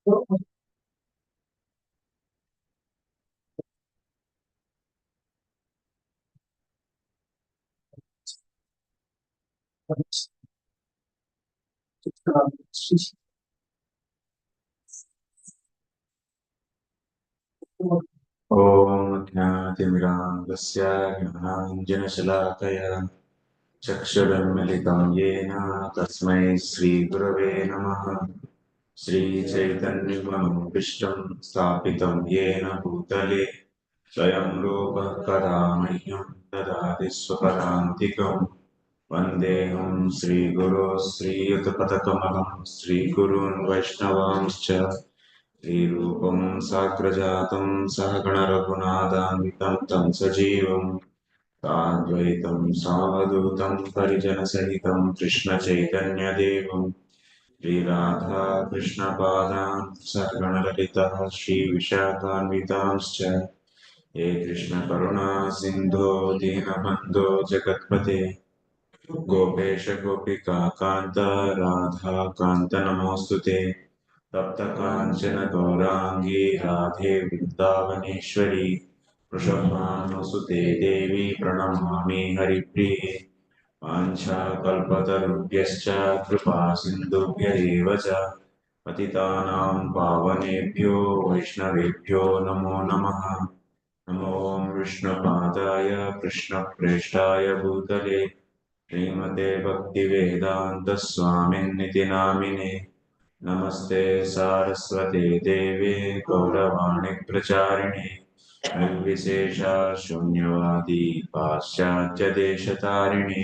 ॐ ज्ञातिमिरान्धस्य ज्ञानाञ्जनशलाकया चक्षुरुन्मिलितं येन तस्मै श्रीगुरवे नमः। श्रीचैतन्यमनोभीष्टं स्थापितं येन भूतले स्वयं रूपः कदा मह्यं ददाति स्वपदान्तिकम्। वन्देऽहं श्रीगुरो श्रीयुतपदकमलं श्रीगुरून् वैष्णवांश्च श्रीरूपं साग्रजातं सहगणरघुनाथान्वितं तं सजीवं साद्वैतं सावधूतं परिजनसहितं कृष्णचैतन्यदेवं श्रीराधा कृष्णपादान् सरगणललितः श्रीविशाखान्वितांश्च हे कृष्णकरुणा सिन्धो दीनबन्धो जगत्पते गोपेश गोपिका कान्त राधा कान्त नमोऽस्तु ते तप्त काञ्चन गौराङ्गी राधे वृन्दावनेश्वरी वृषभानुसुते देवी प्रणमामि हरिप्रिये वाञ्छाकल्पतरुभ्यश्च कृपा सिन्धुभ्य एव च पतितानां पावनेभ्यो वैष्णवेभ्यो नमो नमः। नमो विष्णुपादाय कृष्णप्रेष्ठाय भूतले श्रीमते भक्तिवेदान्तस्वामिन्निति नामिने नमस्ते सारस्वते देवे गौरवाणि प्रचारिणे निर्विशेषा शून्यवादी पाश्चात्यदेशतारिणे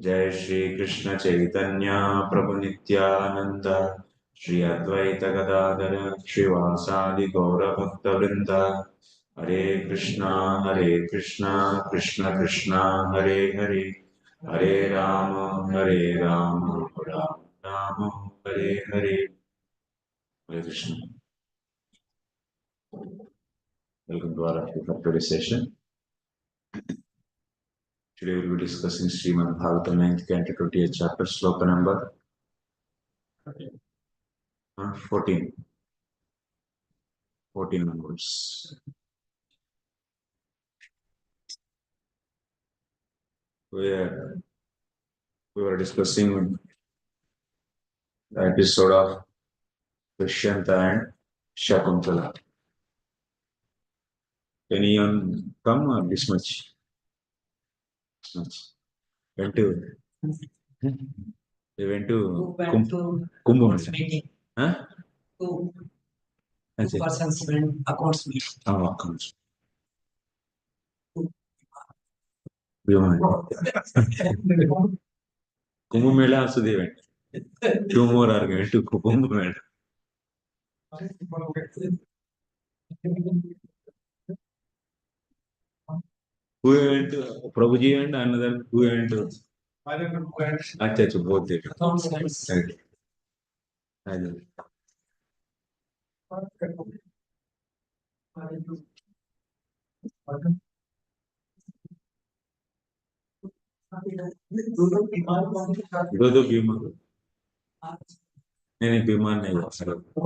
जय श्री कृष्ण चैतन्य प्रभु नित्यानंद श्री अद्वैत गदाधर श्रीवासादि गौरभक्तवृंद हरे Krishna Krishna Krishna Hare Hare Hare Ram Ram Ram Hare Hare. Hare Krishna. Welcome to our Bhakti session. Today we will be discussing Srimad Bhagavatam 9th Canto 20th chapter, sloka number 14. 14 numbers. We were discussing the episode of Dushyanta and Shakuntala. Can anyone come or this much? This much. Went to they went to Kumbh Mela. Huh? Two persons went accounts meeting. Oh, accounts. Kumbh Mela also they went. Two more are going to Kumbh Mela. Who went to Prabhuji and another who went to Acha, both they went. दो दो बीमार नहीं बीमार नहीं हो सकता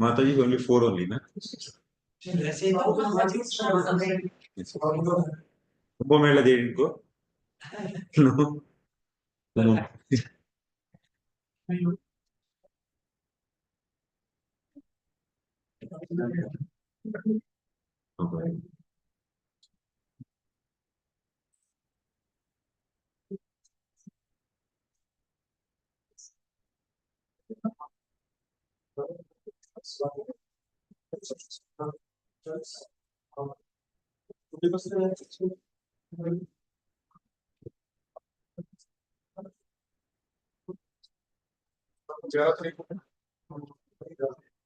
माता जी only 4 only ना कुंभ मेला दे इनको Okay.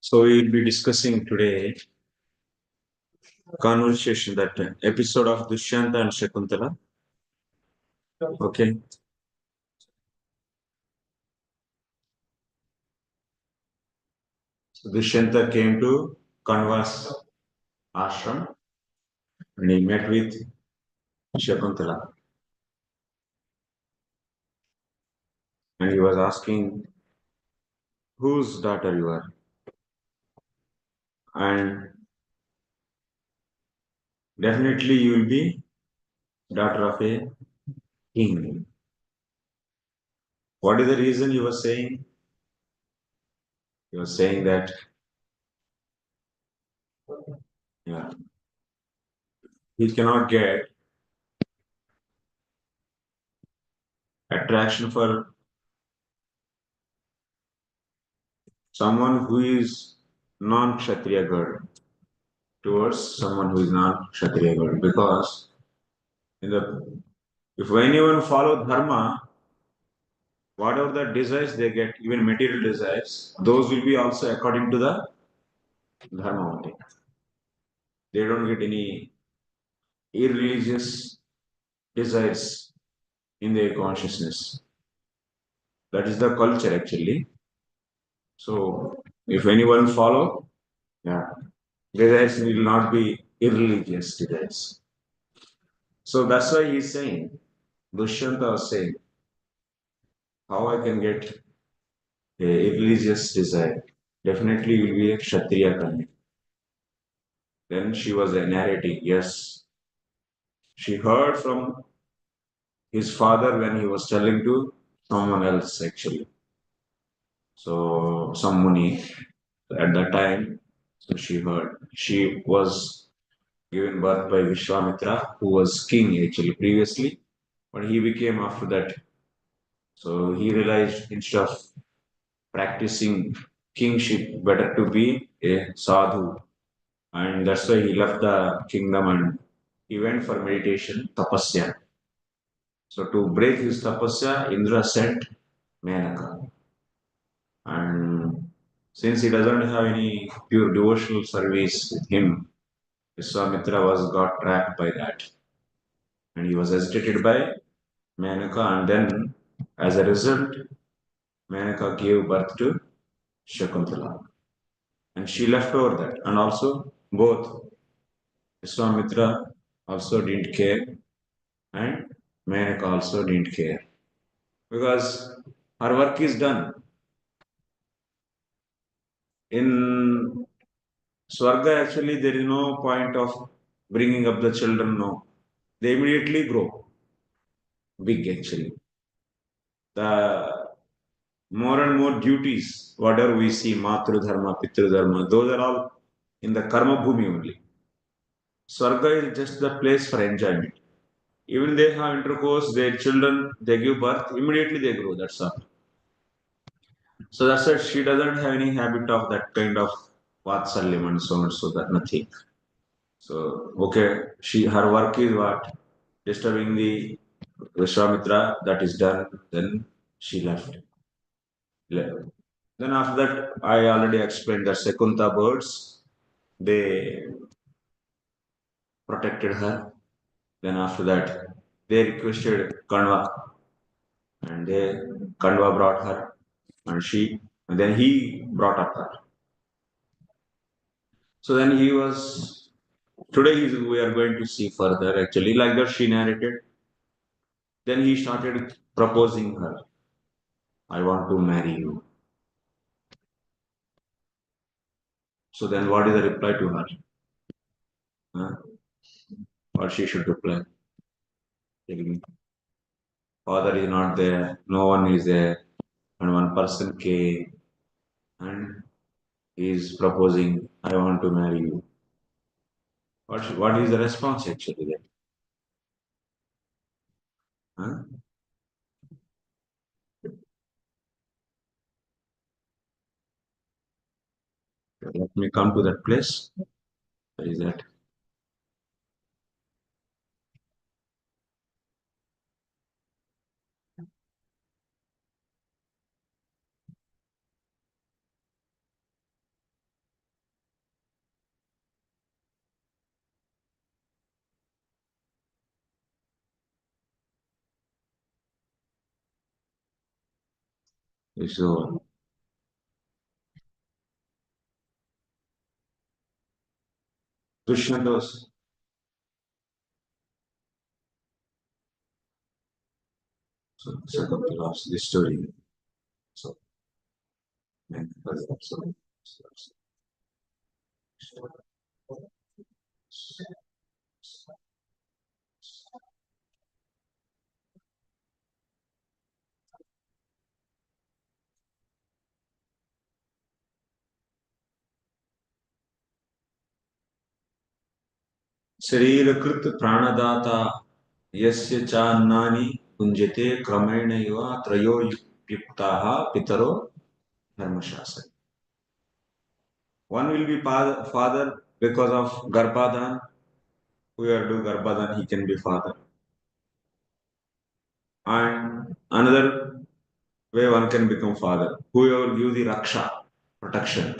So we will be discussing today conversation that episode of Dushyanta and Shakuntala. Okay. So Dushyanta came to Kanva's ashram and he met with Shakuntala and he was asking whose daughter you are. And definitely you will be daughter of a king. What is the reason he was saying? He was saying that yeah, he cannot get attraction for someone who is non-Kshatriya girl towards someone who is non-Kshatriya girl because in the if anyone follow dharma, whatever the desires they get, even material desires, those will be also according to the dharma only. They don't get any irreligious desires in their consciousness. That is the culture actually. So if anyone follow, yeah, desires will not be irreligious desires. So that's why he's saying, Dushyanta was saying, how I can get a irreligious desire. Definitely will be a Kshatriya kind. Then she was narrating, yes, she heard from his father when he was telling to someone else actually. So some Muni at that time, so she heard. She was given birth by Vishwamitra, who was king actually previously, but he became after that. So he realized instead of practicing kingship, better to be a sadhu, and that's why he left the kingdom and he went for meditation, tapasya. So to break his tapasya, Indra sent Menaka. And since he doesn't have any pure devotional service with him, Vishwamitra was got trapped by that. And he was hesitated by Menaka, and then as a result, Menaka gave birth to Shakuntala. And she left over that. And also both Vishwamitra also didn't care and Menaka also didn't care. Because her work is done. In Swarga, actually, there is no point of bringing up the children, no. They immediately grow big, actually. The more and more duties, whatever we see, Matru Dharma, Pitru Dharma, those are all in the Karma Bhumi only. Swarga is just the place for enjoyment. Even they have intercourse, their children, they give birth, immediately they grow, that's all. So that's why she doesn't have any habit of that kind of Vatsalyam and so on, so that nothing. So, okay, her work is what? Disturbing the Vishwamitra, that is done, then she left. Then after that, I already explained that Sekunta birds, they protected her. Then after that, they requested Kanva, and Kanva brought her, and then he brought up her. So then he was. We are going to see further. Actually, like that she narrated. Then he started proposing her. I want to marry you. So then, what is the reply to her? Huh? What she should reply? Tell me. Father is not there. No one is there. And one person came and is proposing, I want to marry you. What is the response actually then? Huh? Let me come to that place. Where is that? So Dushyanta's Sakuntala lost the story. So, and so, शरीरकृत प्राणदाता यस्य चान्नानि पुंजते क्रमेण इव त्रयो युक्ताः पितरो धर्मशास्त्र. One will be father because of Garbhadan. Whoever do Garbhadan, he can be father. And another way one can become father. Whoever give the Raksha, protection,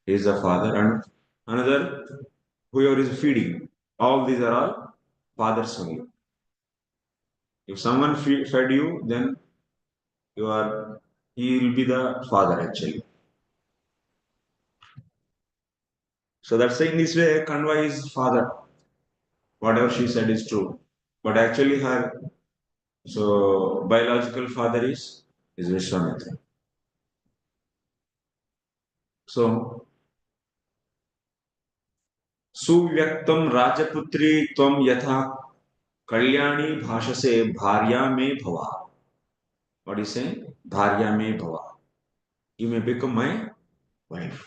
is the father. And another, whoever is feeding. All these are all fathers only. If someone fed you, then he will be the father actually. So that's saying this way, Kanva is father. Whatever she said is true. But actually her biological father is Vishwamitra. So सुव्यक्तम राजपुत्री त्वम यथा कल्याणी भाषसे भार्या में भवा. What is saying? Bharya me bhava. You may become my wife.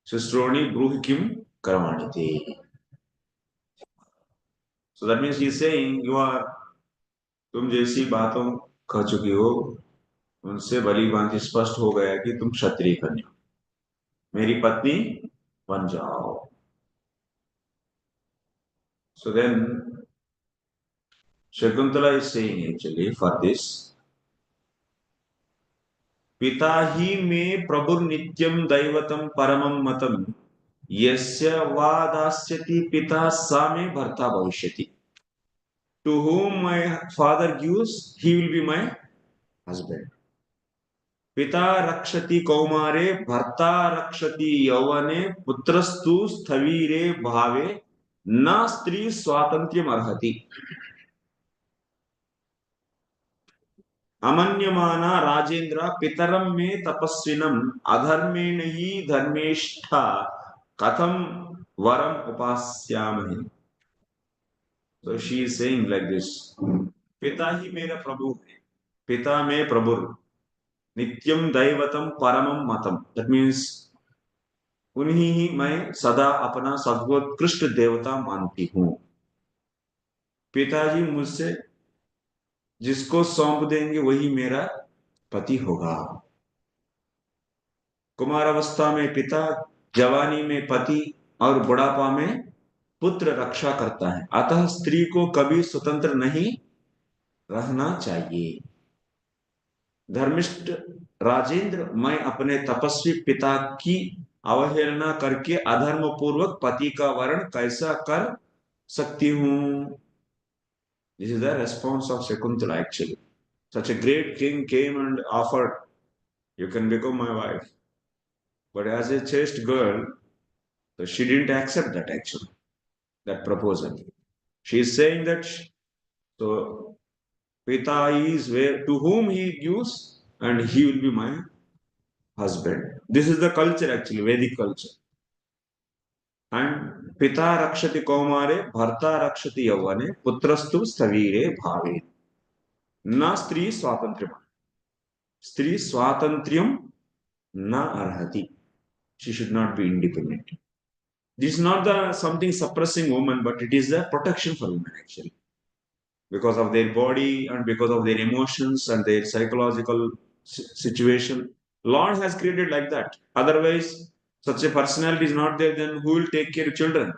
Sustroni bruhi kim karamanite. So that means he is saying तुम जैसी बातों कह चुकी हो उनसे भली भांति स्पष्ट हो गया कि तुम क्षत्रिय कन्या मेरी पत्नी बन जाओ. So then Shakuntala is saying actually for this, पिता ही में प्रभुर नित्यम दैवतम परमम मतम यस्य वा दास्यति पिता सा में भर्ता भविष्यति. To whom my father gives, he will be my husband. पिता रक्षति कौमारे भर्ता रक्षति यौवने पुत्रस्तु स्थवीरे भावे न स्त्री स्वातंत्र्यम अर्हति. अमन्यमाना राजेंद्र पितरम में तपस्विनम अधर्मेण ही धर्मेष्ठा कथम वरम उपास्यामहि. So she is saying like this, पिता ही मेरा प्रभु है, पिता में प्रभु, नित्यम दैवतम परमम मतम. That means उन्हीं ही मैं सदा अपना सर्वोत्कृष्ट देवता मानती हूं. पिताजी मुझसे जिसको सौंप देंगे वही मेरा पति होगा. कुमारावस्था में पिता, जवानी में पति और बुढ़ापा में पुत्र रक्षा करता है. अतः स्त्री को कभी स्वतंत्र नहीं रहना चाहिए. धर्मिष्ठ राजेंद्र, मैं अपने तपस्वी पिता की अवहेलना करके अधर्म पूर्वक पति का वर्ण कैसा कर सकती हूं. This is the response of Shakuntala actually. Such a great king came and offered, you can become my wife. But as a chaste girl, she didn't accept that actually, that proposal. She is saying that so Pita is where to whom he gives and he will be my husband. This is the culture actually, Vedic culture. And Pita rakshati kaumare, Bharta rakshati yavane, putrastu stavire bhave. Na stri swatantriyam. Stri swatantriyam na arhati. She should not be independent. This is not the something suppressing woman, but it is the protection for women actually. Because of their body and because of their emotions and their psychological situation. Lord has created like that. Otherwise, such a personality is not there, then who will take care of children?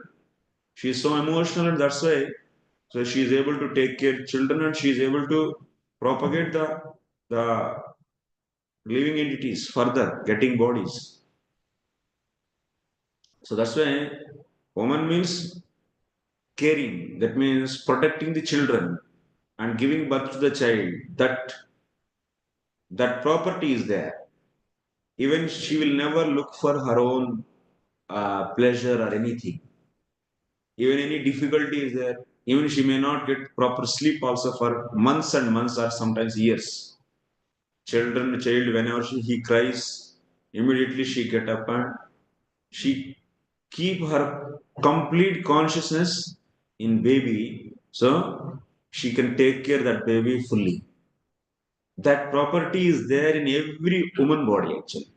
She is so emotional and that's why so she is able to take care of children and she is able to propagate the living entities further, getting bodies. So that's why woman means caring, that means protecting the children and giving birth to the child. That property is there. Even she will never look for her own pleasure or anything. Even any difficulty is there. Even she may not get proper sleep also for months and months or sometimes years. Child, whenever he cries, immediately she get up and she keep her complete consciousness in baby, so she can take care that baby fully. That property is there in every woman body actually.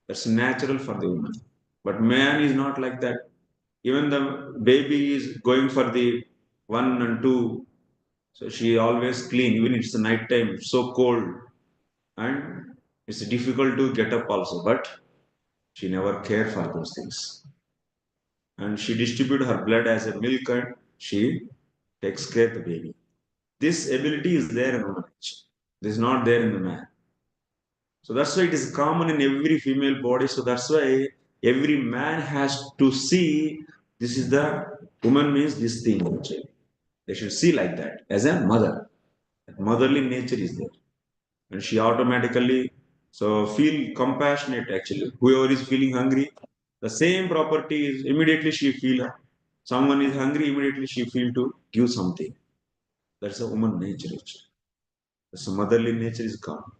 That's natural for the woman. But man is not like that. Even the baby is going for the 1 and 2, so she always clean. Even it's the night time, it's so cold, and it's difficult to get up also. But she never care for those things, and she distribute her blood as a milk, and she takes care of the baby. This ability is there in woman. This is not there in the man. So that's why it is common in every female body. So that's why every man has to see this is the woman means this thing actually. They should see like that as a mother. That motherly nature is there. And she automatically so feel compassionate actually. Whoever is feeling hungry, the same property is immediately she feel someone is hungry, immediately she feel to give something. That's a woman nature actually. That's a motherly nature is gone.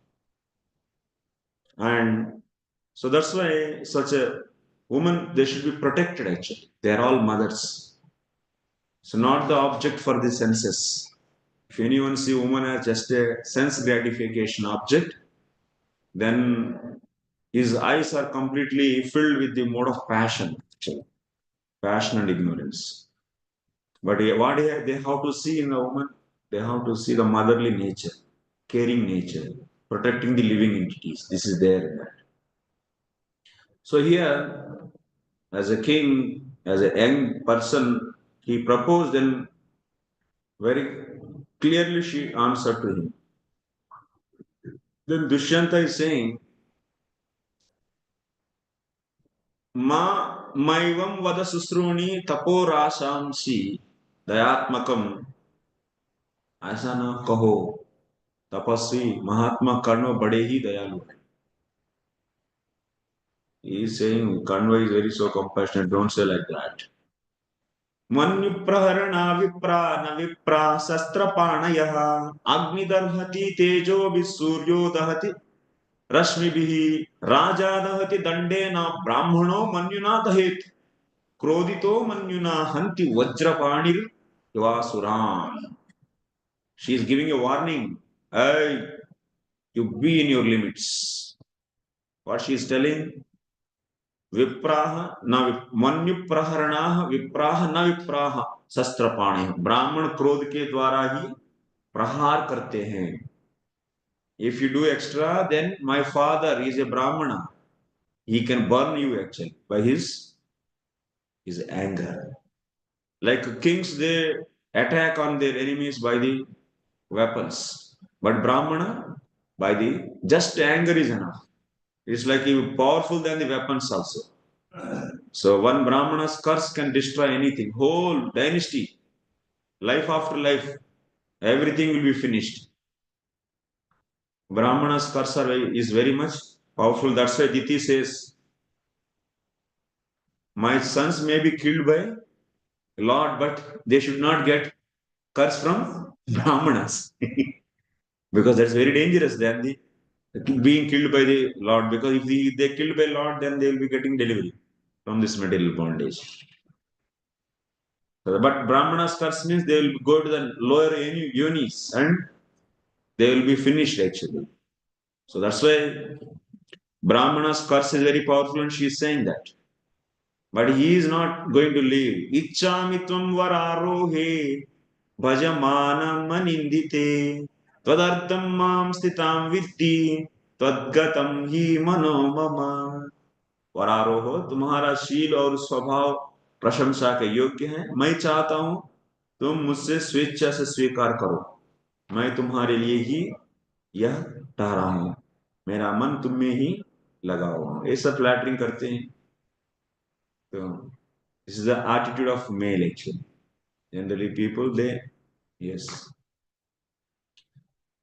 And so that's why such a woman they should be protected actually. They are all mothers. So not the object for the senses. If anyone see woman as just a sense gratification object, then his eyes are completely filled with the mode of passion, actually. Passion and ignorance. But what they have to see in a woman, they have to see the motherly nature, caring nature, protecting the living entities. This is there in that. So here, as a king, as a young person, he proposed, and very clearly she answered to him. Then Dushyanta is saying, Ma maivam vada susruni taporasamsi दयात्मकम ऐसा ना कहो तपस्वी महात्मा कर्ण बड़े ही दयालु है. He is saying Kanva is very so compassionate. Don't say like that. Manyu प्रहरणा विप्रा न विप्रा शस्त्र पाणयः अग्निदर्हति तेजो सूर्यो दहति रश्मिभिः राजा दहति दंडेन ब्राह्मणो मन्युना दहेत् क्रोधितो मन्युना हन्ति वज्रपाणिर् युवासुरान्. She is giving a warning. Hey, you be in your limits. What she is telling? विप्राह न मन्यु प्रहरणाह विप्राह न विप्राह शस्त्रपाणे. ब्राह्मण क्रोध के द्वारा ही प्रहार करते हैं. If you do extra, then my father is a brahmana. He can burn you actually by his anger. Like kings, they attack on their enemies by the weapons, but brahmana by the just anger is enough. It's like you powerful than the weapons also. So one brahmana's curse can destroy anything, whole dynasty, life after life, everything will be finished. Brahmana's curse is very much powerful. That's why Diti says, my sons may be killed by Lord, but they should not get curse from Brahmanas. Because that's very dangerous than the being killed by the Lord. Because if they killed by Lord, then they will be getting delivery from this material bondage. So, but Brahmanas curse means they will go to the lower yonis and they will be finished actually. So that's why Brahmana's curse is very powerful and she is saying that. But he is not going to leave. Ichchamitvam vararohe bhajamanam manindite tvadartam mam stitam vitti twadgatam hi mano mama. वरारोह तुम्हारा शील और स्वभाव प्रशंसा के योग्य है. मैं चाहता हूं तुम मुझसे स्वेच्छा से स्वीकार करो. मैं तुम्हारे लिए ही यह ठहरा हूं. मेरा मन तुम में ही लगा हुआ. ये सब फ्लैटरिंग करते हैं. तो this is the attitude of male actually. Generally people they yes.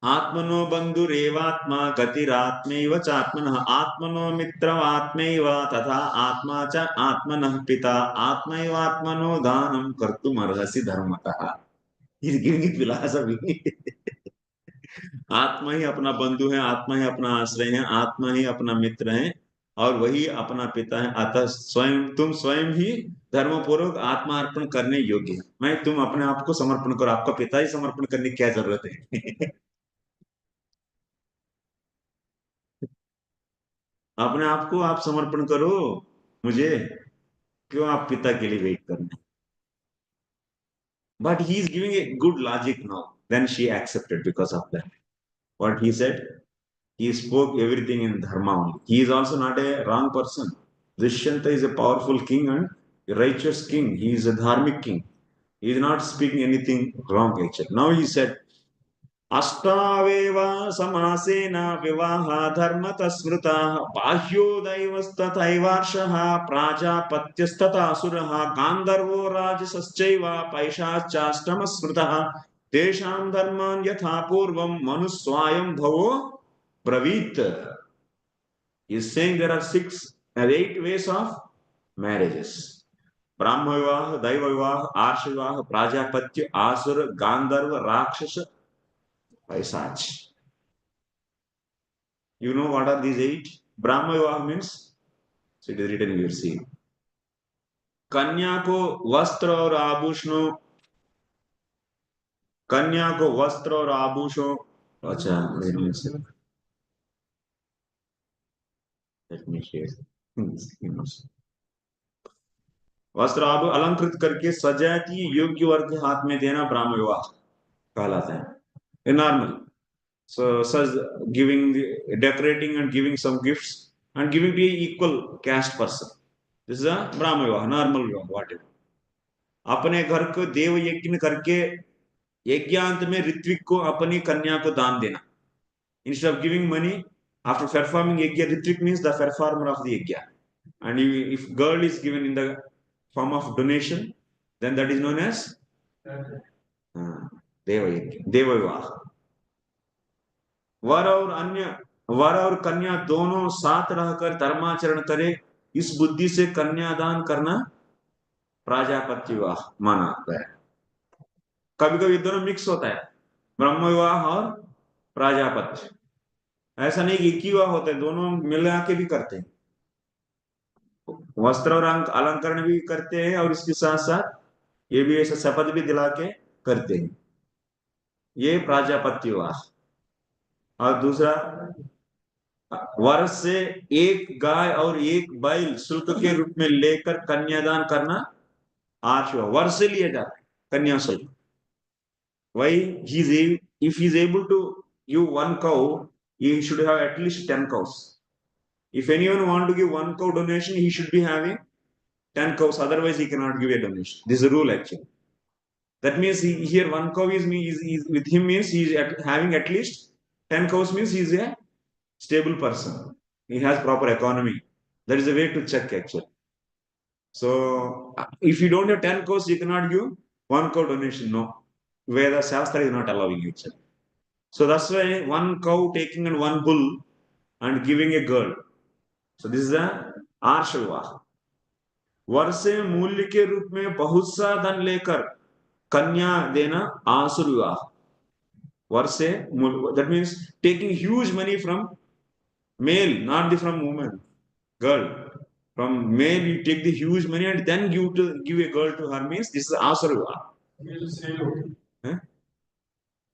आत्मनो बन्धुरेवात्मा गतिरात्मैव चात्मनः आत्मनो मित्रमात्मैव तथा आत्मा च आत्मनः पिता आत्मैवात्मनो दानं कर्तुमर्हसि धर्मतः. He's giving it philosophy. आत्मा ही अपना बंधु है, आत्मा ही अपना आश्रय है, आत्मा ही अपना मित्र है और वही अपना पिता है. अतः स्वयं तुम स्वयं ही धर्म पूर्वक आत्मा अर्पण करने योग्य है. मैं तुम अपने आप को समर्पण करो, आपका पिता ही समर्पण करने की क्या जरूरत है. अपने आप को आप समर्पण करो मुझे, क्यों आप पिता के लिए वेट करना. But he is giving a good logic now. Then she accepted because of that. What he said, he spoke everything in dharma only. He is also not a wrong person. Dushyanta is a powerful king and a righteous king. He is a dharmic king. He is not speaking anything wrong actually. Now he said, अष्टावेव समासेन विवाह धर्मतः स्मृतः बाह्यो दैवस्तथैवार्षः प्राजापत्यस्तथासुरः गान्धर्वो राजसश्चैव पैशाश्चाष्टमः स्मृतः तेषां धर्मान् यथा पूर्वं मनुस्वायं भवो ब्रवीत. Is saying there are 8 ways of marriages. Brahma Vivah, Daiva Vivah, Arsha Vivah, Prajapatya, Asura, Gandharva, Rakshasa, Paisach. You know what are these 8? Brahma Vivah means, so it is written in your seal. कन्या को वस्त्र और आभूषणों, कन्या को वस्त्र और आभूषणों, अच्छा let me share. वस्त्र अलंकृत करके सजा की योग्य वर्ग के हाथ में देना ब्राह्म विवाह कहलाता है. Normal, so such giving, decorating and giving some gifts and giving to a equal caste person, this is a brahma विवाह, normal विवाह. whatever. अपने घर को देव यज्ञ करके यज्ञांत में ऋत्विक को अपनी कन्या को दान देना. instead of giving money after performing yajna, Ritwik means the performer of the yajna, and if girl is given in the form of donation, then that is known as देव यज्ञ, देव विवाह. वर और अन्य, वर और कन्या दोनों साथ रहकर धर्माचरण करे, इस बुद्धि से कन्यादान करना प्राजापत्य विवाह माना जाता है. कभी कभी दोनों मिक्स होता है, ब्रह्म विवाह और प्राजापत्य. ऐसा नहीं कि एक ही विवाह होता है, दोनों मिला के भी करते हैं. वस्त्र और अलंकरण भी करते हैं और इसके साथ साथ ये भी ऐसा शपथ भी दिला के करते हैं. ये प्राजापत्य विवाह. और दूसरा, वर्ष से एक गाय और एक बैल शुल्क के रूप में लेकर कन्यादान करना आर्ष विवाह. वर्ष से लिया जाता है कन्या शुल्क. वही if he is able to give one cow, he should have at least 10 cows. If anyone want to give one cow donation, he should be having 10 cows, otherwise he cannot give a donation. This is a rule actually. That means here one cow is with him means he is having at least 10 cows, means he is a stable person. He has proper economy. That is a way to check actually. So if you don't have 10 cows, you cannot give one cow donation. No. Veda Shastra is not allowing you. So that's why one cow taking and one bull and giving a girl. So this is a आर्ष विवाह. वर्षे मूल्य के रूप में बहुत सा धन लेकर कन्या देना आसुर विवाह. वर्षे, that means taking huge money from male, not from woman, girl. From male you take the huge money and then give a girl to her, means this is आसुर विवाह.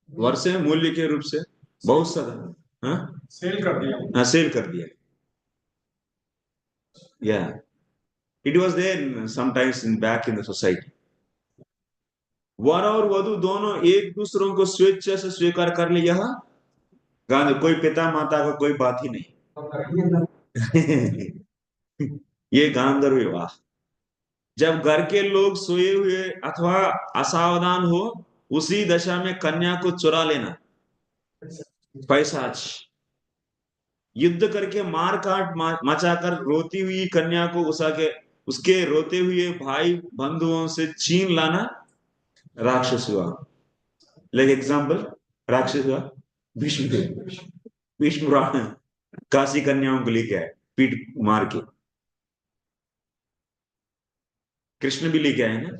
वर्षे मूल्य के रूप से बहुत सा धन सेल कर दिया. हाँ, सेल कर दिया. Yeah, it was there sometimes back in the society. वर और वधु दोनों एक दूसरों को स्वेच्छा से स्वीकार कर ले, यह गांधी, कोई पिता माता का कोई बात ही नहीं. ये गांधर्व विवाह. जब घर के लोग सोए हुए अथवा असावधान हो, उसी दशा में कन्या को चुरा लेना पैसाच. युद्ध करके मार काट मचाकर रोती हुई कन्या को उसके रोते हुए भाई बंधुओं से छीन लाना राक्षस हुआ. लाइक एग्जाम्पल, राक्षस हुआ. भीष्म देव, भीष्म काशी कन्याओं को लेके आए पीट मार के। कृष्ण भी लेके आए ना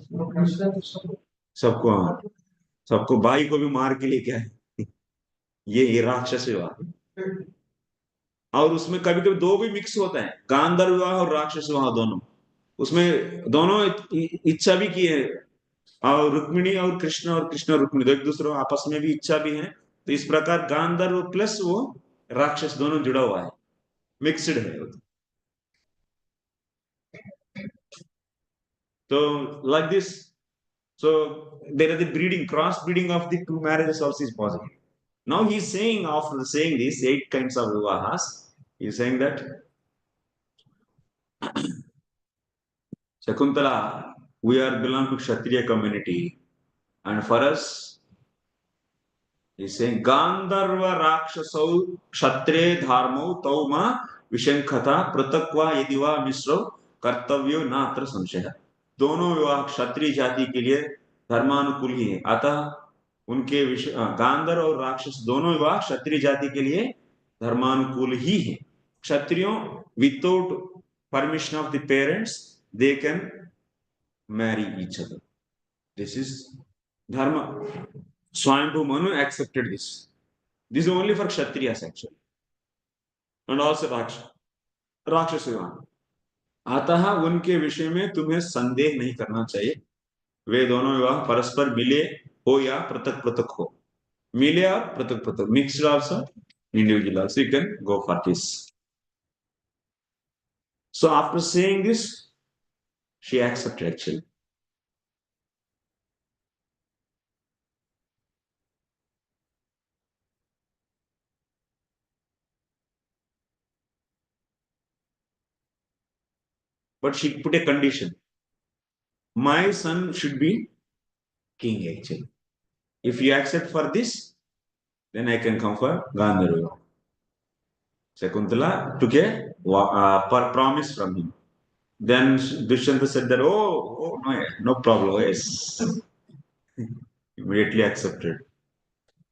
सबको, हाँ, सबको भाई को भी मार के लेके आए। ये राक्षस विवाह। और उसमें कभी कभी दो भी मिक्स होता है, गांधर्व विवाह और राक्षस विवाह दोनों। उसमें दोनों इच्छा भी की है, और रुक्मिणी और कृष्ण और रुक्मिणी तो एक दूसरे आपस में भी इच्छा भी है। तो इस प्रकार गांधर्व प्लस वो राक्षस दोनों जुड़ा हुआ है, मिक्सड है वो। तो like this, so there is the breeding, cross breeding of the two marriages also is possible. Now he is saying, after saying these eight kinds of vivahas, he is saying that Shakuntala, we are belong to Kshatriya community, and for us, he's saying Gandharva Rakshasau Kshatriya Dharmau Tauma Vishankhata Pratakva Yediva Misro Kartavyo Natra Samshaya। दोनों विवाह क्षत्रिय जाति के लिए धर्मानुकूल ही है, अतः उनके गांधर और राक्षस दोनों विवाह क्षत्रिय जाति के लिए धर्मानुकूल ही है। क्षत्रियों without permission of the parents they can marry each other. This is dharma. Swayambhu Manu accepted this. This is only for Kshatriyas actually. And also राक्षस विवाह। अतः उनके विषय में तुम्हें संदेह नहीं करना चाहिए। वे दोनों विवाह परस्पर मिले हो या पृथक पृथक हो, मिले और पृथक पृथक, mixed also, individual also, you can go for this. So after saying this, she accepted actually. But she put a condition. My son should be king actually. If you accept for this, then I can come for Gandharva. Sakuntala took a promise from him. Then Dushyanta said that, oh no, no problem, yes. Immediately accepted.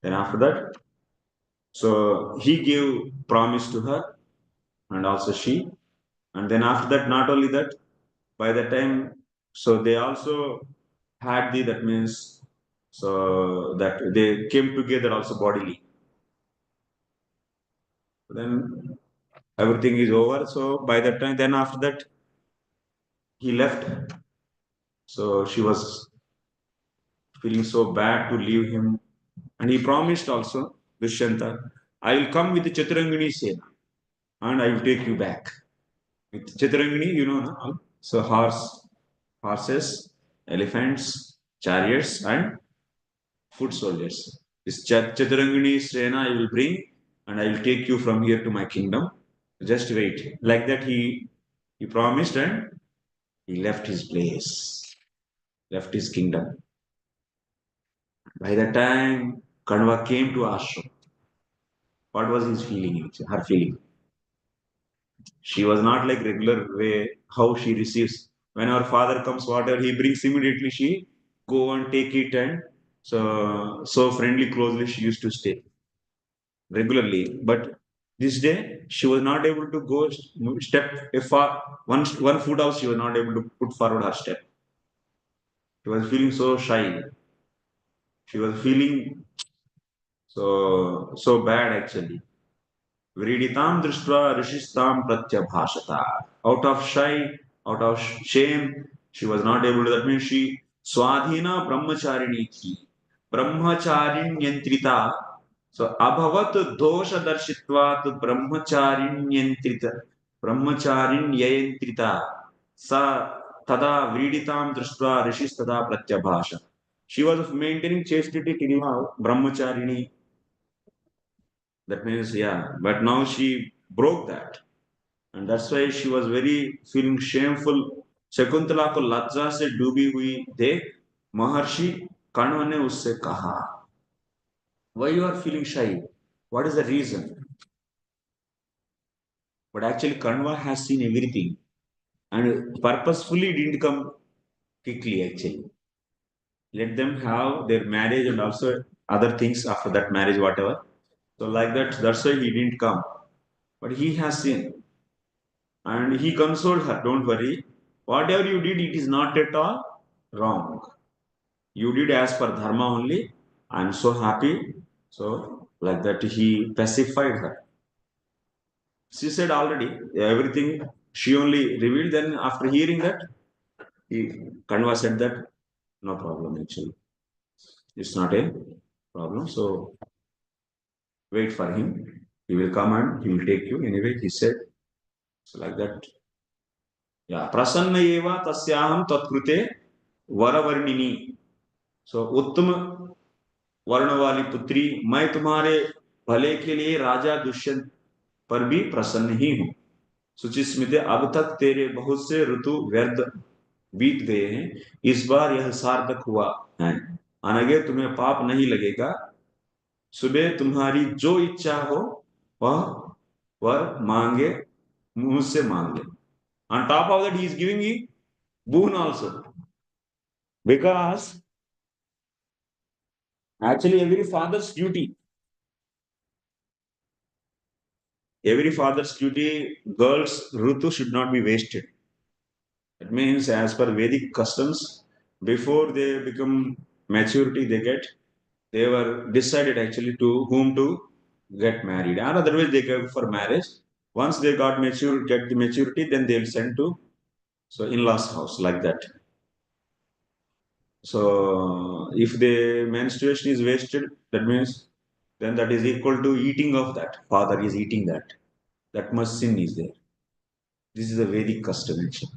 Then after that, so he gave promise to her, and also she. And then after that, not only that, by the time, so they also had that means, so that they came together also bodily. Then everything is over. So by that time, then after that, he left. So she was feeling so bad to leave him. And he promised also, Dushyanta, I will come with the Chaturangani Sena and I will take you back. With Chaturangani, you know, no? So horses, elephants, chariots, and foot soldiers. This Chaturangani Sena I will bring and I will take you from here to my kingdom. Just wait. Like that, he promised and he left his place, left his kingdom. By the time Kanva came to ashram, what was his feeling? Her feeling. She was not like regular way how she receives. When our father comes, whatever he brings, immediately she go and take it, and so friendly, closely she used to stay regularly. But this day she was not able to go step a far one foot out. She was not able to put forward her step. She was feeling so shy. She was feeling so bad actually. Vriditam drishtva rishistam pratyabhashata. Out of shy, out of shame, she was not able to. That means she swadhina brahmacharini thi. Brahmacharinyantrita. So abhavat dosha darshitvat brahmacharinyantrita. Brahmacharinyantrita. Sa tada vriditam drishtva rishis tada pratyabhasha. She was maintaining chastity till brahmacharini. That means, yeah, but now she broke that. And that's why she was very feeling shameful. Shakuntala को लज्जा से डूबी हुई देख महर्षि कण्व ने उससे कहा, why you are feeling shy? What is the reason? But actually Kanva has seen everything and purposefully didn't come quickly actually. Let them have their marriage and also other things after that marriage, whatever. So like that, that's why he didn't come. But he has seen. And he consoled her, don't worry. Whatever you did, it is not at all wrong. You did as per dharma only. I'm so happy. So like that, he pacified her. She said already everything she only revealed. Then after hearing that, he Kanva said that no problem actually. It's not a problem. So wait for him. He will come and he will take you. Anyway, he said. So like that. Yeah. Prasanna eva tasyaham tatkrute varavarnini. So उत्तम वर्ण वाली पुत्री मैं तुम्हारे भले के लिए राजा दुष्यंत पर भी प्रसन्न ही हूं सुचि स्मित अब तक तेरे बहुत से ऋतु व्यर्थ बीत गए हैं इस बार यह सार्थक हुआ है अनगे तुम्हें पाप नहीं लगेगा सुबह तुम्हारी जो इच्छा हो वह वर मांगे मुझसे मांग ले on top of that he is giving you boon also because actually every father's duty girls rutu should not be wasted. It means as per Vedic customs before they become maturity they were decided actually to whom to get married or otherwise they go for marriage. Once they get the maturity, then they'll send to so in-laws house like that. So if the menstruation is wasted, that means then that is equal to eating of that. Father is eating that. That much sin is there. This is a Vedic custom actually.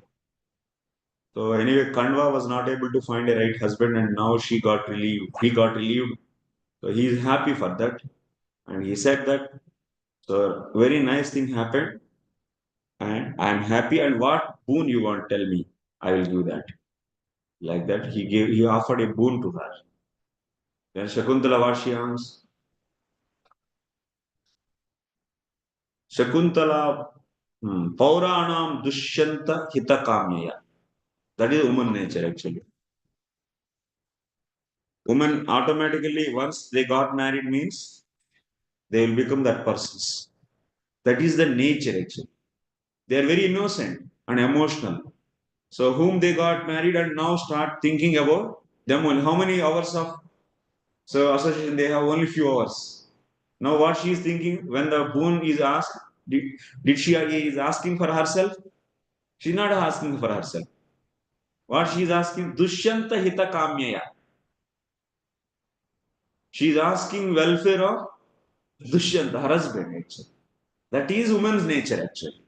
So anyway, Kandva was not able to find a right husband, and now she got relieved. He got relieved. So he is happy for that, and he said that. So very nice thing happened, and I am happy. And what boon you want? Tell me. I will give that. Like that, he offered a boon to her. Then Shakuntala what she asked? Shakuntala Pauranam Dushyanta Hitakamya. That is woman nature actually. Women automatically once they got married means they will become that persons. That is the nature actually. They are very innocent and emotional. So whom they got married and now start thinking about them only. How many hours of so association they have only few hours. Now what she is thinking when the boon is asked, did, did she is asking for herself? She's not asking for herself. What she is asking, Dushyanta Hita Kamyaya. She is asking welfare of Dushyanta, her husband actually. That is woman's nature actually.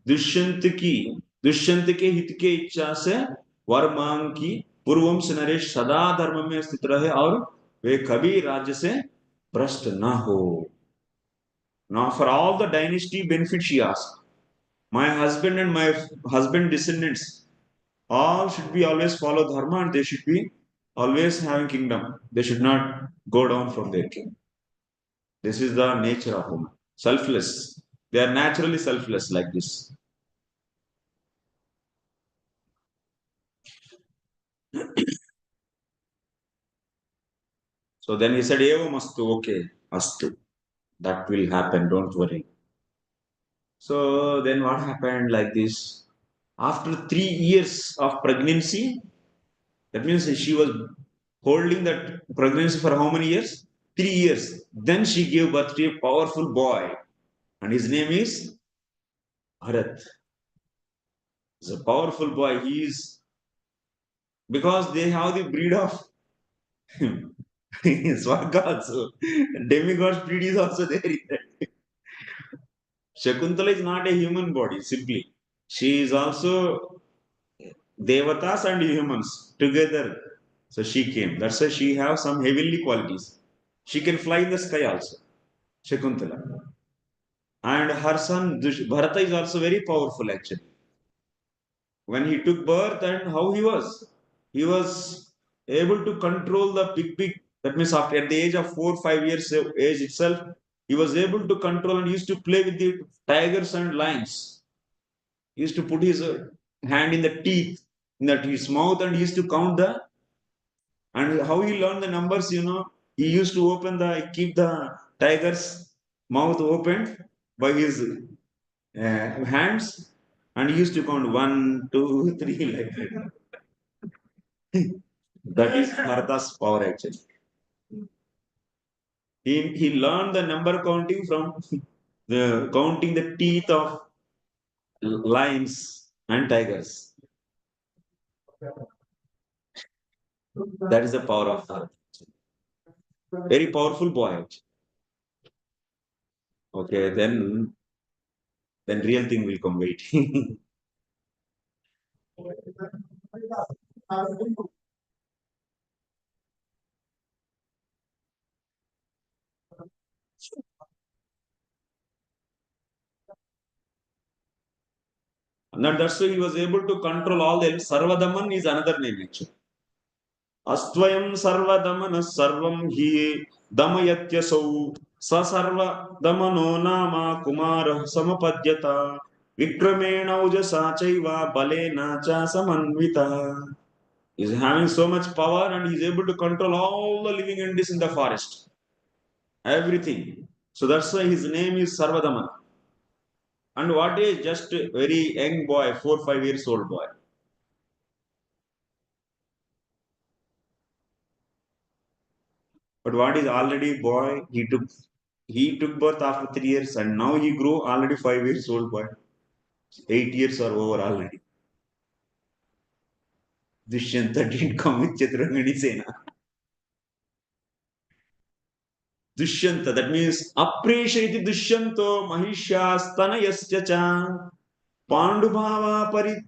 Dushyant की दुष्यंत के हित के इच्छा से वर मांग की पूर्वम से नरेश सदा धर्म में स्थित रहे और वे कभी राज्य से भ्रष्ट न हो. Now for all the dynasty benefits she asked, my husband and my husband descendants all should be always follow dharma and they should be always having kingdom. They should not go down from their king. This is the nature of woman. Selfless. They are naturally selfless like this. So then he said, Eva mastu, okay, astu. That will happen, don't worry. So then what happened like this? After 3 years of pregnancy, that means she was holding that pregnancy for how many years? 3 years. Then she gave birth to a powerful boy, and his name is Bharat. He's a powerful boy. He is because they have the breed of Swarga also. Demigods breed is also there in that. Shakuntala is not a human body, simply. She is also Devatas and humans together. So she came. That's why she have some heavenly qualities. She can fly in the sky also. Shakuntala. And her son Bharata is also very powerful actually. When he took birth and how he was able to control the big, that means after at the age of 4 5 years age itself, he was able to control and used to play with the tigers and lions. He used to put his hand in the teeth in that his mouth, and he used to count the, and how he learned the numbers, he used to keep the tiger's mouth open by his hands, and he used to count one, two, three like that. That is Bharata's power actually. He learned the number counting from the counting the teeth of lions and tigers. That is the power of Bharata. Very powerful boy actually. Okay, then real thing will come. Wait. That's why he was able to control all the Sarvadaman is another name actually. Astvayam Sarvadamana Sarvam Hi Damayatyasau Sa Sarvadamano Nama Kumara Samapadyata Vikramena Ujasa Chaiva Balena Cha Samanvita. He's having so much power and he's able to control all the living entities in the forest. Everything. So that's why his name is Sarvadamana. And what is just a very young boy, 4 5 years old boy. But what is already boy, he took birth after 3 years and now he grew already 5 years old boy. 8 years are over already. Dushyanta didn't come with Chaturangani Sena. Dushyanta, that means appreciate Dushyanto Mahishastana Yascha Pandubhava Pari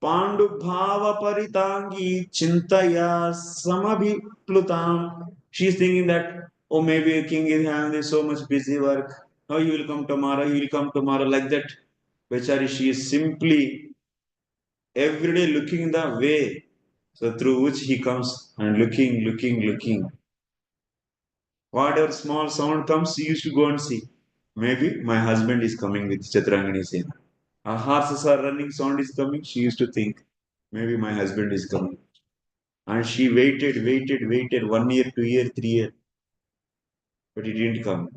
Pandubhava Paritangi Chintaya Samabhiplutam. She's thinking that, oh, maybe a king is having so much busy work. Oh, he will come tomorrow, he will come tomorrow, like that. Bechari, she is simply every day looking the way. So through which he comes and looking. Whatever small sound comes, he used to go and see. Maybe my husband is coming with Chaturangani Sena. A horses are running, sound is coming. She used to think, maybe my husband is coming. And she waited 1 year, 2 year, 3 year, but he didn't come.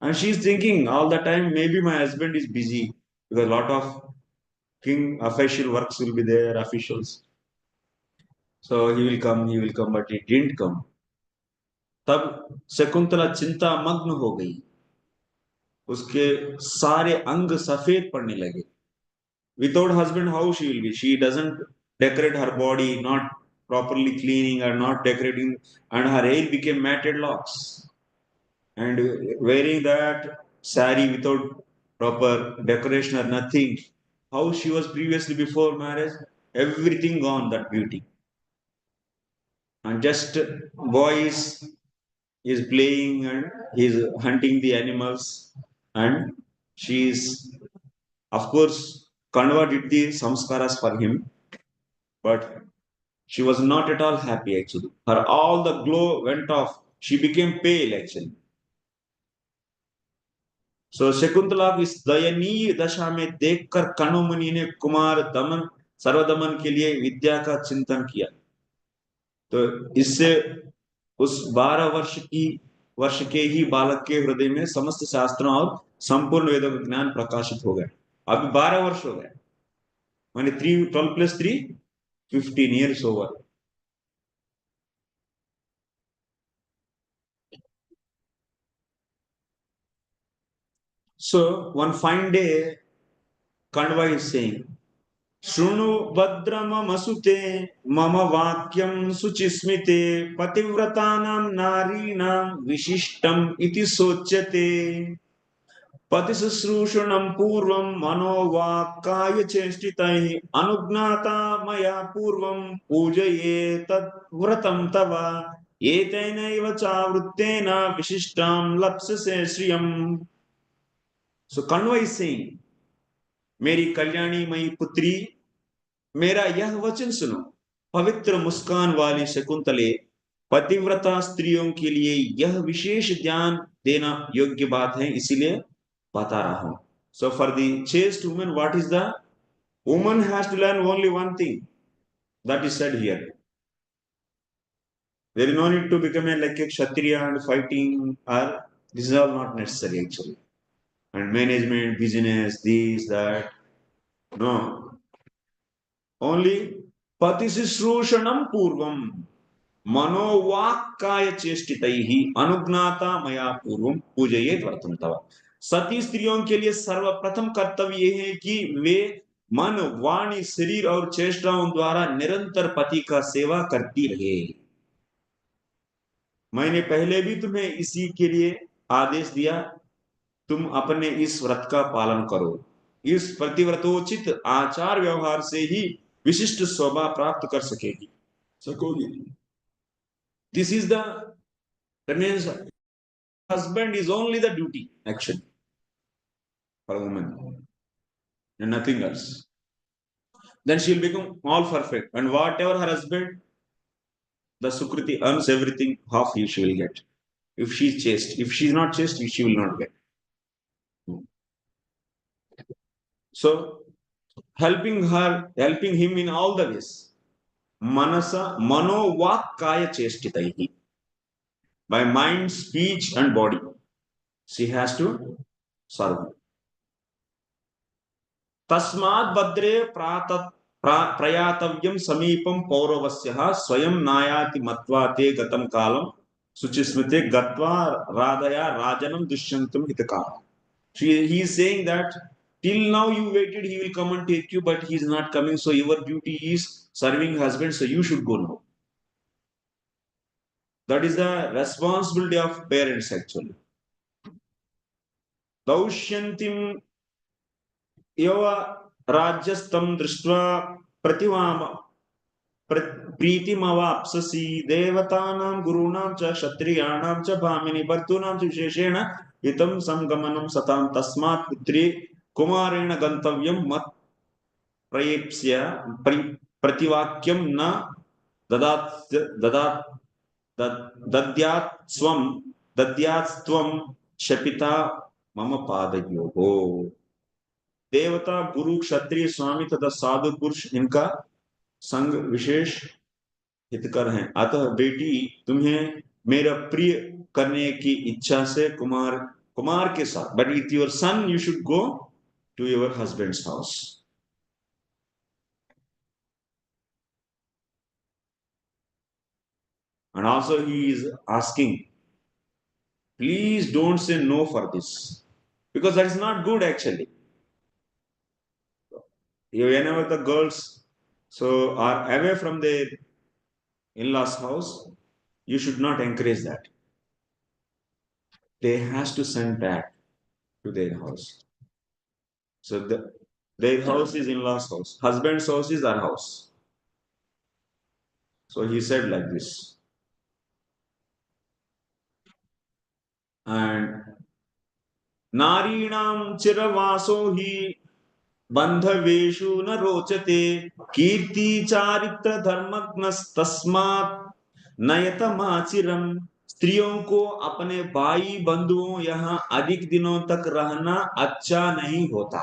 And she's thinking all the time, maybe my husband is busy because a lot of king official works will be there, officials. So he will come, but he didn't come. तब शकुंतला चिंता मग्न हो गई उसके सारे अंग सफेद पड़ने लगे without husband how she will be she doesn't decorate her body not properly cleaning or not decorating and her hair became matted locks and wearing that sari without proper decoration or nothing how she was previously before marriage everything gone that beauty and just boys is playing and he's hunting the animals and she is of course Kanva did the samskaras for him but she was not at all happy actually her all the glow went off she became pale actually so Shakuntala की इस दयनीय दशा में देखकर कणुमुनि ने कुमार दमन सर्वदमन के लिए विद्या का चिंतन किया तो इससे उस 12 वर्ष के ही बालक के हृदय में समस्त शास्त्रों और संपूर्ण वेदों का ज्ञान प्रकाशित हो गया अभी 12 वर्ष हो गए माने 12 + 3 = 15 years over so one fine day Kandva is saying शृणु भद्रमसुते मम वाक्यं सुचिस्मिते पतिव्रतानां नारीणां विशिष्टम् इति सोच्यते पतिशुश्रूषणं पूर्वं मनोवाक्काय चेष्टितैः अनुज्ञाता मया पूर्वं पूजये तत् व्रतं तव एतेनैव चावृत्तेन विशिष्टां लप्स्यसे श्रियम् So Kanva is saying, मेरी कल्याणी मई पुत्री मेरा यह वचन सुनो पवित्र मुस्कान वाली शकुंतले पतिव्रता स्त्रियों के लिए यह विशेष ध्यान देना योग्य बात है इसीलिए बता रहा हूं so for the chaste woman what is the woman has to learn only one thing That is said here. There is no need to become like a Kshatriya and fighting, or this is all not necessary actually. And management, business, this, that. No. Only Patisisrushanam Purvam मनोवाक्काय चेष्टितैहि अनुज्ञाता मया पूर्वम पूजयेत वर्तम तव। सती स्त्रियों के लिए सर्वप्रथम कर्तव्य यह है कि वे मन, वाणी, शरीर और चेष्टाओं द्वारा निरंतर पति का सेवा करती रहे। मैंने पहले भी तुम्हें इसी के लिए आदेश दिया, तुम अपने इस व्रत का पालन करो। इस प्रतिव्रतोचित आचार व्यवहार से ही विशिष्ट शोभा प्राप्त कर सकोगी। This is that means husband is only the duty actually for a woman and nothing else. Then she'll become all perfect, and whatever her husband, the Sukriti earns everything, half she will get. If she's chaste, if she's not chaste, she will not get. So helping him in all the ways. Manasa, mano, vak, kaya, chestitaihi. By mind, speech, and body, she has to serve. तस्मात् भद्रे प्रयातव्यं समीपं पौरवस्यः स्वयं नायाति मत्वा ते गतं कालं शुचिस्मृते गत्वा राधया राजनं दुष्यन्तं हितकामः. He is saying that till now you waited, he will come and take you, but he is not coming, so your duty is serving husband, so you should go now. That is the responsibility of parents actually. Dausyantim एव राज्यस्थं दृष्ट्वा प्रतिवाम प्रीतिमवाप्स्यसि देवतानां गुरूणां च क्षत्रियाणां च भामिनी भर्तॄणां च विशेषेण हितं संगमनं सतां तस्मात् पुत्री कुमारेण गन्तव्यं मत् प्रयेप्स्य प्रतिवाक्यं न ददात् ददात् दद्यात् स्वं दद्यात् त्वं शपिता मम पादयोः। देवता, गुरु, क्षत्रिय, स्वामी तथा साधु पुरुष इनका संग विशेष हितकर हैं। अतः बेटी तुम्हें मेरा प्रिय करने की इच्छा से कुमार के साथ, but with your son you should go to your husband's house. And also he is asking, please don't say no for this, because that is not good actually. Whenever the girls are away from their in-laws house, you should not encourage that. They has to send back to their house. So their house is in-laws house, husband's house is our house. So he said like this. And narinam chiravaso hi बंधवेषु न रोचते कीर्ति चारित्र धर्मग्नस तस्मात् नयतमाचिरम। स्त्रियों को अपने भाई बंधुओं यहाँ अधिक दिनों तक रहना अच्छा नहीं होता।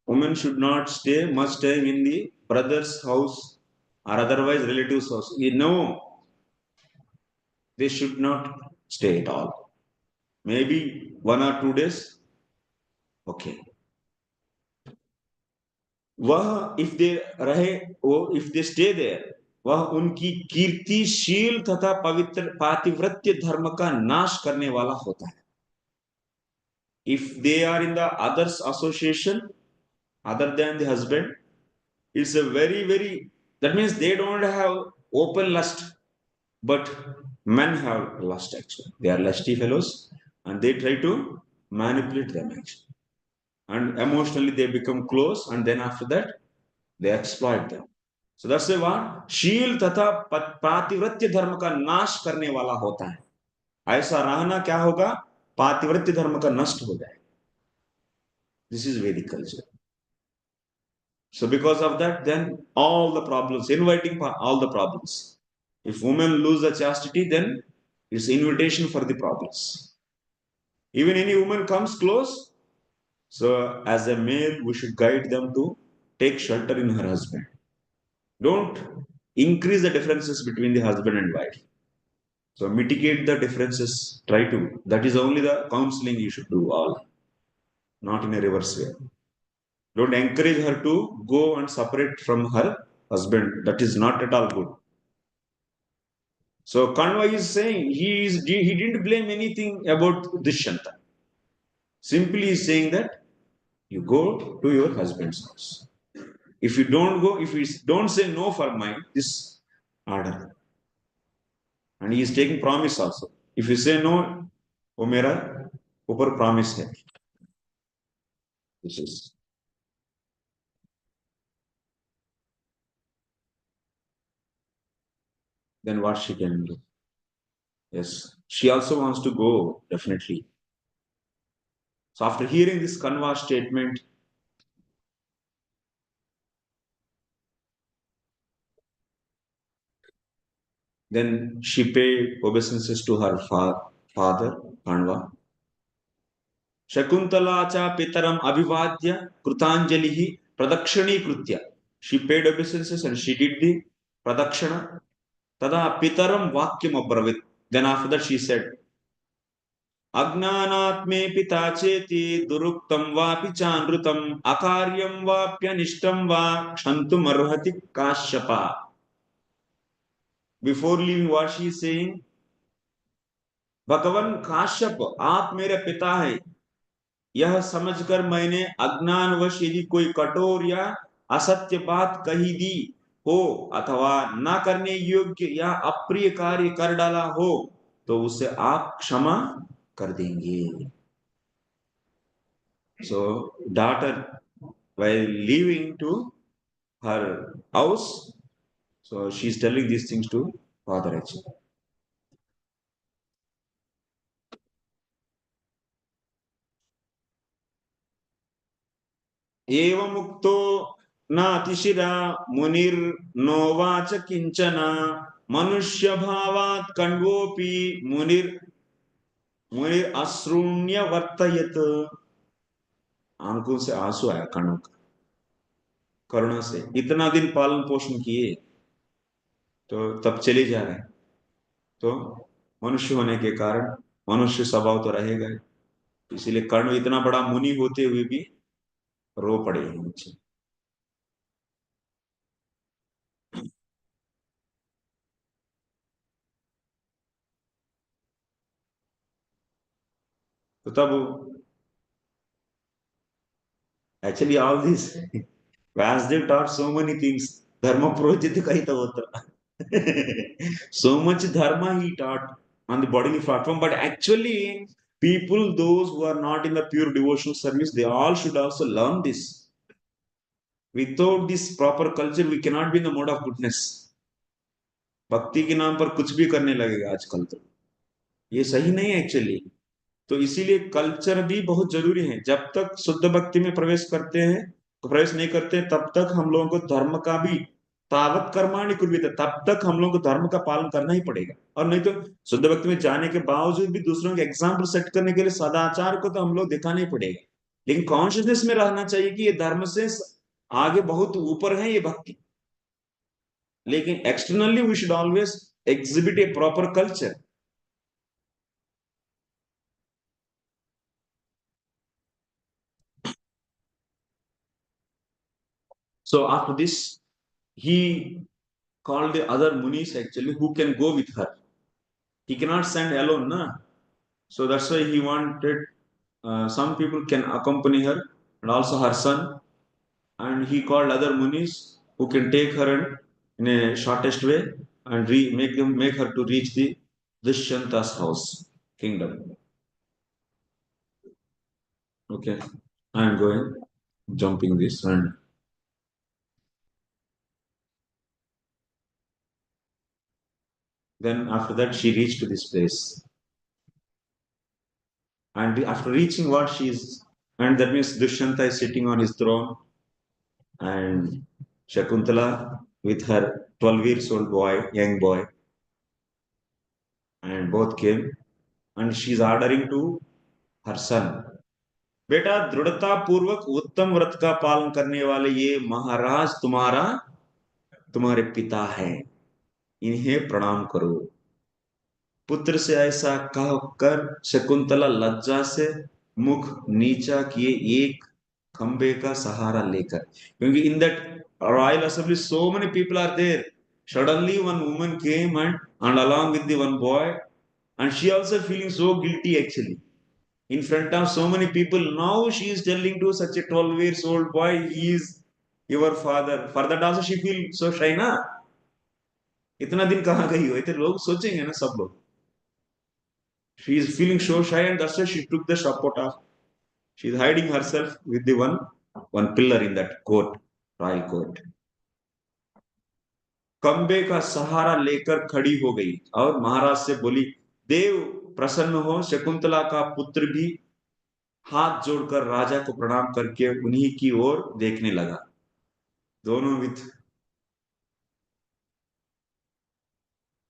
Women should not stay much time in the brother's house or otherwise relatives' house. You know, they should not stay at all. Maybe 1 or 2 days. Okay. वह if they stay there, वह उनकी कीर्तिशील तथा पवित्र पातिव्रत्य धर्म का नाश करने वाला होता है। If they are in the others association other than the husband, it's a very, that means they don't have open lust, but men have lust actually. They are lusty fellows and they try to manipulate them actually. And emotionally they become close, and then after that they exploit them. So that's why what शील तथा पातिव्रत्य धर्म का नाश करने वाला होता है। ऐसा रहना क्या होगा, पातिव्रत्य धर्म का नष्ट हो जाए। This is Vedic culture. So because of that, then all the problems, inviting all the problems. If women lose the chastity, then it's invitation for the problems. Even any woman comes close, so as a male, we should guide them to take shelter in her husband. Don't increase the differences between the husband and wife. So mitigate the differences. Try to. That is only the counseling you should do all, not in a reverse way. Don't encourage her to go and separate from her husband. That is not at all good. So Kanva is saying he didn't blame anything about Dushyanta. Simply is saying that you go to your husband's house. If you don't go, if you don't say no for my this order, and he is taking promise also. If you say no, वो मेरा ऊपर promise है. This is then what she can do. Yes, she also wants to go definitely. So after hearing this Kanva statement, then she paid obeisances to her father Kanva. Shakuntala cha pitaram abhivadya krutanjalihi pradakshani krutya. She paid obeisances and she did the pradakshana. Tada pitaram vakyam abravit. Then after that she said, अज्ञानात्मे पिता चेति दुरुक्तं वापि चानृतम् अकार्यं वाप्यनिष्टं वा क्षन्तुमर्हति काश्यपा. Before leaving, what she is saying, भगवान काश्यप आप मेरे पिता है, यह समझकर मैंने अज्ञानवश यदि कोई कठोर या असत्य बात कही दी हो अथवा न करने योग्य या अप्रिय कार्य कर डाला हो तो उसे आप क्षमा कर देंगे. So daughter, while leaving to her house, so she's telling these things to father actually. एवमुक्तो नातिशिरा मुनिर्नोवाच किंचन मनुष्य भावात् कण्वोऽपि मुनिर अश्रुण्य वर्तयत. आंखों से आंसू आया कणों का करुणा से. इतना दिन पालन पोषण किए तो तब चले जा रहे. तो मनुष्य होने के कारण मनुष्य स्वभाव तो रहेगा, इसीलिए कर्ण इतना बड़ा मुनि होते हुए भी रो पड़े हैं नीचे. तो तब actually all this Vasudev taught so many things. Dharma projit kahita hota. So much dharma he taught on the bodily platform, but actually people those who are not in the pure devotional service, they all should also learn this. Without this proper culture we cannot be in the mode of goodness. भक्ति के नाम पर कुछ भी करने लगेगा आजकल, तो ये सही नहीं है एक्चुअली. तो इसीलिए कल्चर भी बहुत जरूरी है. जब तक शुद्ध भक्ति में प्रवेश करते हैं, प्रवेश नहीं करते, तब तक हम लोगों को धर्म का भी तावत कर्माणि कुर्वीत, तब तक हम लोगों को धर्म का पालन करना ही पड़ेगा. और नहीं तो शुद्ध भक्ति में जाने के बावजूद भी दूसरों के एग्जाम्पल सेट करने के लिए सदाचार को तो हम लोग दिखाना ही पड़ेगा. लेकिन कॉन्शियसनेस में रहना चाहिए कि ये धर्म से आगे बहुत ऊपर है ये भक्ति. लेकिन externally we should always exhibit a proper culture. So after this, he called the other munis actually who can go with her. He cannot send alone, na? So that's why he wanted some people can accompany her and also her son. And he called other munis who can take her in a shortest way and make her to reach the Dushyanta's house, kingdom. Okay, I am going, jumping this, and then after that she reached to this place. And after reaching what she is, and that means Dushyanta is sitting on his throne, and Shakuntala with her 12 years old boy, young boy, and both came, and she's ordering to her son बेटा दृढ़ता पूर्वक उत्तम व्रत का पालन करने वाले ये महाराज तुम्हारा तुम्हारे पिता है, इन्हें प्रणाम करो। पुत्र से ऐसा कहकर शकुंतला लज्जा से मुख नीचा किए एक खंबे का सहारा लेकर, क्योंकि in that royal assembly so many people are there, suddenly one woman came and along with the one boy, and she also feeling so guilty actually in front of so many people. Now she is telling to such a 12 years old boy, he is your father. For that also she feel so shy ना, इतना दिन कहाँ गई हो, इतने लोग सोचेंगे ना सब लोग. She is feeling so shy, and that's why she took the support of. She is hiding herself with the one pillar in that court, royal court. कंबे का सहारा लेकर खड़ी हो गई और महाराज से बोली, देव प्रसन्न हो। शकुंतला का पुत्र भी हाथ जोड़कर राजा को प्रणाम करके उन्हीं की ओर देखने लगा। दोनों विथ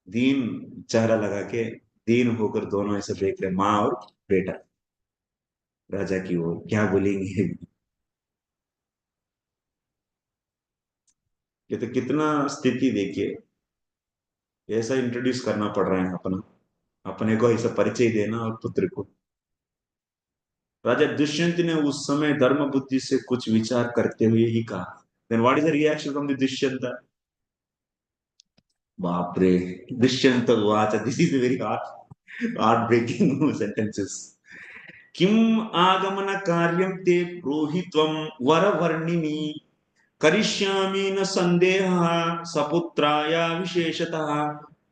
दीन चेहरा लगा के, दीन होकर दोनों ऐसे देख रहे, माँ और बेटा राजा की ओर, क्या बोलेंगे। ये तो कितना स्थिति देखिए, ऐसा इंट्रोड्यूस करना पड़ रहा है अपना, अपने को ऐसा परिचय देना और पुत्र को। राजा दुष्यंत ने उस समय धर्म बुद्धि से कुछ विचार करते हुए ही कहा। Then what is the reaction from the Dushyant? बाप रे, दुष्यंत वाच, this is very heart breaking sentences. किम आगमन कार्यम ते प्रोहित्वम वरवर्णिनी करिष्यामि न संदेह सपुत्राया विशेषतः।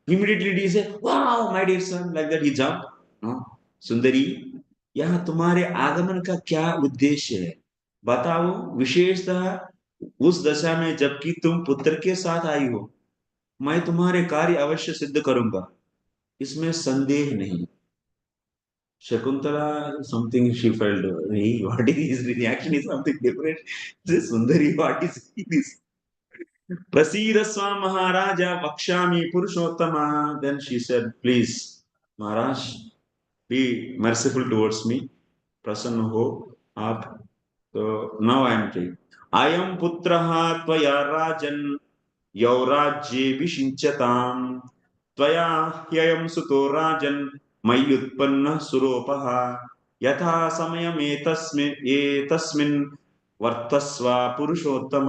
Immediately he said, wow my dear son, like that he jumped. No? सुंदरी, यहाँ तुम्हारे आगमन का क्या उद्देश्य है, बताओ, विशेषतः उस दशा में जबकि तुम पुत्र के साथ आई हो। मैं तुम्हारे कार्य अवश्य सिद्ध करूंगा, इसमें संदेह नहीं। Shakuntala, something she felt, hey, what is his reaction is something different. This Sundari, what is this? Prasida Swam Maharaja Vakshami Purushottama. Then she said, please, Maharaj, be merciful towards me. Prasanna ho, aap. So now I am saying, I am putraha tvaya rajan yaurajye vishinchatam त्वया ह्ययं सुतो राजन् मय्युत्पन्नः सुरोपः यथा समयमेतस्मिन् एतस्मिन् वर्तस्व पुरुषोत्तम।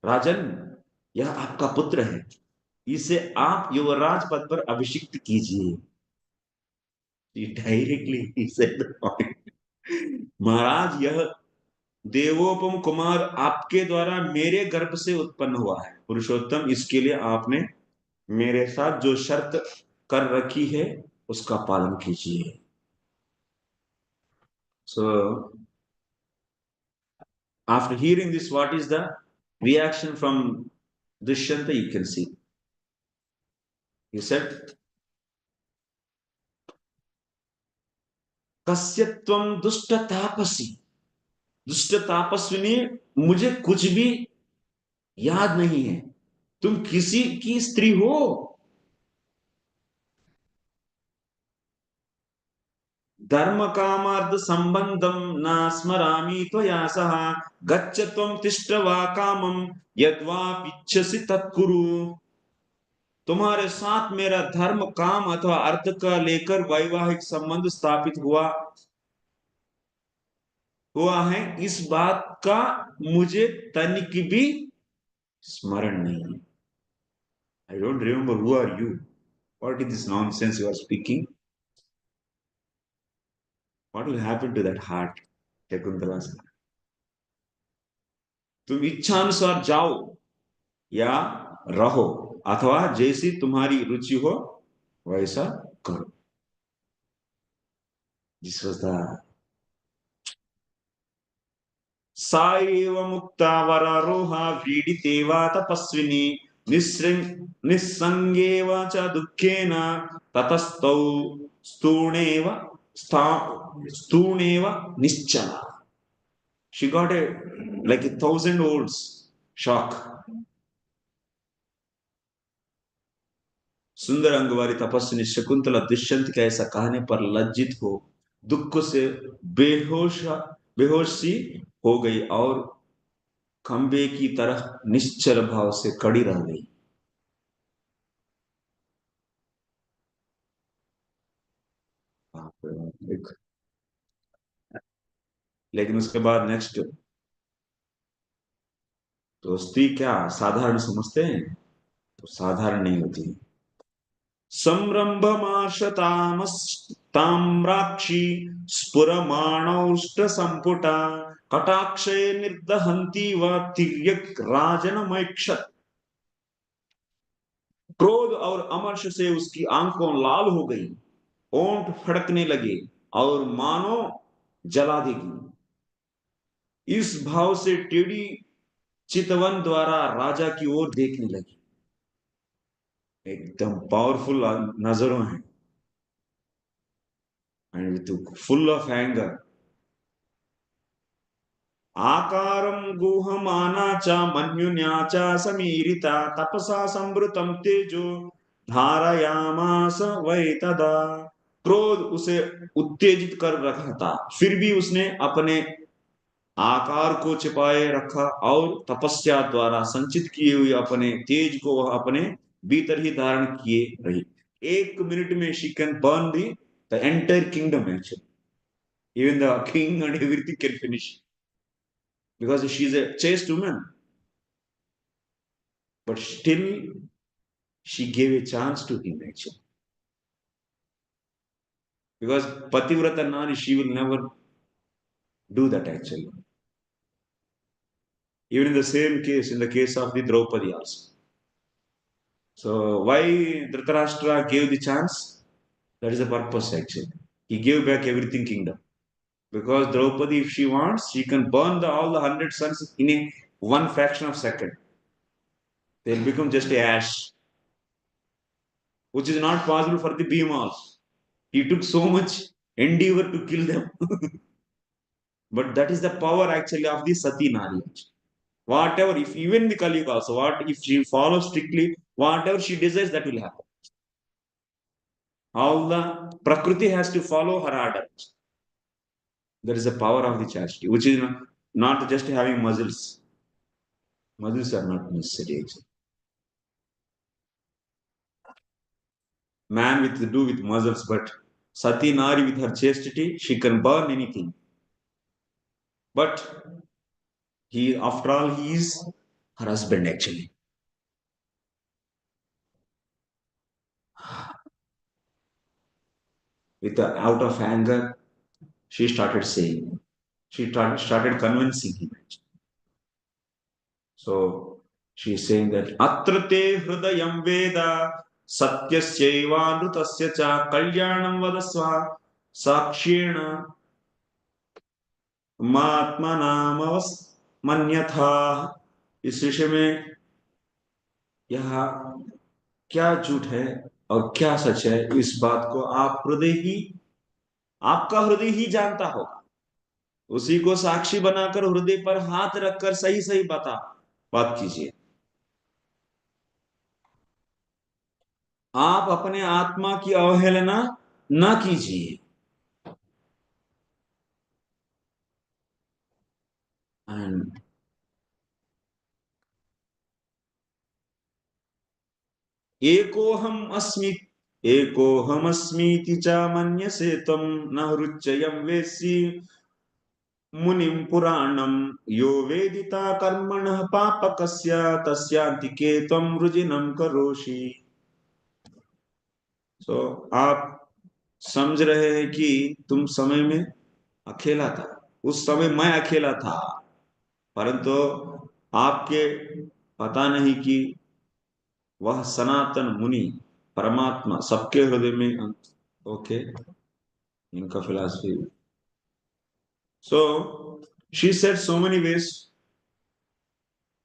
राजन, यह आपका पुत्र है, इसे आप युवराज पद पर अभिषिक्त कीजिए। डायरेक्टली महाराज, यह देवोपम कुमार आपके द्वारा मेरे गर्भ से उत्पन्न हुआ है। पुरुषोत्तम, इसके लिए आपने मेरे साथ जो शर्त कर रखी है उसका पालन कीजिए। So after hearing this, what is the reaction from Dushyanta? You can see. He said, कस्यत्वं दुष्ट तापसी, दुष्ट तापस्विनी, मुझे कुछ भी याद नहीं है, तुम किसी की स्त्री हो। धर्म कामार्थ संबंधम न स्मरामि त्वया सह, गच्छ त्वं तिष्ठ वा कामम यद्वापिच्छसि तत्कुरु। तुम्हारे साथ मेरा धर्म काम अथवा अर्थ का लेकर वैवाहिक संबंध स्थापित हुआ है, इस बात का मुझे तनिक भी स्मरण नहीं है। I don't remember who are you, what is this nonsense you are speaking, what will happen to that heart. Shakuntala से, तुम इच्छानुसार जाओ या रहो, अथवा जैसी तुम्हारी रुचि हो वैसा करो। दिस वाज द साइव मुक्ता वरारोहा व्रीडिते वा तपस्विनी निस्संगेव च दुःखेन ततस्तौ स्तूणेव स्तूणेव निश्चला। She got a like 1,000 volts shock. सुंदर अंग वाली तपस्विनी शकुंतला दुष्यंत के ऐसा कहने पर लज्जित हो दुख से बेहोश बेहोश सी हो गई और खंबे की तरह निश्चल भाव से खड़ी रह गई। बाप रे बाप। लेकिन उसके बाद नेक्स्ट, दोस्ती क्या साधारण समझते हैं? तो साधारण नहीं होती। संरंभमाशतामस्ताम्राक्षी स्फुरमाणौष्ट संपुटा कटाक्षे निर्दहंती व तिर्यक राजनमैक्षत। क्रोध और अमर्ष से उसकी आंखों लाल हो गई, ओंठ फड़कने लगे और मानो जला देगी। इस भाव से टेढ़ी चितवन द्वारा राजा की ओर देखने लगी। एकदम पावरफुल नजरों है, and with full of anger. आकारं गुहमाना च मन्युन्या च समीरिता तपसा संवृतं तेजो धारयामास वै तदा। क्रोध उसे उत्तेजित कर रखा था, फिर भी उसने अपने आकार को छिपाए रखा और तपस्या द्वारा संचित किए हुए अपने तेज को वह अपने भीतर ही धारण किए रही। 1 मिनट में she can burn the entire kingdom actually, even the king and everything can finish, because she is a chaste woman, but still she gave a chance to him actually. Because Pativrata Nari, she will never do that actually. Even in the same case, in the case of the Draupadi also. So why Dhritarashtra gave the chance? That is the purpose actually. He gave back everything kingdom. Because Draupadi, if she wants, she can burn all the 100 sons in one fraction of second. They'll become just a ash, which is not possible for the Bhima also. He took so much endeavor to kill them. But that is the power actually of the Sati Nari. Whatever, if even the Kali Yuga also, what if she follows strictly, whatever she desires, that will happen. All the Prakriti has to follow her order. There is a power of the chastity, which is not just having muscles. Muscles are not necessary. Actually. Man with to do with muscles, but Sati Nari with her chastity, she can burn anything. But he, after all, he is her husband actually. With out of anger, she started saying, she started convincing him. So she is saying that Atrate Hrudayam Veda Satyasyaivandrutasya cha Kalyanam Vadasva Sakshena Matmanamavas Manyatha। इस विषय में यह क्या झूठ है और क्या सच है, इस बात को आप हृदय ही, आपका हृदय ही जानता होगा। उसी को साक्षी बनाकर हृदय पर हाथ रखकर सही सही बात कीजिए। आप अपने आत्मा की अवहेलना न कीजिए। एंड एकोहम अस्मि एकोहमस्मीति च मन्यसे त्वं न हृच्ययं वेत्सि मुनिं पुराणं यो वेदिता कर्मणः पापकस्य तस्यांतिके त्वं रुजिनं करोषि। सो आप समझ रहे हैं कि तुम समय में अकेला था, उस समय मैं अकेला था, परंतु आपके पता नहीं कि वह सनातन मुनि परमात्मा सबके हृदय में। ओके, इनका philosophy. So she said so many ways,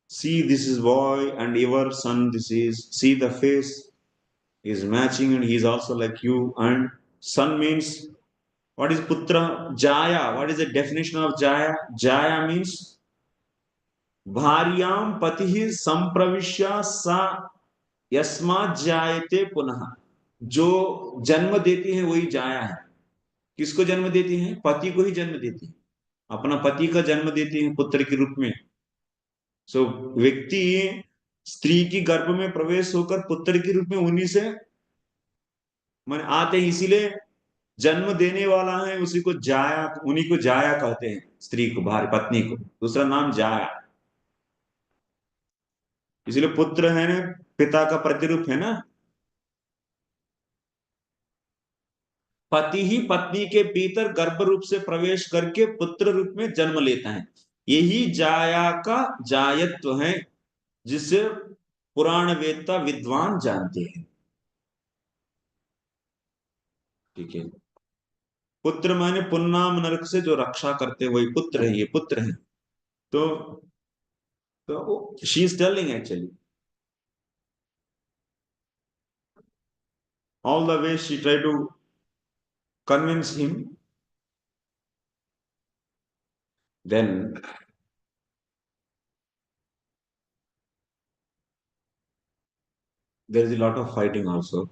see this is boy and your son, this is, see the face is matching and he is also like you. And son means, what is putra? Jaya. What is the definition of jaya? Jaya means भार्याम पति संप्रविश्य सा यस्मात् जायते पुनः। जो जन्म देती है वही जाया है, किसको जन्म देती हैं? पति को ही जन्म देती हैं, अपना पति का जन्म देती हैं पुत्र के रूप में। सो व्यक्ति स्त्री की गर्भ में प्रवेश होकर पुत्र के रूप में उन्हीं से मन आते हैं, इसीलिए जन्म देने वाला है उसी को जाया, उन्हीं को जाया कहते हैं, स्त्री को, भार्य पत्नी को, दूसरा नाम जाया। इसलिए पुत्र है ना, पिता का प्रतिरूप है ना। पति ही पत्नी के भीतर गर्भ रूप से प्रवेश करके पुत्र रूप में जन्म लेता है, यही जाया का जायत्व है, जिसे पुराण वेदता विद्वान जानते हैं। ठीक है। पुत्र माने पुन्नाम नरक से जो रक्षा करते हैं, वही पुत्र है, ये पुत्र है। तो she is telling actually, all the way she tried to convince him. Then there is a lot of fighting also.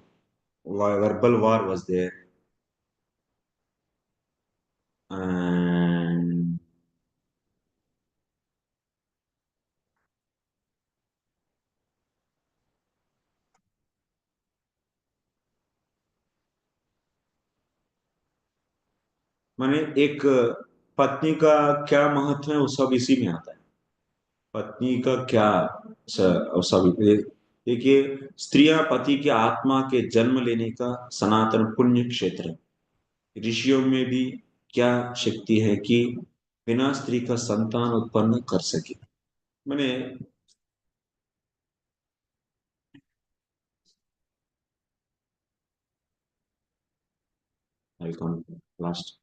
Verbal war was there, and माने एक पत्नी का क्या महत्व है वो सब इसी में आता है। पत्नी का क्या सब देखिए, स्त्रियां पति के आत्मा के जन्म लेने का सनातन पुण्य क्षेत्र है। ऋषियों में भी क्या शक्ति है कि बिना स्त्री का संतान उत्पन्न कर सके। मैंने last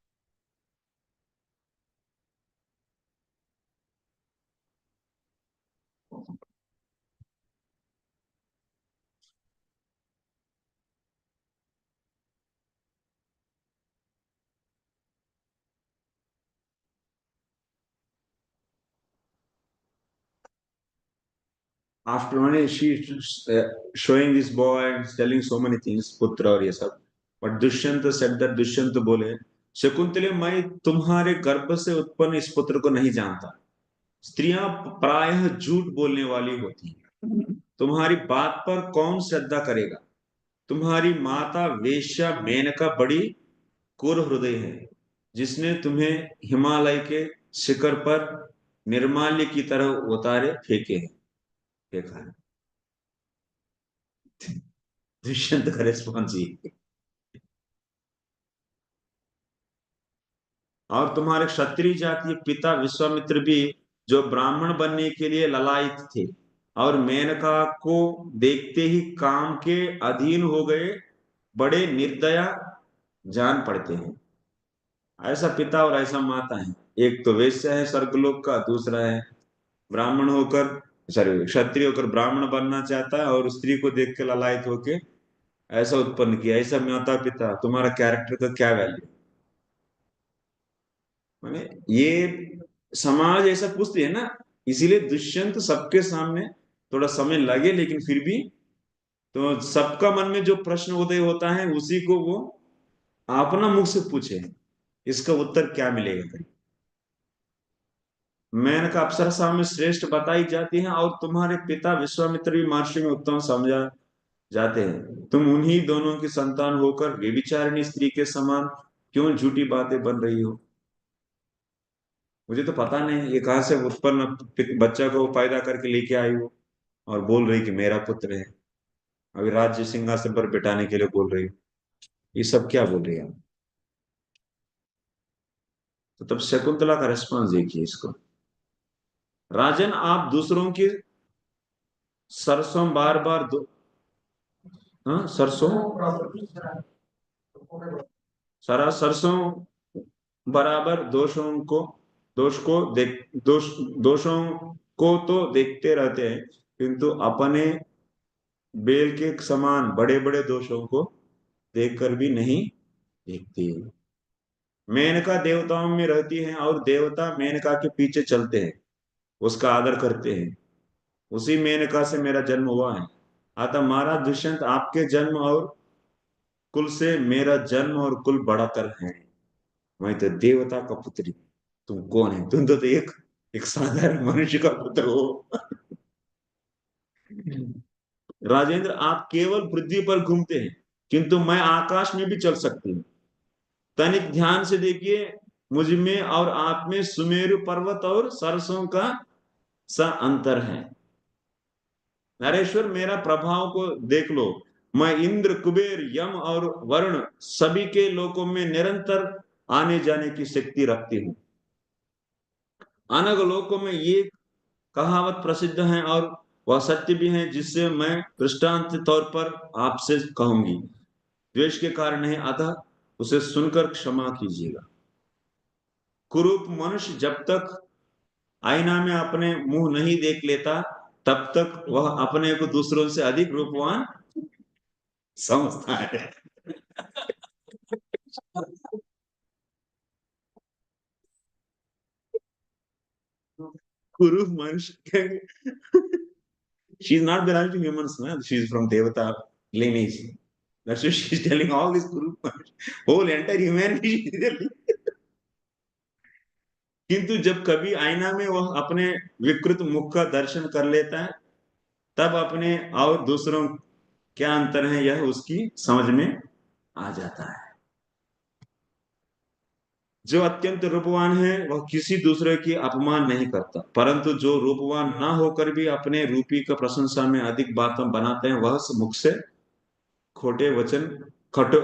after one she showing this boy and telling so many things पुत्र और ये सब, but Dushyant said that, Dushyant बोले शकुंतले मैं तुम्हारे गर्भ से उत्पन्न इस पुत्र को नहीं जानता। स्त्रियां प्रायः झूठ बोलने वाली होती हैं, तुम्हारी बात पर कौन श्रद्धा करेगा? तुम्हारी माता वेश्या मेनका बड़ी क्रूर हृदय है, जिसने तुम्हें हिमालय के शिखर पर निर्माल्य की तरह उतारे फेंके हैं, फेंका है। दुष्यंत का रेस्पॉन्स ये। और तुम्हारे क्षत्रिय जातीय पिता विश्वामित्र भी, जो ब्राह्मण बनने के लिए ललायित थे और मेनका को देखते ही काम के अधीन हो गए, बड़े निर्दया जान पड़ते हैं। ऐसा पिता और ऐसा माता है, एक तो वैश्य है स्वर्गलोक का, दूसरा है ब्राह्मण होकर, सॉरी क्षत्रिय होकर ब्राह्मण बनना चाहता है और स्त्री को देख के ललायत होके ऐसा उत्पन्न किया। ऐसा माता पिता, तुम्हारा कैरेक्टर का क्या वैल्यू? माने ये समाज ऐसा पूछती है ना, इसीलिए दुष्यंत सबके सामने थोड़ा समय लगे लेकिन फिर भी, तो सबका मन में जो प्रश्न उदय होता है उसी को वो अपना मुख से पूछे, इसका उत्तर क्या मिलेगा कहीं। मेनका अप्सरसा में श्रेष्ठ बताई जाती है और तुम्हारे पिता विश्वामित्र भी महर्षि में उत्तम समझा जाते हैं। तुम उन्हीं दोनों की संतान होकर व्यभिचारिणी स्त्री के समान क्यों झूठी बातें बन रही हो? मुझे तो पता नहीं ये कहाँ से उत्पन्न बच्चा को पैदा करके लेके आई हो और बोल रही कि मेरा पुत्र है, अभी राज्य सिंहासन पर बिठाने के लिए बोल रही हो। ये सब क्या बोल रही है? तो तब शकुंतला का रिस्पॉन्स देखिए इसको। राजन आप दूसरों की सरसों बार बार हाँ सरसों, सारा सरसों बराबर दोष को देख दोषों को तो देखते रहते हैं, किंतु अपने बेल के समान बड़े बड़े दोषों को देखकर भी नहीं देखते। मेनका देवताओं में रहती है और देवता मेनका के पीछे चलते हैं, उसका आदर करते हैं। उसी मेनका से मेरा जन्म हुआ है। अतः महाराज दुष्यंत, आपके जन्म और कुल से मेरा जन्म और कुल बढ़कर है। मैं तो देवता का पुत्री, तुम कौन है? तुम तो एक एक साधारण मनुष्य का पुत्र हो। राजेंद्र, आप केवल पृथ्वी पर घूमते हैं, किंतु मैं आकाश में भी चल सकती हूँ। तनिक ध्यान से देखिए, मुझ में और आप में सुमेरु पर्वत और सरसों का सा अंतर है। नरेश्वर, मेरा प्रभाव को देख लो। मैं इंद्र, कुबेर, यम और वरुण सभी के लोकों में निरंतर आने जाने की शक्ति रखती हूँ। अनग लोकों में ये कहावत प्रसिद्ध है और वह सत्य भी है, जिससे मैं दृष्टांत तौर पर आपसे कहूंगी। द्वेष के कारण नहीं, अतः उसे सुनकर क्षमा कीजिएगा। कुरूप मनुष्य जब तक आईना में अपने मुंह नहीं देख लेता, तब तक वह अपने को दूसरों से अधिक रूपवान समझता है। कुरूप मनुष्य, she is not belong to humans, ना, she is from devta lineage. That's why she's telling all this group, whole entire humanity she is telling. किंतु जब कभी आईना में वह अपने विकृत मुख का दर्शन कर लेता है, तब अपने और दूसरों क्या अंतर है यह उसकी समझ में आ जाता है। जो अत्यंत रूपवान है वह किसी दूसरे की अपमान नहीं करता, परंतु जो रूपवान ना होकर भी अपने रूपी का प्रशंसा में अधिक बातें बनाते हैं, वह मुख से खोटे वचन खट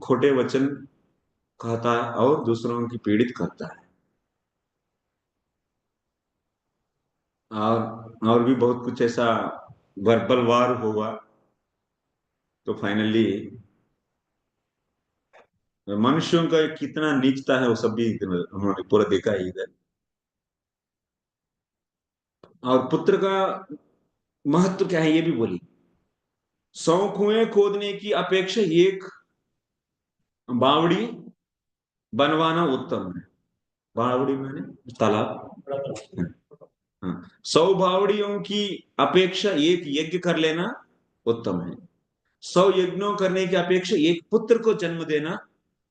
खोटे वचन कहता है और दूसरों की पीड़ित करता है। और भी बहुत कुछ ऐसा वर्बल वार हुआ, तो फाइनली मनुष्यों का कितना नीचता है वो सब भी उन्होंने पूरा देखा ही इधर। और पुत्र का महत्व क्या है ये भी बोली। 100 कुएं खोदने की अपेक्षा एक बावड़ी बनवाना उत्तम है। बावड़ी मैंने तालाब। हाँ, 100 बावड़ियों की अपेक्षा एक यज्ञ कर लेना उत्तम है। 100 यज्ञों करने की अपेक्षा एक पुत्र को जन्म देना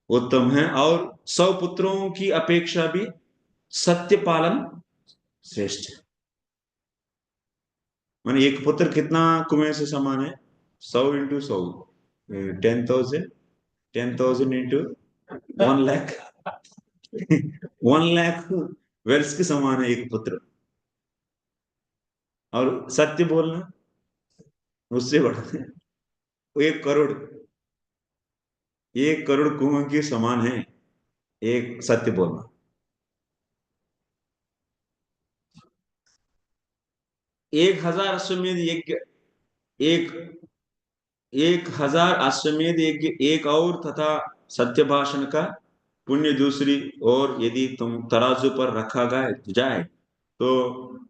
उत्तम है, और 100 पुत्रों की अपेक्षा भी सत्य पालन श्रेष्ठ है। माने एक पुत्र कितना कुएं से समान है? 100 × 100, 10,000, 10,000 इंटू 1 लाख, 1 लाख वर्ष के समान है एक पुत्र। और सत्य बोलना उससे बड़ा है। 1 करोड़, 1 करोड़ कुओं के समान है एक सत्य बोलना। 1,000 अश्वमेध यज्ञ, एक 1,000 अश्वमेध यज्ञ एक और तथा सत्य भाषण का पुण्य दूसरी। और यदि तुम तराजू पर रखा गए जाए, तो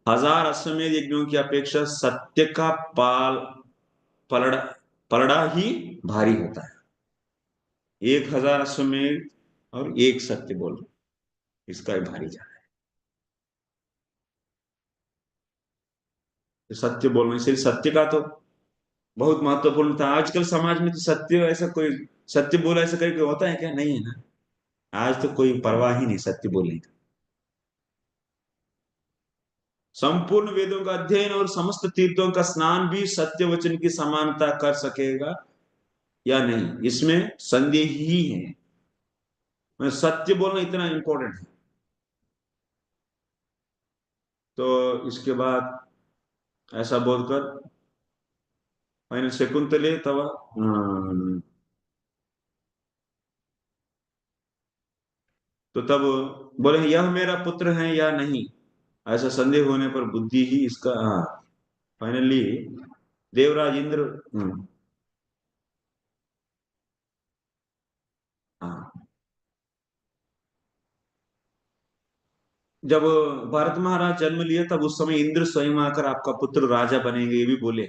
1,000 अश्वमेध यज्ञों की अपेक्षा सत्य का पलड़ा पलड़ा ही भारी होता है। 1,000 अश्वमेध और एक सत्य बोल, इसका ही भारी जाना है। सत्य बोलना, इसलिए सत्य का तो बहुत महत्वपूर्ण था। आजकल समाज में तो सत्य ऐसा कोई, सत्य बोला ऐसा कहीं कोई होता है क्या? नहीं है ना। आज तो कोई परवाह ही नहीं सत्य बोलने की। संपूर्ण वेदों का अध्ययन और समस्त तीर्थों का स्नान भी सत्य वचन की समानता कर सकेगा या नहीं, इसमें संदेह ही है। मैं सत्य बोलना इतना इंपॉर्टेंट है। तो इसके बाद ऐसा बोलकर मैंने शकुंतले तवा, तो तब बोले यह मेरा पुत्र है या नहीं, ऐसा संदेह होने पर बुद्धि ही इसका, हाँ, फाइनली देवराज इंद्र, हाँ, जब भरत महाराज जन्म लिए तब उस समय इंद्र स्वयं आकर आपका पुत्र राजा बनेंगे ये भी बोले।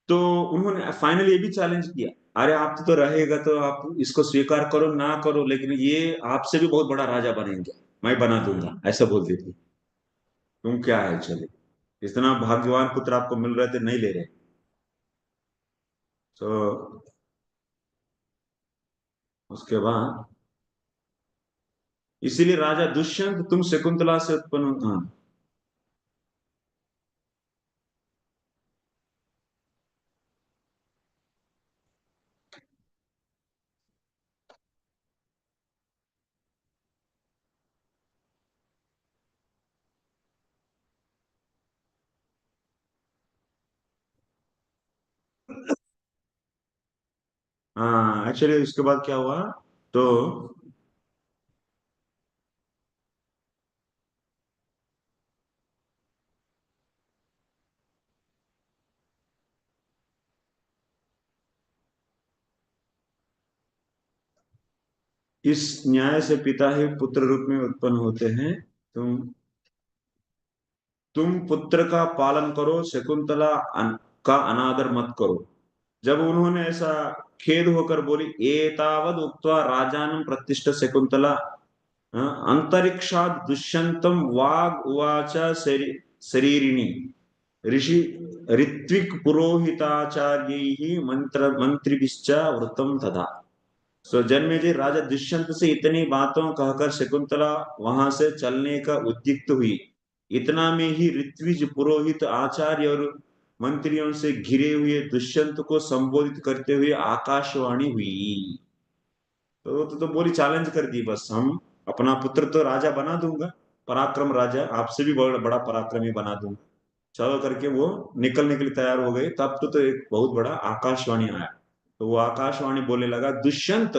तो उन्होंने फाइनली ये भी चैलेंज किया, अरे आप तो रहेगा तो आप इसको स्वीकार करो ना करो, लेकिन ये आपसे भी बहुत बड़ा राजा बनेंगे, मैं बना दूंगा, ऐसा बोल देती। तुम क्या है, चले इतना भाग्यवान पुत्र आपको मिल रहे थे, नहीं ले रहे। तो उसके बाद इसीलिए राजा दुष्यंत तुम शकुंतला से उत्पन्न हाँ। हाँ एक्चुअली उसके बाद क्या हुआ तो इस न्याय से पिता ही पुत्र रूप में उत्पन्न होते हैं। तुम तुम पुत्र का पालन करो, शकुंतला का अनादर मत करो। जब उन्होंने ऐसा खेद होकर बोली, एतावद उक्त्वा राजानं प्रतिष्ठ शकुंतला अंतरिक्षात् दुष्यंतम वाग उवाच शरीरिणी ऋषि ऋत्विक पुरोहिताचार्य मंत्र मंत्रिभिश्च वृत्तम तथा। सो जन्मेजय राजा दुष्यंत से इतनी बातों कहकर शकुंतला वहां से चलने का उद्युक्त हुई। इतना में ही ऋत्विज पुरोहित आचार्य और मंत्रियों से घिरे हुए दुष्यंत को संबोधित करते हुए आकाशवाणी हुई। तो बोली चैलेंज कर दी, बस हम अपना पुत्र तो राजा बना दूंगा, पराक्रम राजा आपसे भी बड़ा बड़ा पराक्रमी बना दूंगा। चलो करके वो निकलने के लिए तैयार हो गए। तब तो एक बहुत बड़ा आकाशवाणी आया। तो वो आकाशवाणी बोलने लगा, दुष्यंत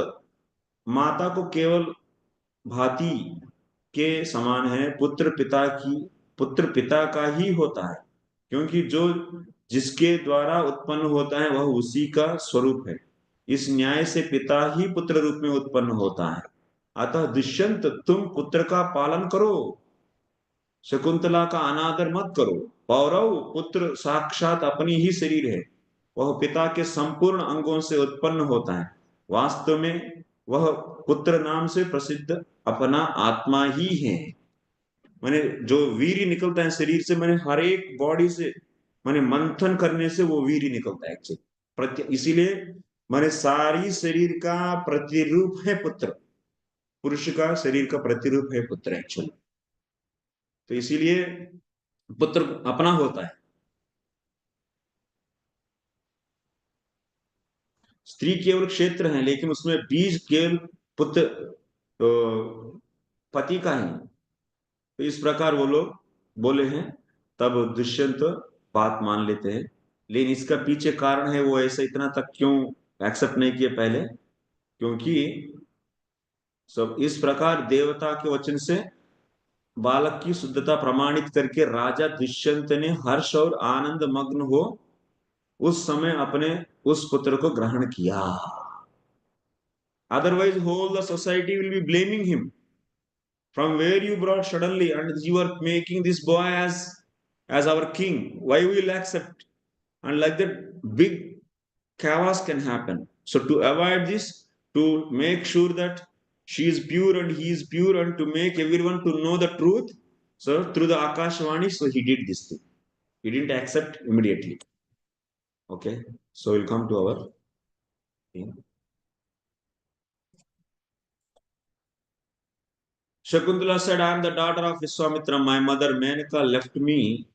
माता को केवल भांति के समान है, पुत्र पिता का ही होता है, क्योंकि जो जिसके द्वारा उत्पन्न होता है वह उसी का स्वरूप है। इस न्याय से पिता ही पुत्र रूप में उत्पन्न होता है। अतः दुष्यंत तुम पुत्र का पालन करो, शकुंतला का अनादर मत करो। पौरव पुत्र साक्षात अपनी ही शरीर है, वह पिता के संपूर्ण अंगों से उत्पन्न होता है। वास्तव में वह पुत्र नाम से प्रसिद्ध अपना आत्मा ही है। माने जो वीर्य निकलता है शरीर से, मैंने हर एक बॉडी से माने मंथन करने से वो वीर्य निकलता है एक्चुअली प्रत्य इसीलिए माने सारी शरीर का प्रतिरूप है पुत्र। पुरुष का शरीर का प्रतिरूप है पुत्र एक्चुअली। तो इसीलिए पुत्र अपना होता है। स्त्री केवल क्षेत्र है, लेकिन उसमें बीज केवल पुत्र तो पति का ही। तो इस प्रकार वो लोग बोले हैं। तब दुष्यंत बात मान लेते हैं, लेकिन इसका पीछे कारण है वो ऐसा इतना तक क्यों एक्सेप्ट नहीं किए पहले, क्योंकि सब इस प्रकार देवता के वचन से बालक की शुद्धता प्रमाणित करके राजा दुष्यंत ने हर्ष और आनंद मग्न हो उस समय अपने उस पुत्र को ग्रहण किया। Otherwise whole the society will be blaming him, from where you brought suddenly and you are making this boy as our king, why we will accept? And like that big chaos can happen. So to avoid this, to make sure that she is pure and he is pure, and to make everyone to know the truth, so through the akashvani, so he did this thing. He didn't accept immediately. Okay, so we'll come to our thing. Shakuntala said, I am the daughter of Vishwamitra. My mother Menaka left me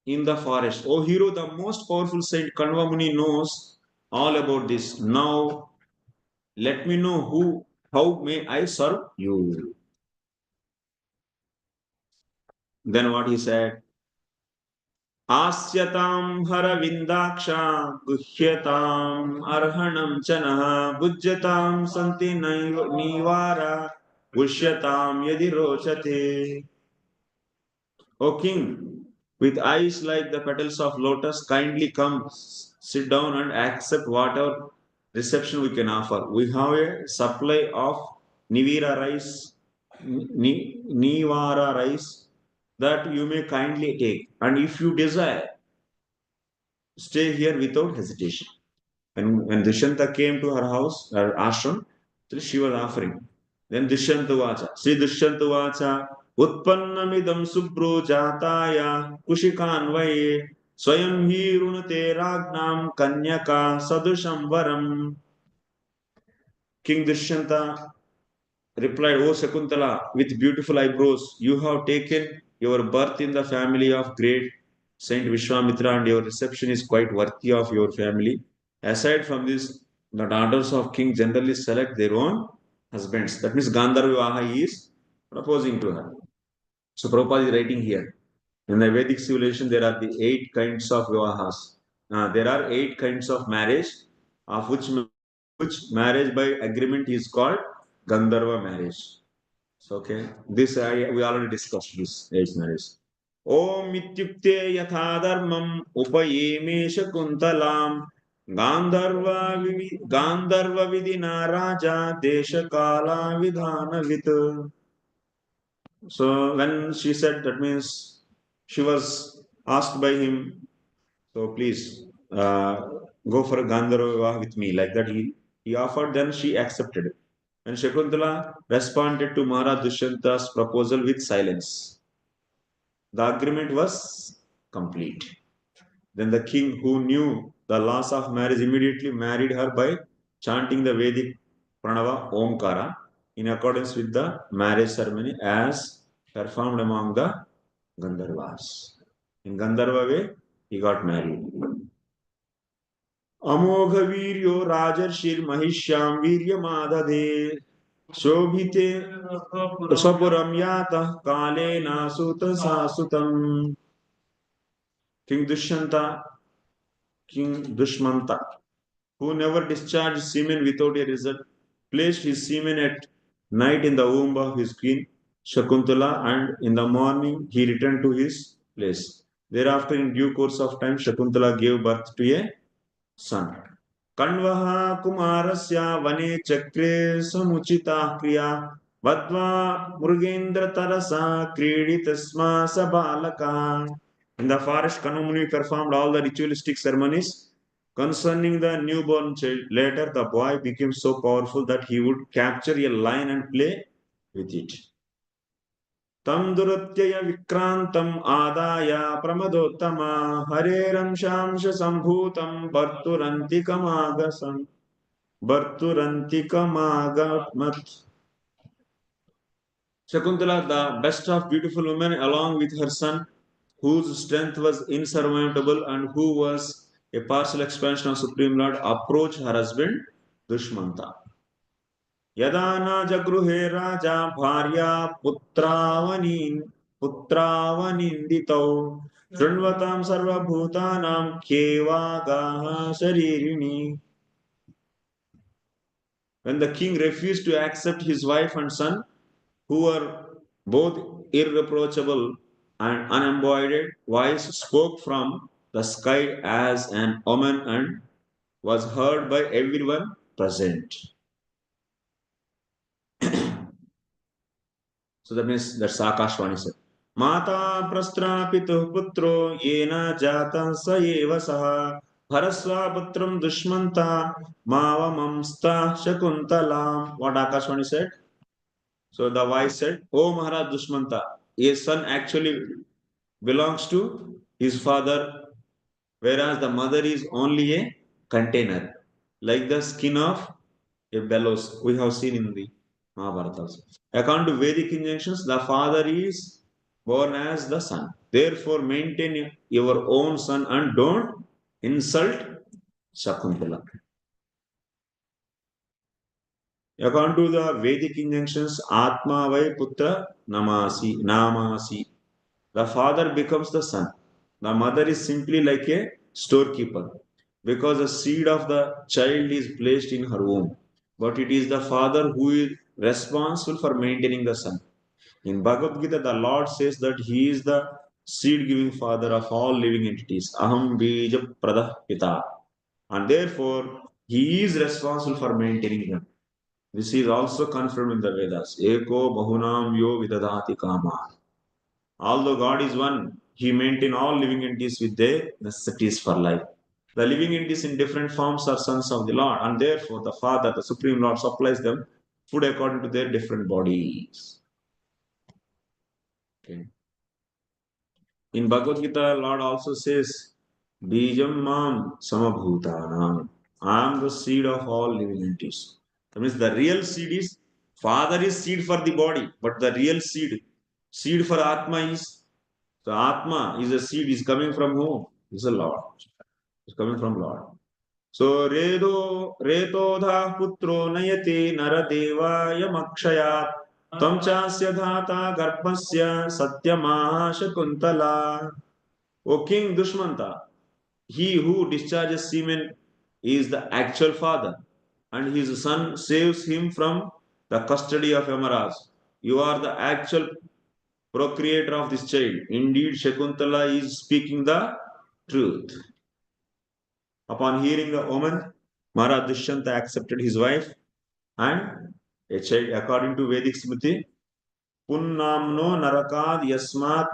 in the forest. Oh hero, the most powerful saint Kanvamuni knows all about this. Now let me know how may I serve you. Then what he said? Asyatam haravindaksha guhyatam arhanam chanah bujyatam santi nivara gusyatam yadi rochate. O king, with eyes like the petals of lotus, kindly come, sit down and accept whatever reception we can offer. We have a supply of Nivira rice, Nivara rice that you may kindly take. And if you desire, stay here without hesitation. And when Dushanta came to her house, her ashram, so she was offering. Then Dushanta Vacha, Sri Dushanta Vacha, Utpannamidam Subro Jataya Kushikanvaye Swayam hi runate ragnam kanyaka sadusham varam. King Dushanta replied, O Sakuntala, with beautiful eyebrows, you have taken your birth in the family of great Saint Vishwamitra, and your reception is quite worthy of your family. Aside from this, the daughters of king generally select their own husbands. That means Gandharva is proposing to her. So Prabhupada is writing here. In the Vedic civilization, there are the 8 kinds of vivahas. There are 8 kinds of marriage, of which marriage by agreement is called Gandharva marriage. So, okay, this we already discussed this age marriage. Om ityukte yatha dharmam upayeme shakuntalam Gandharva vidina raja desha kala vidhana vit. So when she said, that means she was asked by him, so please go for a Gandharva with me. Like that, he offered, then she accepted. And Shakuntala responded to Maharaj Dushyant's proposal with silence. The agreement was complete. Then the king, who knew the laws of marriage, immediately married her by chanting the Vedic Pranava Omkara in accordance with the marriage ceremony as performed among the Gandharvas. In Gandharva way, he got married. अमोघ वीर्यो राजर्षिर महिष्याम वीर्यमादधे शोभिते स्वपुरम यातः कालेन सुत सासुतम्. King Dushyanta, King Dushmanta, who never discharged semen without a result, placed his semen at night in the womb of his queen Shakuntala, and in the morning he returned to his place. Thereafter, in due course of time, Shakuntala gave birth to a son. कण्वः कुमारस्य वने चक्रे समुचिता क्रिया बद्ध्वा मृगेन्द्रतरसा क्रीडितस्मा स बालकः. In the forest, Kanumuni performed all the ritualistic ceremonies concerning the newborn child. Later, the boy became so powerful that he would capture a lion and play with it. Tam durutyaya vikrantam adaya pramadottama harerangshams sambhutam bharturantikamagasam bharturantikamagatmat. Shakuntala, the best of beautiful women, along with her son, whose strength was insurmountable and who was a partial expansion of Supreme Lord, approached her husband Dushmanta. यदा न जगृहे राजा भार्या पुत्रावनिन्दितौ शृण्वतां सर्वभूतानां खेवागाः शरीरिणी. When the king refused to accept his wife and son, who were both irreproachable and unembodied, voice spoke from the sky as an omen and was heard by everyone present. So that means that's Akashvani said. Mata prastrapitu putro yena jata sa eva saha Bharasva putram dushmanta mavamamsta shakuntalam. What Akashvani said? So the voice said, O Maharaj Dushmanta, a son actually belongs to his father, whereas the mother is only a container, like the skin of a bellows we have seen in the Mahabharata. According to Vedic injunctions, the father is born as the son. Therefore, maintain your own son and don't insult Shakuntala. According to the Vedic injunctions, Atma vai putra namasi. The father becomes the son. The mother is simply like a storekeeper because the seed of the child is placed in her womb. But it is the father who is responsible for maintaining the son. In Bhagavad Gita, the Lord says that He is the seed giving father of all living entities. Aham bija pradah pita. And therefore, He is responsible for maintaining them. This is also confirmed in the Vedas. Eko bahunam yo vidadati kama. Although God is one, He maintains all living entities with their necessities for life. The living entities in different forms are sons of the Lord, and therefore the Father, the Supreme Lord, supplies them food according to their different bodies. Okay. In Bhagavad Gita, Lord also says, Bijam mam samabhutanam. I am the seed of all living entities. That means the real seed is Father is seed for the body, but the real seed for Atma is, the Atma is a seed, is coming from whom? Is the Lord. It's coming from Lord. So retodha putro nayati naradevaya makshayat tam chasya dhata garbhasya satyamaha shakuntala. O King Dusmanta, he who discharges semen is the actual father, and his son saves him from the custody of Yamaraj. You are the actual procreator of this child. Indeed, Shakuntala is speaking the truth. Upon hearing the omen, Maharaj Dushyanta accepted his wife and a child according to Vedic Smriti. Punnamno narakad yasmat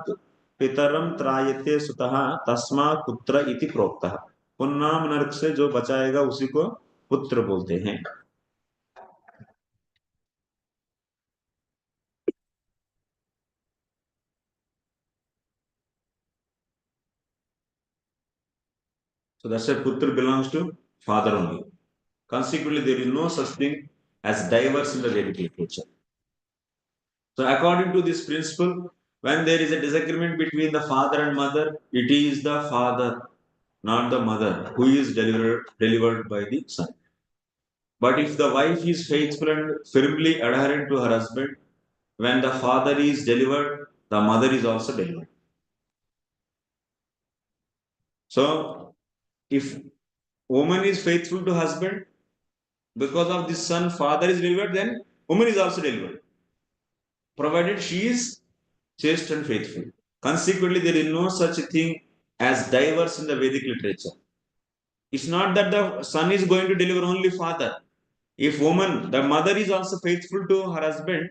पितरम त्रायते सुतः तस्मात् पुत्र इति प्रोक्तः. पुन्नाम नरक से जो बचाएगा उसी को पुत्र बोलते हैं. So that's why putra belongs to father only. Consequently, there is no such thing as divorce in the Vedic literature. So according to this principle, when there is a disagreement between the father and mother, it is the father, not the mother, who is delivered by the son. But if the wife is faithful and firmly adherent to her husband, when the father is delivered, the mother is also delivered. So if woman is faithful to husband, because of this son, father is delivered, then woman is also delivered, provided she is chaste and faithful. Consequently, there is no such thing as divorce in the Vedic literature. It's not that the son is going to deliver only father. If woman, the mother is also faithful to her husband,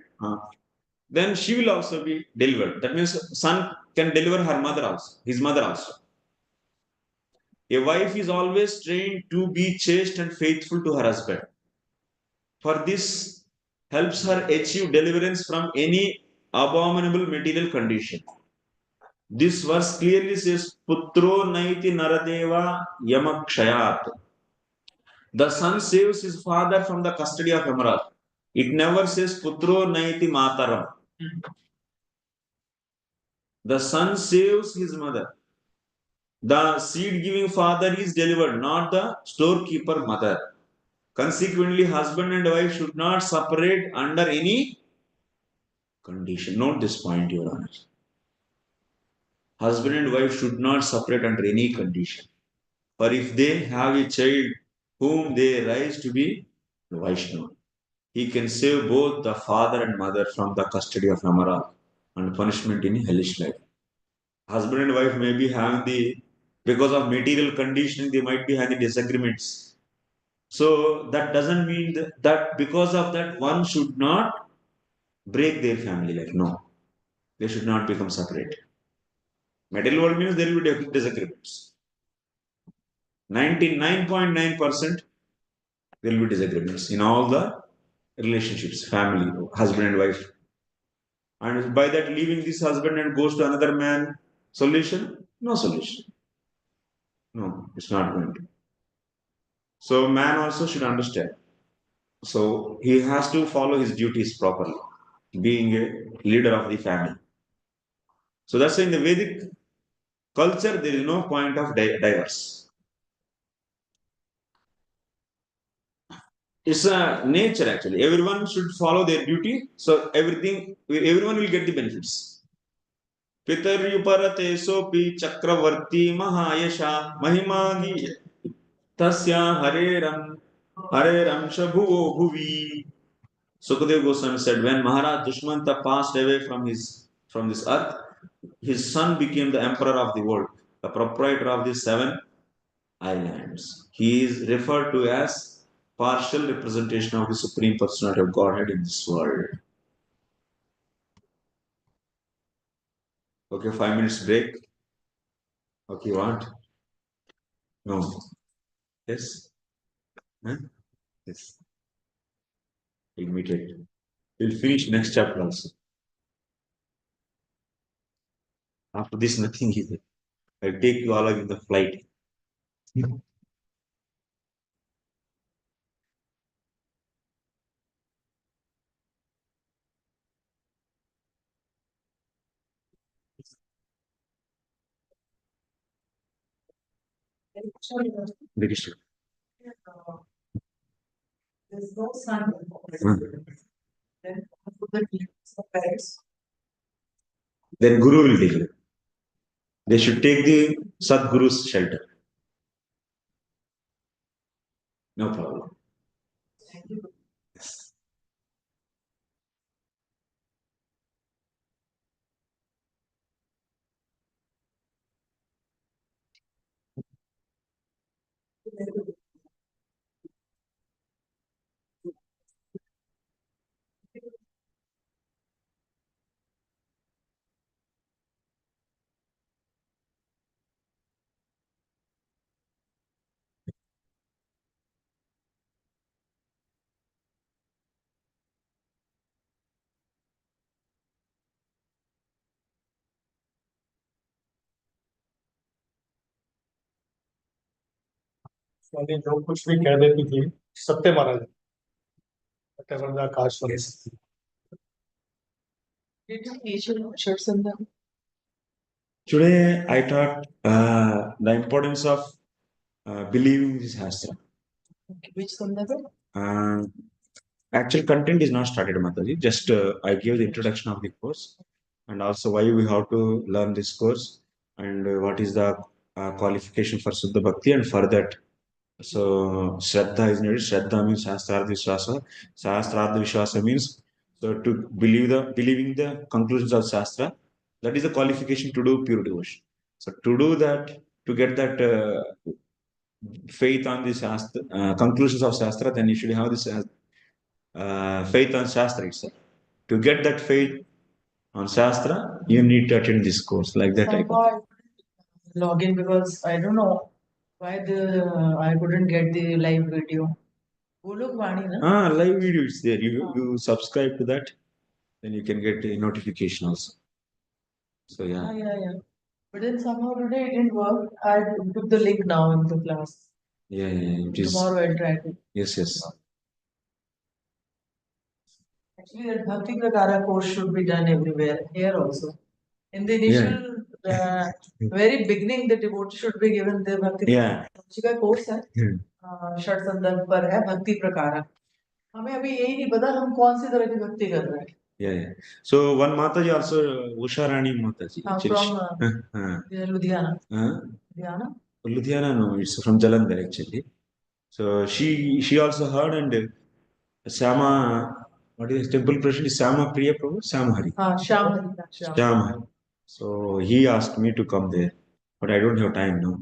then she will also be delivered. That means son can deliver her mother also, his mother also. A wife is always trained to be chaste and faithful to her husband. For this helps her achieve deliverance from any abominable material condition. This verse clearly says, Putro naiti naradeva yamakshayat. The son saves his father from the custody of Yamaraj. It never says Putro naiti mataram. The son saves his mother. The seed giving father is delivered, not the storekeeper mother. Consequently, husband and wife should not separate under any condition. Note this point, Your Honor. Husband and wife should not separate under any condition. For if they have a child whom they raise to be Vaishnava, he can save both the father and mother from the custody of Amara and punishment in hellish life. Husband and wife may be having because of material conditioning, they might be having disagreements. So that doesn't mean that because of that, one should not break their family life. No, they should not become separate. Material world means there will be disagreements. 99.9% there will be disagreements in all the relationships, family, husband and wife. And by that, leaving this husband and goes to another man, solution? No solution. No, it's not going to. So, man also should understand. So, he has to follow his duties properly, being a leader of the family. So, that's why in the Vedic culture, there is no point of divorce. It's a nature actually. Everyone should follow their duty. So, everyone will get the benefits. पितर्युपरते सोपि चक्रवर्ती महायशा महिमा तस्या हरेरंश भुवो भुवि. Sukadeva Goswami said, when Maharaj Dushmanta passed away from this earth, his son became the emperor of the world, the proprietor of the 7 islands. He is referred to as partial representation of the Supreme Personality of Godhead in this world. Okay, 5 minutes break. Okay, you want? No. Yes? Huh? Yes. Immediate. We'll finish next chapter also. After this, nothing is there. I'll take you all in the flight. Digital. There's no sun. Then Then Guru will take it. They should take the Sadguru's shelter. No problem. Yes. वाली जो कुछ भी कह देती थी सत्य माना जाता whatever the caste was. Did you teach in church and them? Today I taught the importance of believing this Shastra. Which Sandhya? Uh, Actual content is not started, Mataji. Just I gave the introduction of the course and also why we have to learn this course and what is the qualification for Suddha Bhakti and for that. So Shraddha is needed. Shraddha means Shastrartha Vishwasa. Shastrartha Vishwasa means so to believing the conclusions of Shastra. That is the qualification to do pure devotion. So to do that, to get that faith on the Shastra, conclusions of Shastra, then you should have this faith on Shastra itself. To get that faith on Shastra, you need to attend this course like that. Log in because I don't know why I couldn't get the live video. Live video is there. You subscribe to that, then you can get a notification also. So yeah. Yeah. But then somehow today it didn't work. I took the link now in the class. Yeah. Tomorrow I'll try to. Yes. Actually, that Bhakti Prakara course should be done everywhere, here also. In the initial, very beginning, the devotee should be given the Bhakti Yeah. का course है षट संदर्भ पर है भक्ति प्रकार हमें अभी यही नहीं पता हम कौन सी तरह की भक्ति कर रहे हैं Yeah. So one Mataji also, Usha Rani Mataji. from Ludhiana. Ludhiana? Ludhiana, no, it's from Jalandhar actually. So she also heard and Sama, what is temple president? Sama Priya Prabhu? Sama Hari. Sham Hari. So he asked me to come there, but I don't have time now.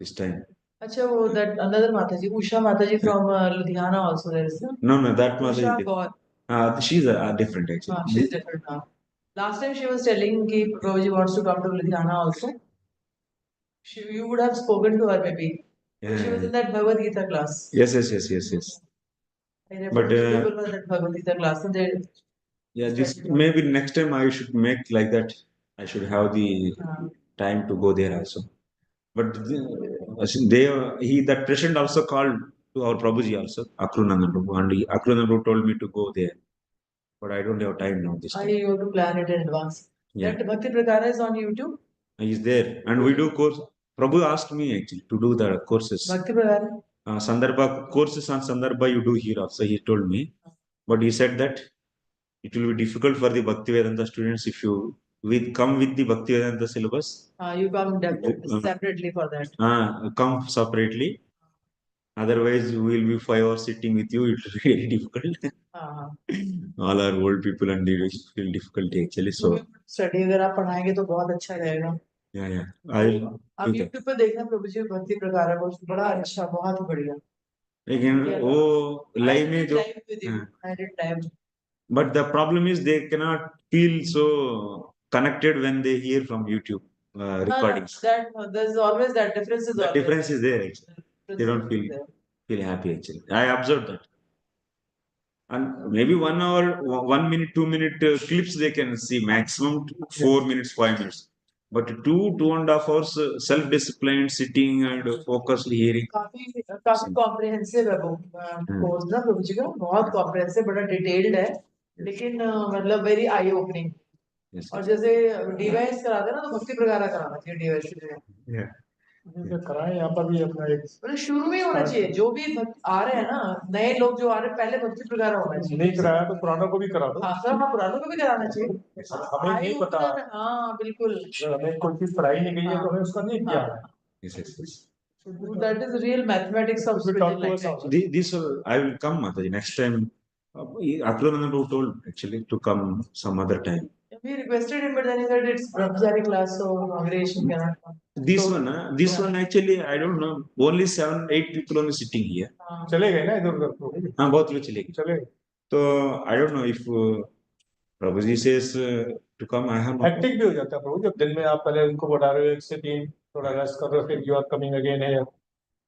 This time. Acha, that another Mataji, Usha Mataji from Ludhiana also there is. No, that Usha Mataji. Gaur. She's different actually. She's different now. Last time she was telling कि Prabhuji wants to come to Ludhiana also. You would have spoken to her maybe. Yeah. She was in that Bhagavad Gita class. Yes. But people were in that Bhagavad Gita class and they. Yeah, just maybe next time I should make like that. I should have the time to go there also. But that president also called to our Prabhuji also, Akrunandan Prabhu, and Akrunandan Prabhu told me to go there. But I don't have time now this time. You have to plan it in advance. Yeah. That Bhakti Prakara is on YouTube? He's there. And we do course. Prabhu asked me actually to do the courses. Bhakti Prakara? Sandarbha, courses on Sandarbha you do here also, he told me. But he said that it will be difficult for the Bhakti Vedanta students if you come with the Bhakti Vedanta syllabus. You come separately for that. Come separately. Otherwise, we will be 5 hours sitting with you. It will be very difficult. All are old people and they feel difficulty actually. So study अगर आप पढ़ाएंगे तो बहुत अच्छा रहेगा. Yeah. आप YouTube पे देखना प्रभु जी भक्ति प्रकार को बड़ा अच्छा बहुत ही बढ़िया. लेकिन वो live में जो I did live. But the problem is they cannot feel so connected when they hear from YouTube recordings. There's always that difference. The difference is there actually. They don't feel happy actually. I observed that. And maybe 1 hour, 1 minute, 2 minute clips they can see maximum 4 minutes, 5 minutes. But 2.5 hours self-disciplined sitting and focused hearing. काफी comprehensive है वो course ना प्रभु जी का बहुत comprehensive बड़ा detailed है लेकिन मतलब very eye opening. और जैसे device कराते हैं ना तो भक्ति प्रकार कराना चाहिए device. कराएं यहाँ पर भी अपना एक मतलब शुरू में ही होना चाहिए, जो भी आ रहे हैं ना नए लोग जो आ रहे हैं पहले भक्ति प्रकार होना चाहिए। नहीं कराया तो पुरानों को भी करा दो। हाँ सर, हाँ पुरानों को भी कराना चाहिए। हमें नहीं पता, हाँ बिल्कुल, हमें कोई चीज पढ़ाई नहीं गई है तो हमें उसका नहीं ज्ञान है। Yes, yes, yes. That is real mathematics of spiritual life. This will, I will come, Mataji, next time. Abdul told actually to come some other time. We requested him, but then he said it's brahmachari class, so congregation cannot come. This one actually, I don't know. Only 7-8 people only sitting here. चले गए ना इधर उधर। हाँ बहुत लोग चले गए। चले गए। तो I don't know if Prabhuji says to come. I have. Hectic भी हो जाता है प्रभु, जब दिन में आप पहले उनको बढ़ा रहे हो 1 से 3 थोड़ा रेस्ट कर रहे हो, फिर यू आर कमिंग अगेन है।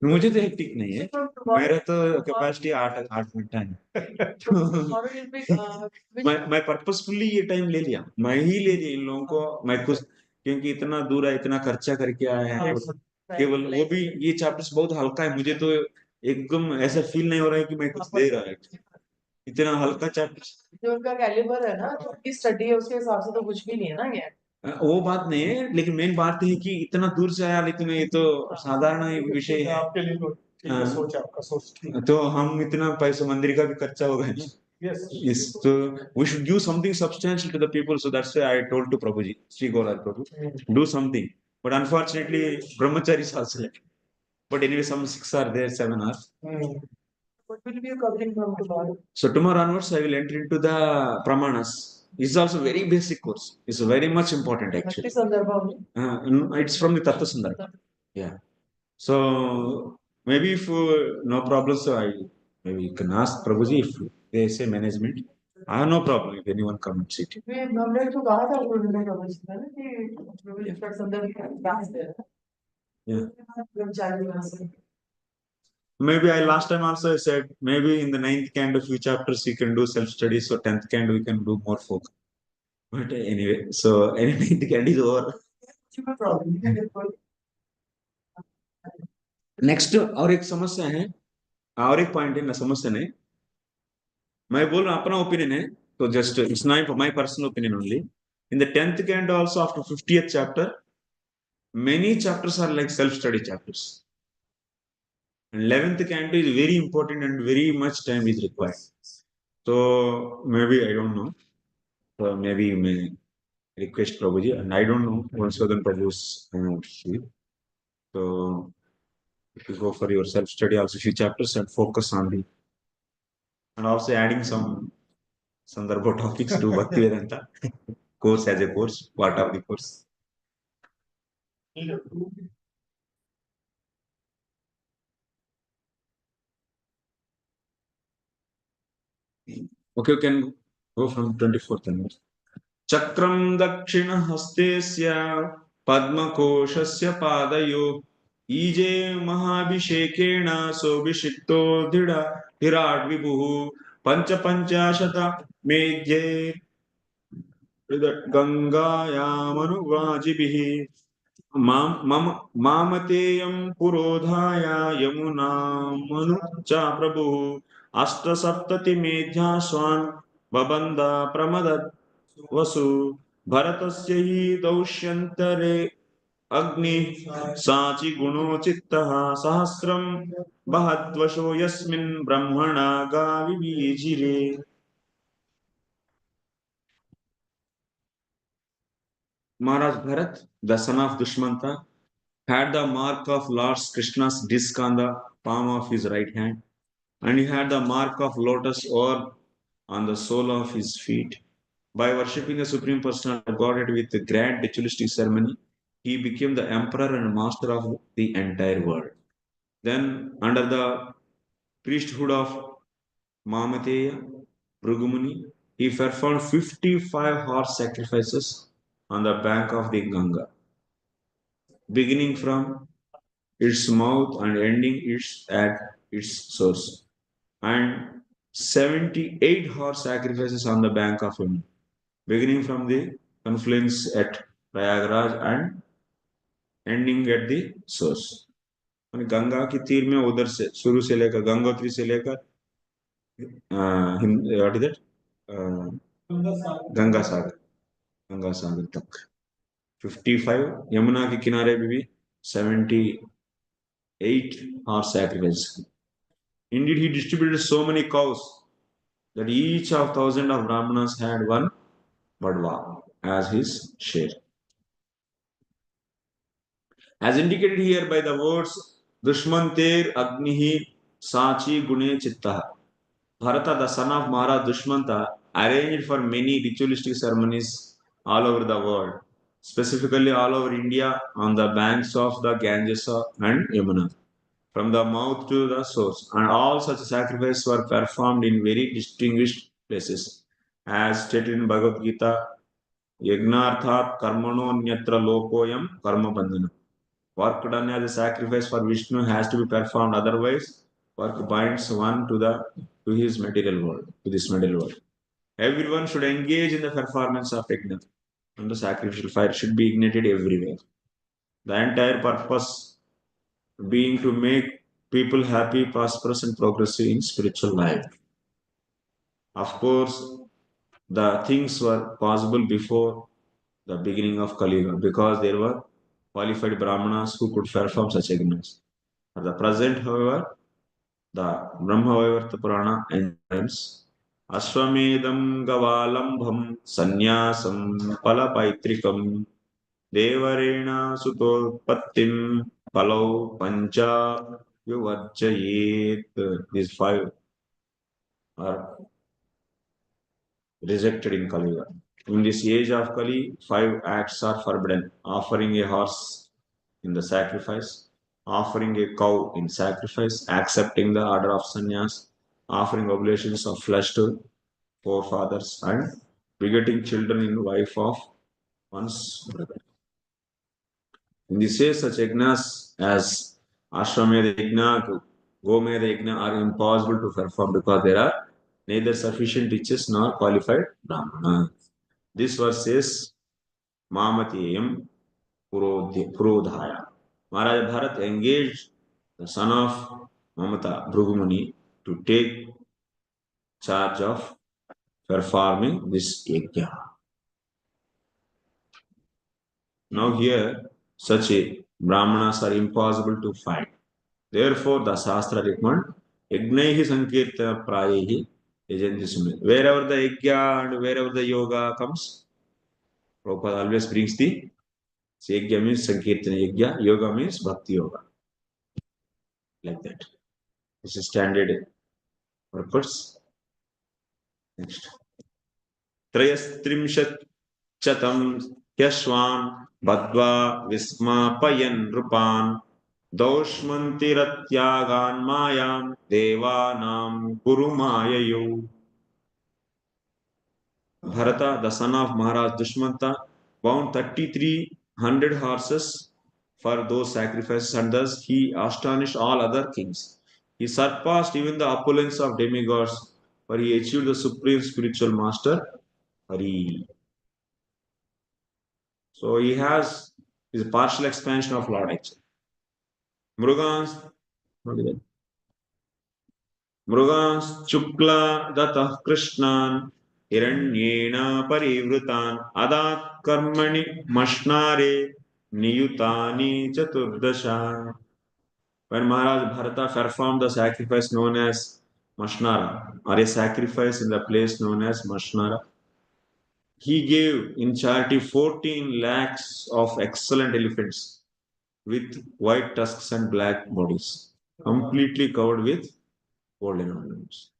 मुझे तो हेक्टिक नहीं है, मेरा तो कैपेसिटी 8 घंटा है। मैं पर्पसफुली ये टाइम ले लिया, मैं ही ले लिया इन लोगों को। मैं कुछ क्योंकि इतना दूर है, इतना खर्चा करके आया है, केवल वो भी ये चैप्टर्स बहुत हल्का है। मुझे तो एकदम ऐसा फील नहीं हो रहा है कि मैं कुछ दे रहा है, इतना हल्का चैप्टर्स। जो उनका कैलिबर है ना, जो उनकी स्टडी है उसके हिसाब से तो कुछ भी नहीं है ना ये। वो बात नहीं है, लेकिन मेन बात है कि इतना दूर से आया, लेकिन ये तो साधारण विषय है आपके लिए। तो ठीक है, सोच आपका सोच ठीक है। तो हम इतना पैसा मंदिर का भी खर्चा होगा। Yes, so we should give something substantial to the people. So that's why I told to Prabhuji, Sri Gauraj Prabhu, do something. But unfortunately, brahmachari is also left. But anyway, some 6 are there, 7 are. What will be covering from tomorrow? So tomorrow onwards, I will enter into the brahmanas. It's also very basic course. It's very much important actually. It's from the Tattva Sandarbha. Yeah. So maybe if no problem, so maybe you can ask Prabhuji if they say management. I have no problem if anyone come and sit. Yeah. Maybe I last time also said maybe in the 9th canto few chapters you can do self study, so 10th canto we can do more focus. But anyway, so any 9th canto is over. Next और एक समस्या है, और एक point है ना, समस्या नहीं, मैं बोल रहा अपना ओपिनियन है, तो just it's not my personal opinion only. In the 10th canto also after 50th chapter many chapters are like self study chapters, and 11th canto is very important and very much time is required. So maybe I don't know, so maybe you may request Prabhuji, and I don't know what Southern Prabhu's so if you go for your self study also few chapters and focus on the, and also adding some Sandarbha topics to Bhakti Vedanta course as a course, part of the course. Okay, you can go from 24th onwards. Chakram dakshina hastesya padmakosasya padayo ije mahabhishekena sobhishikto dhira virat vibhu pancha panchashata medye Gangayamanu vajibihi मामतेयं पुरोधाय यमुना मनु च प्रभु अष्टसप्तति मेध्यास्वान् बबन्ध प्रमदत् वसु भरतस्य हि दौष्यन्तरे अग्नि साचि गुणोचित्तः सहस्रं बहद्वशो यस्मिन् ब्रह्मणा गाविवीजिरे। Maharaj Bharat, the son of Dusmanta, had the mark of Lord Krishna's disc on the palm of his right hand, and he had the mark of lotus orb on the sole of his feet. By worshipping the Supreme Personality of Godhead with the grand ritualistic ceremony, he became the emperor and master of the entire world. Then, under the priesthood of Mamateya Brugumuni, he performed 55 horse sacrifices on the bank of the Ganga, beginning from its mouth and ending at its source, and 78 horse sacrifices on the bank of Yamuna, beginning from the confluence at Prayagraj and ending at the source. Ganga की तीर में उधर से शुरू से लेकर गंगोत्री से लेकर what is that Ganga Sagar तक 55, यमुना के किनारे पे भी 78 horse sacrifices. Indeed, he distributed so many cows that each of thousand of brahmanas had one badwa as his share. As indicated here by the words Dushmanter Agnihi Sachi Gune Chitta, Bharata, the son of Maharaj Dushmanta, arranged for many ritualistic ceremonies all over the world, specifically all over India on the banks of the Ganges and Yamuna, from the mouth to the source. And all such sacrifices were performed in very distinguished places. As stated in Bhagavad Gita, Yagnarthat Karmano Nyatra Lokoyam Karma Bandhana. Work done as a sacrifice for Vishnu has to be performed, otherwise, work binds one to his material world, to this material world. Everyone should engage in the performance of yajna, and the sacrificial fire should be ignited everywhere. The entire purpose being to make people happy, prosperous, and progressive in spiritual life. Of course, the things were possible before the beginning of Kali Yuga because there were qualified brahmanas who could perform such yajnas. At the present, however, the Brahmavaivarta Purana enjoins Ashwamedam Gavalambham Sanyasam Palapaitrikam Devarena Sutotpattim Palau Pancha Yuvarjayet. These five are rejected in Kali Yuga. In this age of Kali, five acts are forbidden: offering a horse in the sacrifice, offering a cow in sacrifice, accepting the order of sannyas, offering oblations of flesh to forefathers, and begetting children in wife of one's brother. In this way, such yajnas as Ashwamedha yajna, Gomedha yajna are impossible to perform because there are neither sufficient teachers nor qualified brahmanas. This verse says, Mamatiyam Purodhaya. Maharaj Bharat engaged the son of Mamata, Bhrugumuni, to take charge of performing this yajna. Now here, such a brahmanas are impossible to find. Therefore, the Shastra recommend Yagnaihi Sankirtana Prayehi Yajanti Sumit. Wherever the yajna and wherever the yoga comes, Prabhupada always brings the yajna means Sankirtana yajna, yoga means Bhakti yoga. Like that. This is standard purpose. Next. त्रयस्त्रिंशच्चतं ह्यश्वान् बद्ध्वा विस्मापयन् नृपान् दौष्मन्तिरत्यागान् मायां देवानां कुरुमाययौ. Bharata, the son of Maharaj Dushmanta, bound 3,300 horses for those sacrifices, and thus he astonished all other kings. He surpassed even the opulence of demigods, for he achieved the supreme spiritual master, Hari. So he has is a partial expansion of Lord actually. Mrugans, Mrugans Chukla Datah Krishnan Hiranyena Parivrutan Adat Karmani Mashnare Niyutani Chaturdasha. When Maharaj Bharata performed the sacrifice known as Mashnara, or a sacrifice in the place known as Mashnara, he gave in charity 14 lakhs of excellent elephants with white tusks and black bodies, completely covered with golden ornaments.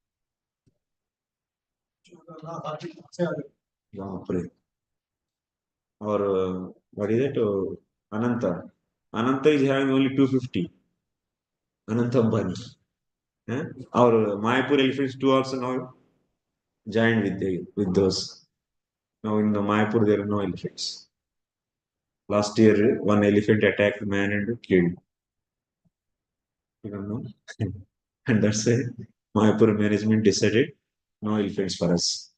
Or what is it? Ananta. Ananta is having only 250. Ananta Bani. Our Mayapur elephants too also now joined with those. Now in the Mayapur there are no elephants. Last year one elephant attacked a man and killed. You don't know. And that's why Mayapur management decided no elephants for us.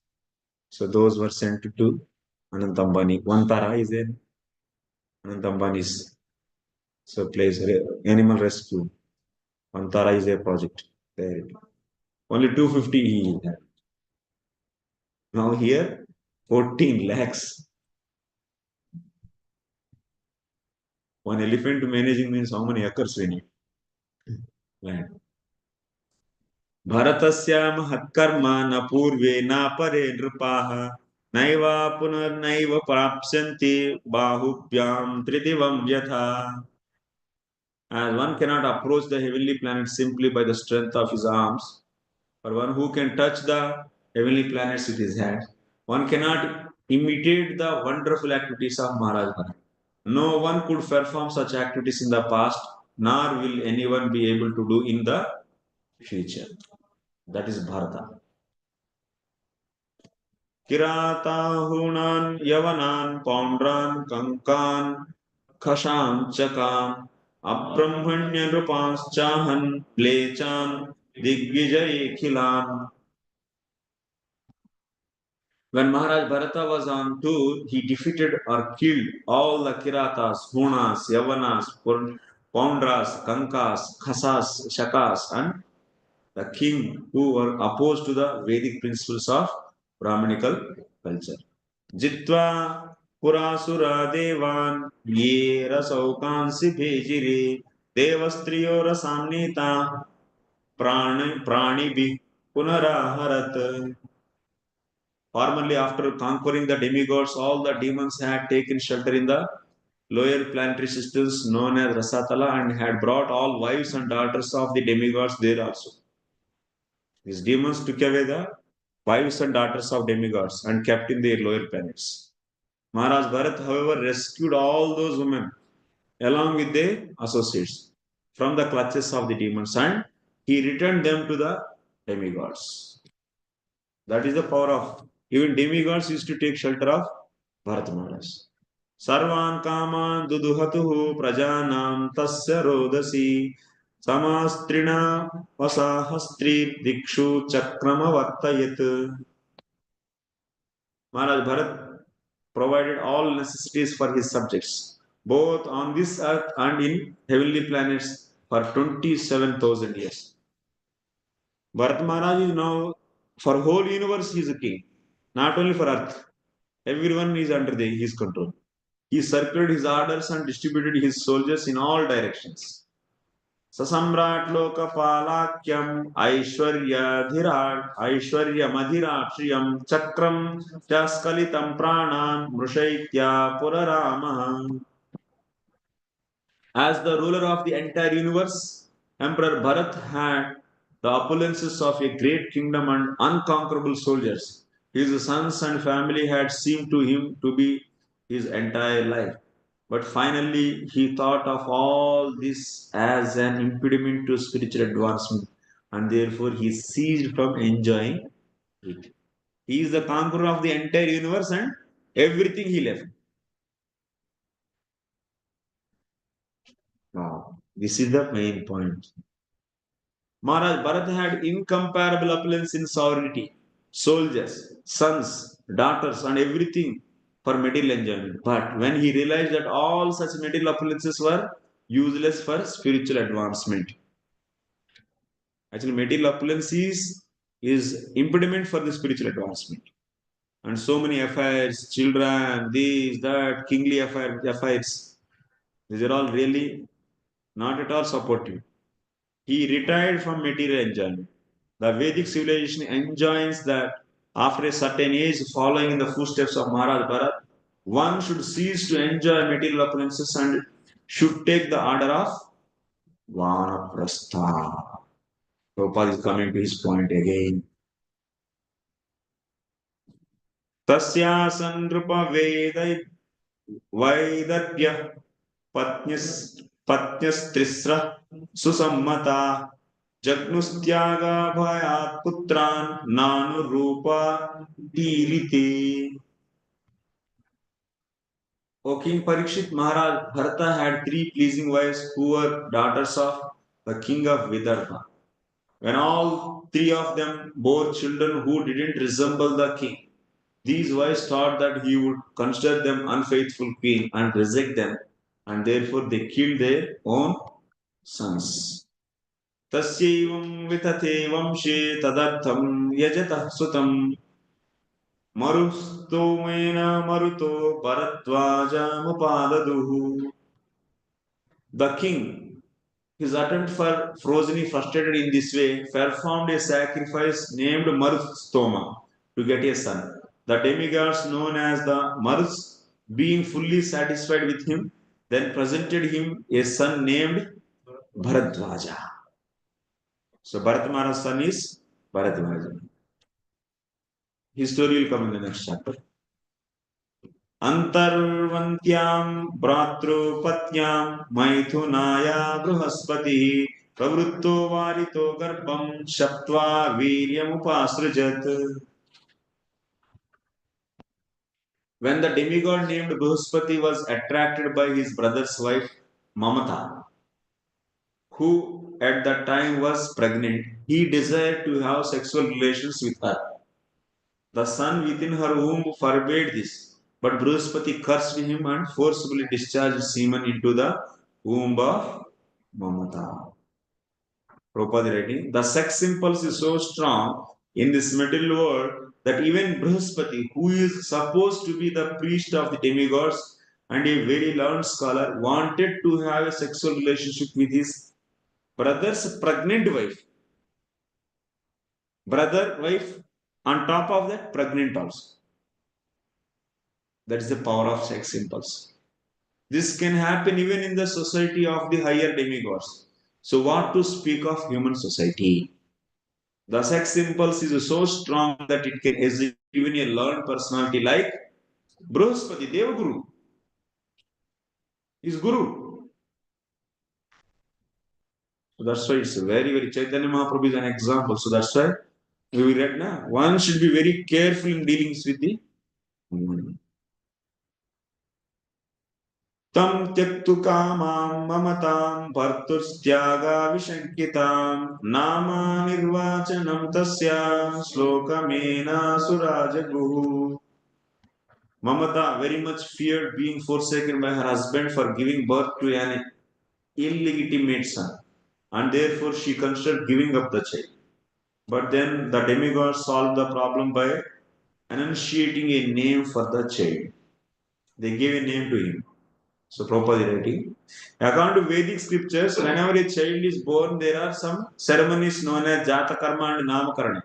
So those were sent to Anantambani. One Tara is there. Anantambani's so place animal rescue. One Tara is a project there. Only 250 he had. Now here 14 lakhs. One elephant managing means how many acres we need land. Bharatasya mahatkarma na purve na pare nrupaha naiva punarnaiva prapsyanti bahubhyam tridivam yatha. As one cannot approach the heavenly planet simply by the strength of his arms, or one who can touch the heavenly planets with his hands, one cannot imitate the wonderful activities of Maharaj Bharat. No one could perform such activities in the past, nor will anyone be able to do in the future. That is Bharata. Kiratahunan, Yavanan, Paundran, Kankan, Khasham, Chakam, Abrahmanya Rupans, Chahan, Plechan, Digvijay Khilan. When Maharaj Bharata was on tour, he defeated or killed all the Kiratas, Hunas, Yavanas, Poundras, Kankas, Khasas, Shakas, and the king who were opposed to the Vedic principles of Brahmanical culture. Jitva Purasura Devan Ye Rasaukansi Bhejire Devastriyo Rasamnita Prani Bhi Punaraharat. Formerly, after conquering the demigods, all the demons had taken shelter in the lower planetary systems known as Rasatala and had brought all wives and daughters of the demigods there also. These demons took away the wives and daughters of demigods and kept in their lower planets. Maharaj Bharat, however, rescued all those women along with their associates from the clutches of the demons and he returned them to the demigods. That is the power of even demigods used to take shelter of Bharata Mharaja. Sarvan kaman duduhatuhu prajanam tasya rodasi samastrina vasahastri dikshu chakrama vartayat. Maharaj Bharat provided all necessities for his subjects, both on this earth and in heavenly planets for 27,000 years. Bharat Maharaj is now, for whole universe, he is a king, not only for earth. Everyone is under his control. He circulated his orders and distributed his soldiers in all directions. Sasamrat Lokapalakyam Aishwarya Madhirashriyam Chakram Jaskalitam Pranam Mrushaitya Purarama. As the ruler of the entire universe, Emperor Bharat had the opulences of a great kingdom and unconquerable soldiers. His sons and family had seemed to him to be his entire life. But finally, he thought of all this as an impediment to spiritual advancement, and therefore he ceased from enjoying it. He is the conqueror of the entire universe, and everything he left. Now, this is the main point. Maharaj Bharat had incomparable opulence in sovereignty, soldiers, sons, daughters, and everything for material enjoyment. But when he realized that all such material opulences were useless for spiritual advancement, actually, material opulence is impediment for the spiritual advancement. And so many affairs, children, these, that, kingly affairs, these are all really not at all supportive. He retired from material enjoyment. The Vedic civilization enjoins that after a certain age, following in the footsteps of Maharaj Bharat, one should cease to enjoy material opulences and should take the order of Vanaprastha. Prabhupada is coming to his point again. Tasyasan nrupa vaidarpya patnyastrisra susammata jagnustyaga bhayat putran nanu rupa dilite. O King Parikshit, Maharaj Bharata had three pleasing wives who were daughters of the king of Vidarbha. When all three of them bore children who didn't resemble the king, these wives thought that he would consider them unfaithful queen and reject them, and therefore they killed their own sons. Tasyaivam vitate vamshe tadartham yajatah sutam marustomena maruto bharadvaja mupadaduhu. The king, his attempt for Frozini frustrated in this way, performed a sacrifice named Marustoma to get a son. The demigods known as the Marus, being fully satisfied with him, then presented him a son named Bharadvaja. So Bharata Mharaja's son is Bharadvaja. His story will come in the next chapter. अंतर्वन्त्यां भ्रातृपत्यां मैथुनाया बृहस्पतिः प्रवृत्तो वारितो गर्भं शप्त्वा वीर्यमुपासृजत्. When the demigod named Bruhaspati was attracted by his brother's wife Mamata, who at that time was pregnant, he desired to have sexual relations with her. The son within her womb forbade this, but Bruhaspati cursed him and forcibly discharged semen into the womb of Mamata. Prabhupada writing, the sex impulse is so strong in this material world that even Bruhaspati, who is supposed to be the priest of the demigods and a very learned scholar, wanted to have a sexual relationship with his brother's pregnant wife. Brother, wife, on top of that, pregnant also. That is the power of sex impulse. This can happen even in the society of the higher demigods. So, what to speak of human society? The sex impulse is so strong that it can execute even a learned personality like Bruhaspati, Devaguru. Is Guru. So that's why it's very, very Chaitanya Mahaprabhu is an example. So that's why we read now. One should be very careful in dealings with the woman. Tam tyaktu kamam mamatam bhartustyaga vishankitam nama nirvachanam tasya slokamena surajaguhu. Mamata very much feared being forsaken by her husband for giving birth to an illegitimate son, and therefore she considered giving up the child. But then the demigod solved the problem by enunciating a name for the child. They gave a name to him. So Prabhupada writing. According to Vedic scriptures, whenever a child is born, there are some ceremonies known as Jata Karma and Namakarana,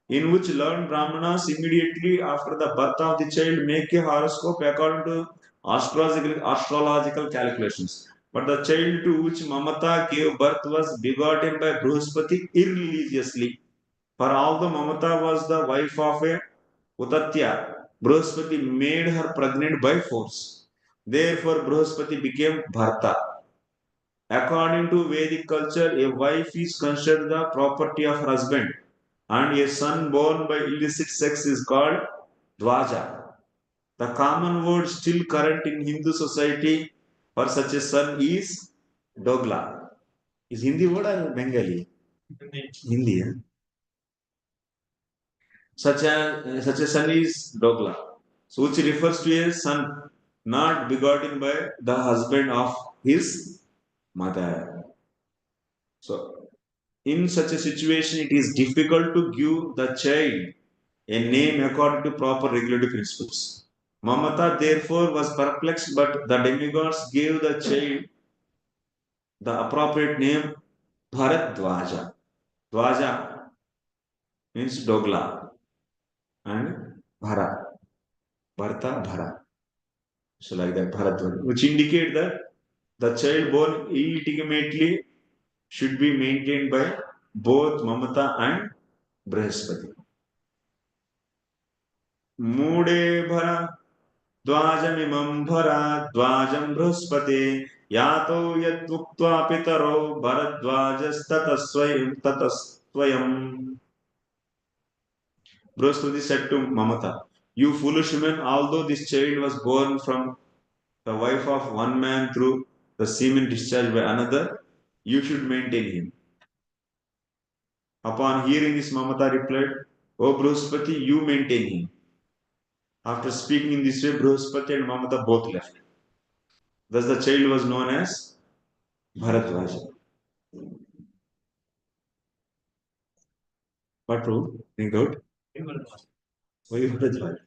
in which learned brahmanas immediately after the birth of the child make a horoscope according to astrological calculations. But the child to which Mamata gave birth was begotten by Bruhaspati irreligiously. For although Mamata was the wife of a Utatya, Bruhaspati made her pregnant by force. Therefore, Bruhaspati became Bharata. According to Vedic culture, a wife is considered the property of her husband, and a son born by illicit sex is called Dvaja. The common word still current in Hindu society for such a son is Dogla. Is Hindi word or Bengali? Hindi. Such a son is Dogla, so which refers to a son not begotten by the husband of his mother. So, in such a situation, it is difficult to give the child a name according to proper regulatory principles. Mamata therefore was perplexed, but the demigods gave the child the appropriate name Bharadvaja. Dvaja means Dogla and Bharat. Bharata Bharat. So like that Bharadvaja, which indicate that the child born illegitimately should be maintained by both Mamata and Brihaspati. Mude Bhara Dvajamimam Bhara Dvajam Brihaspati Yato Yadvuktva Pitaro Bharadvajas Tatasvayam. Brihaspati said to Mamata, you foolish woman, although this child was born from the wife of one man through the semen discharged by another, you should maintain him. Upon hearing this, Mamata replied, O Bruhaspati, you maintain him. After speaking in this way, Bruhaspati and Mamata both left. Thus the child was known as Bharadvaja. What true? Think out? वही भरद्वाज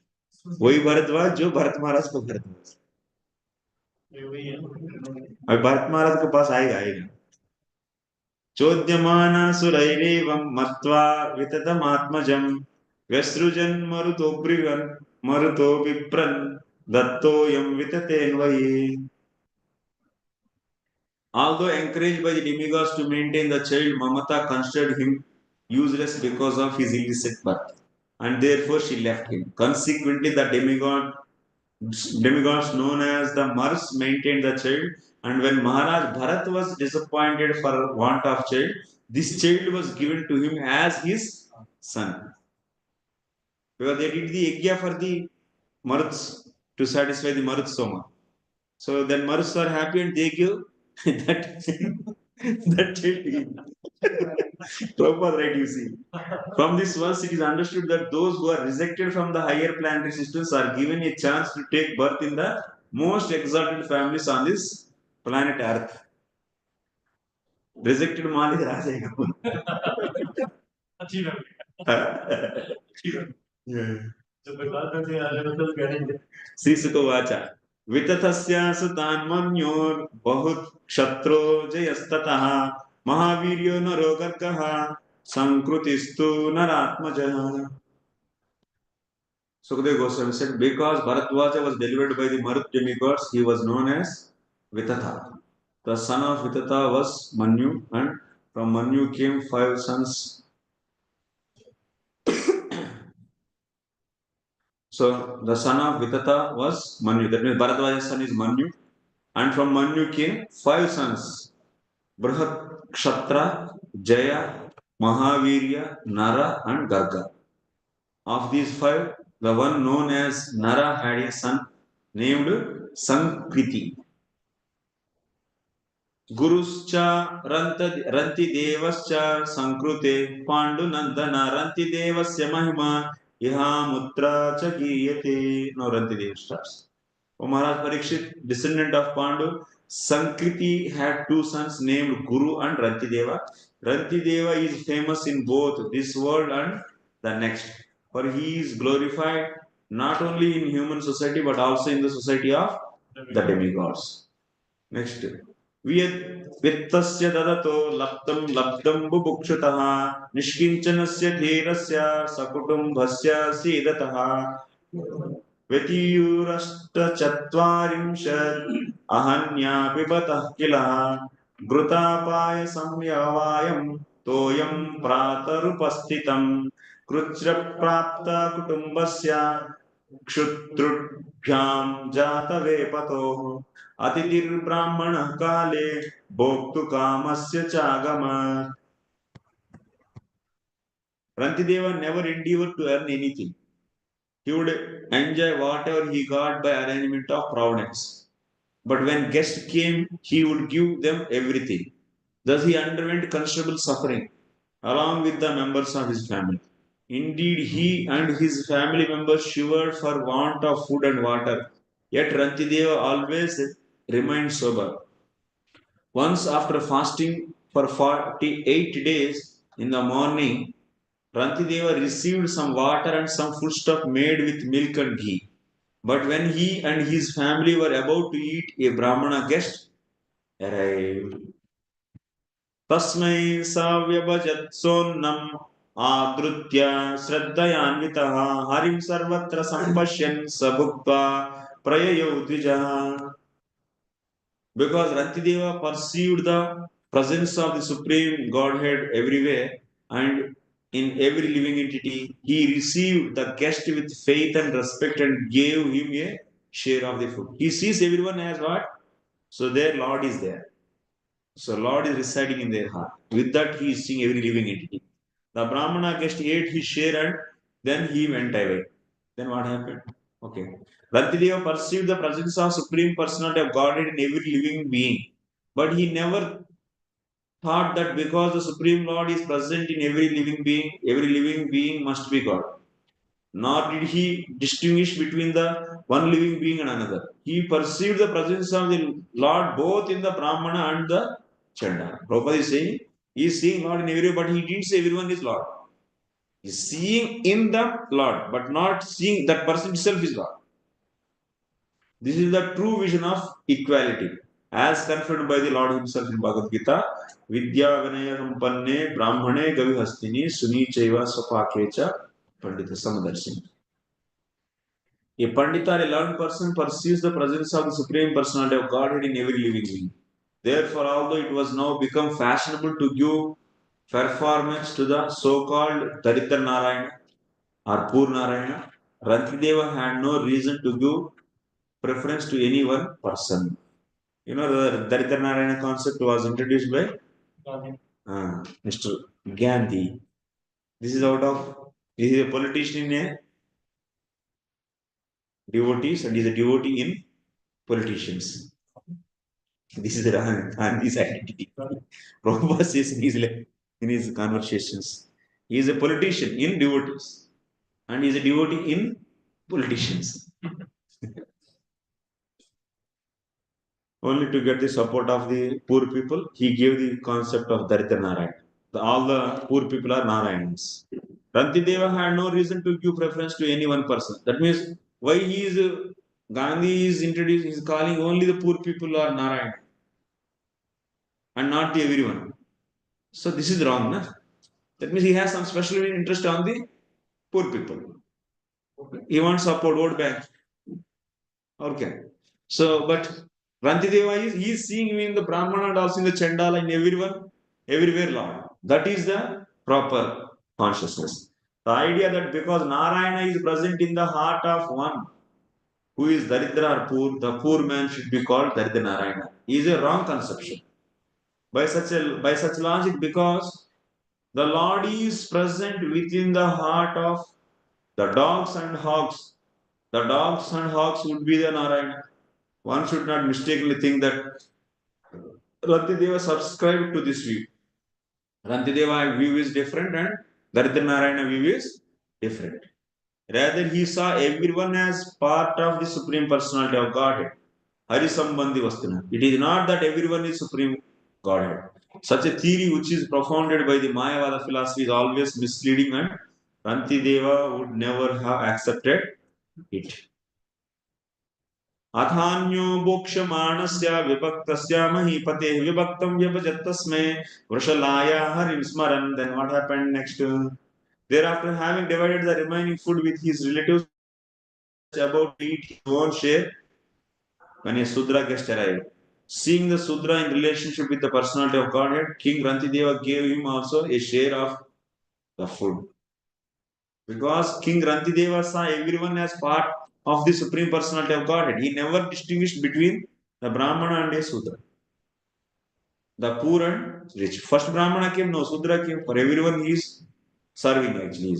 वही भरद्वाज जो भरत महाराज को भरद्वाज अब भरत महाराज के पास आएगा चोद्यमाना सुरैरेवं मत्वा विततमात्मजं व्यसृजन् मरुतो विप्रन् दत्तोऽयं विततेन्वये. Although encouraged by the demigods to maintain the child, Mamata considered him useless because of his illicit birth, and therefore she left him. Consequently, the demigods known as the Mars maintained the child, and when Maharaj Bharat was disappointed for want of child, this child was given to him as his son. Because they did the yajna for the Maruts to satisfy the Marut Soma. So then Maruts are happy and they give that, that child to him. Prabhupada, right, you see. From this verse, it is understood that those who are rejected from the higher planetary systems are given a chance to take birth in the most exalted families on this planet Earth. Rejected Malik Raja. Shri सुखवाच वितथस्य सुतान्मन्योर् बहुत क्षत्रो जयस्ततः महावीर्यो नरो गर्गः संकृतिस्तु नरात्मजः. Sukadeva Goswami said, because Bharadvaja was delivered by the Marut demigods, he was known as Vitatha. The son of Vitatha was Manu, and from Manu came 5 sons. So the son of Vitatha was Manu. That means Bharadvaja's son is Manu, and from Manu came 5 sons: Brahat, Kshatra, Jaya, Mahavirya, Nara, and Garga. Of these 5, the one known as Nara had a son named Sankriti. Guruscha Rantidevascha Sankrute Pandunandana Rantidevasya Mahima Ihamutra cha Giyate. Now Rantideva starts. O Maharaj Parikshit, descendant of Pandu, Sankriti had 2 sons named Guru and Rantideva. Rantideva is famous in both this world and the next, for he is glorified not only in human society but also in the society of the demigods. Next. वित्तस्य ददतो लब्धं लब्धं बुभुक्षुतः निष्किञ्चनस्य धीरस्य सकुटुम्बस्य सीदतः व्यतीयुरष्टचत्वारिंशत् अहन्या पिबतः किल घृतापाय संयवायं तोयं प्रातरुपस्थितं कृच्छ्रप्राप्त कुटुम्बस्य क्षुत्रुभ्यां जातवेपतोः अतिथिर्ब्राह्मणः काले भोक्तुकामस्य चागमत्. Rantideva never endeavored to earn anything. He would enjoy whatever he got by arrangement of providence. But when guests came, he would give them everything. Thus he underwent considerable suffering along with the members of his family. Indeed, he and his family members shivered for want of food and water. Yet Rantideva always remained sober. Once, after fasting for 48 days, in the morning, Rantideva received some water and some foodstuff made with milk and ghee. But when he and his family were about to eat, a Brahmana guest arrived. तस्मै सव्यभजत्सोन्नम् आदृत्य श्रद्धयान्वितः हरिं सर्वत्र सम्पश्यन् स भुक्त्वा प्रययौ द्विजः. Because Rantideva perceived the presence of the Supreme Godhead everywhere and in every living entity, he received the guest with faith and respect and gave him a share of the food. He sees everyone as what? So their Lord is there. So Lord is residing in their heart. With that, he is seeing every living entity. The Brahmana guest ate his share and then he went away. Then what happened? Okay. Rantideva perceived the presence of Supreme Personality of Godhead in every living being. But he never thought that because the Supreme Lord is present in every living being must be God. Nor did he distinguish between the one living being and another. He perceived the presence of the Lord both in the Brahmana and the Chandala. Prabhupada is saying, he is seeing Lord in everywhere, but he didn't say everyone is Lord. He is seeing in the Lord, but not seeing that person itself is Lord. This is the true vision of equality. as confirmed by the Lord himself in Bhagavad Gita, Vidya Vinaya Sampanne Brahmane Gavihastini Suni Chaiva Sapakecha Pandita Samadarshini. A Pandita, a learned person, perceives the presence of the Supreme Personality of Godhead in every living being. Therefore, although it was now become fashionable to give performance to the so-called Daritha Narayana or Poor Narayana, Rantideva had no reason to give preference to any one person. You know, the Daritha Narayana concept was introduced by Mr. Gandhi. This is a politician in a devotees and he is a devotee in politicians. This is Gandhi's identity. Prabhupada says in his conversations, he is a politician in devotees and he is a devotee in politicians. Only to get the support of the poor people, he gave the concept of Daritha Narayana. All the poor people are Narayans. Rantideva had no reason to give preference to any one person. That means why Gandhi is introduced, he is calling only the poor people are Narayana and not the everyone. So this is wrong, na? That means he has some special interest on the poor people. He wants support, vote bank. Okay. So, but Rantideva he is seeing him in the Brahmana and also in the Chandala, in everyone, everywhere Lord. That is the proper consciousness. The idea that because Narayana is present in the heart of one who is Daridra or poor, the poor man should be called Daridra Narayana is a wrong conception. By such logic, because the Lord is present within the heart of the dogs and hogs. The dogs and hogs would be the Narayana. One should not mistakenly think that Rantideva subscribed to this view. Rantideva view is different and Daridra Narayana view is different. Rather, he saw everyone as part of the Supreme Personality of Godhead. Hari Sambandhi Vastuna. It is not that everyone is Supreme Godhead. Such a theory which is propounded by the Mayavada philosophy is always misleading and Rantideva would never have accepted it. अथान्यो बोक्षमाणस्य विभक्तस्य महीपते विभक्तं व्यभजत्तस्मै वृषलाया हरिं स्मरन्. Then what happened next? Thereafter, having divided the remaining food with his relatives, about to eat his own share, when a Sudra guest arrived. Seeing the Sudra in relationship with the personality of Godhead, King Rantideva gave him also a share of the food. Because King Rantideva saw everyone as part of the Supreme Personality of Godhead. He never distinguished between the Brahmana and a Sudra. The poor and rich. First Brahmana came, no Sudra came. For everyone he is serving actually.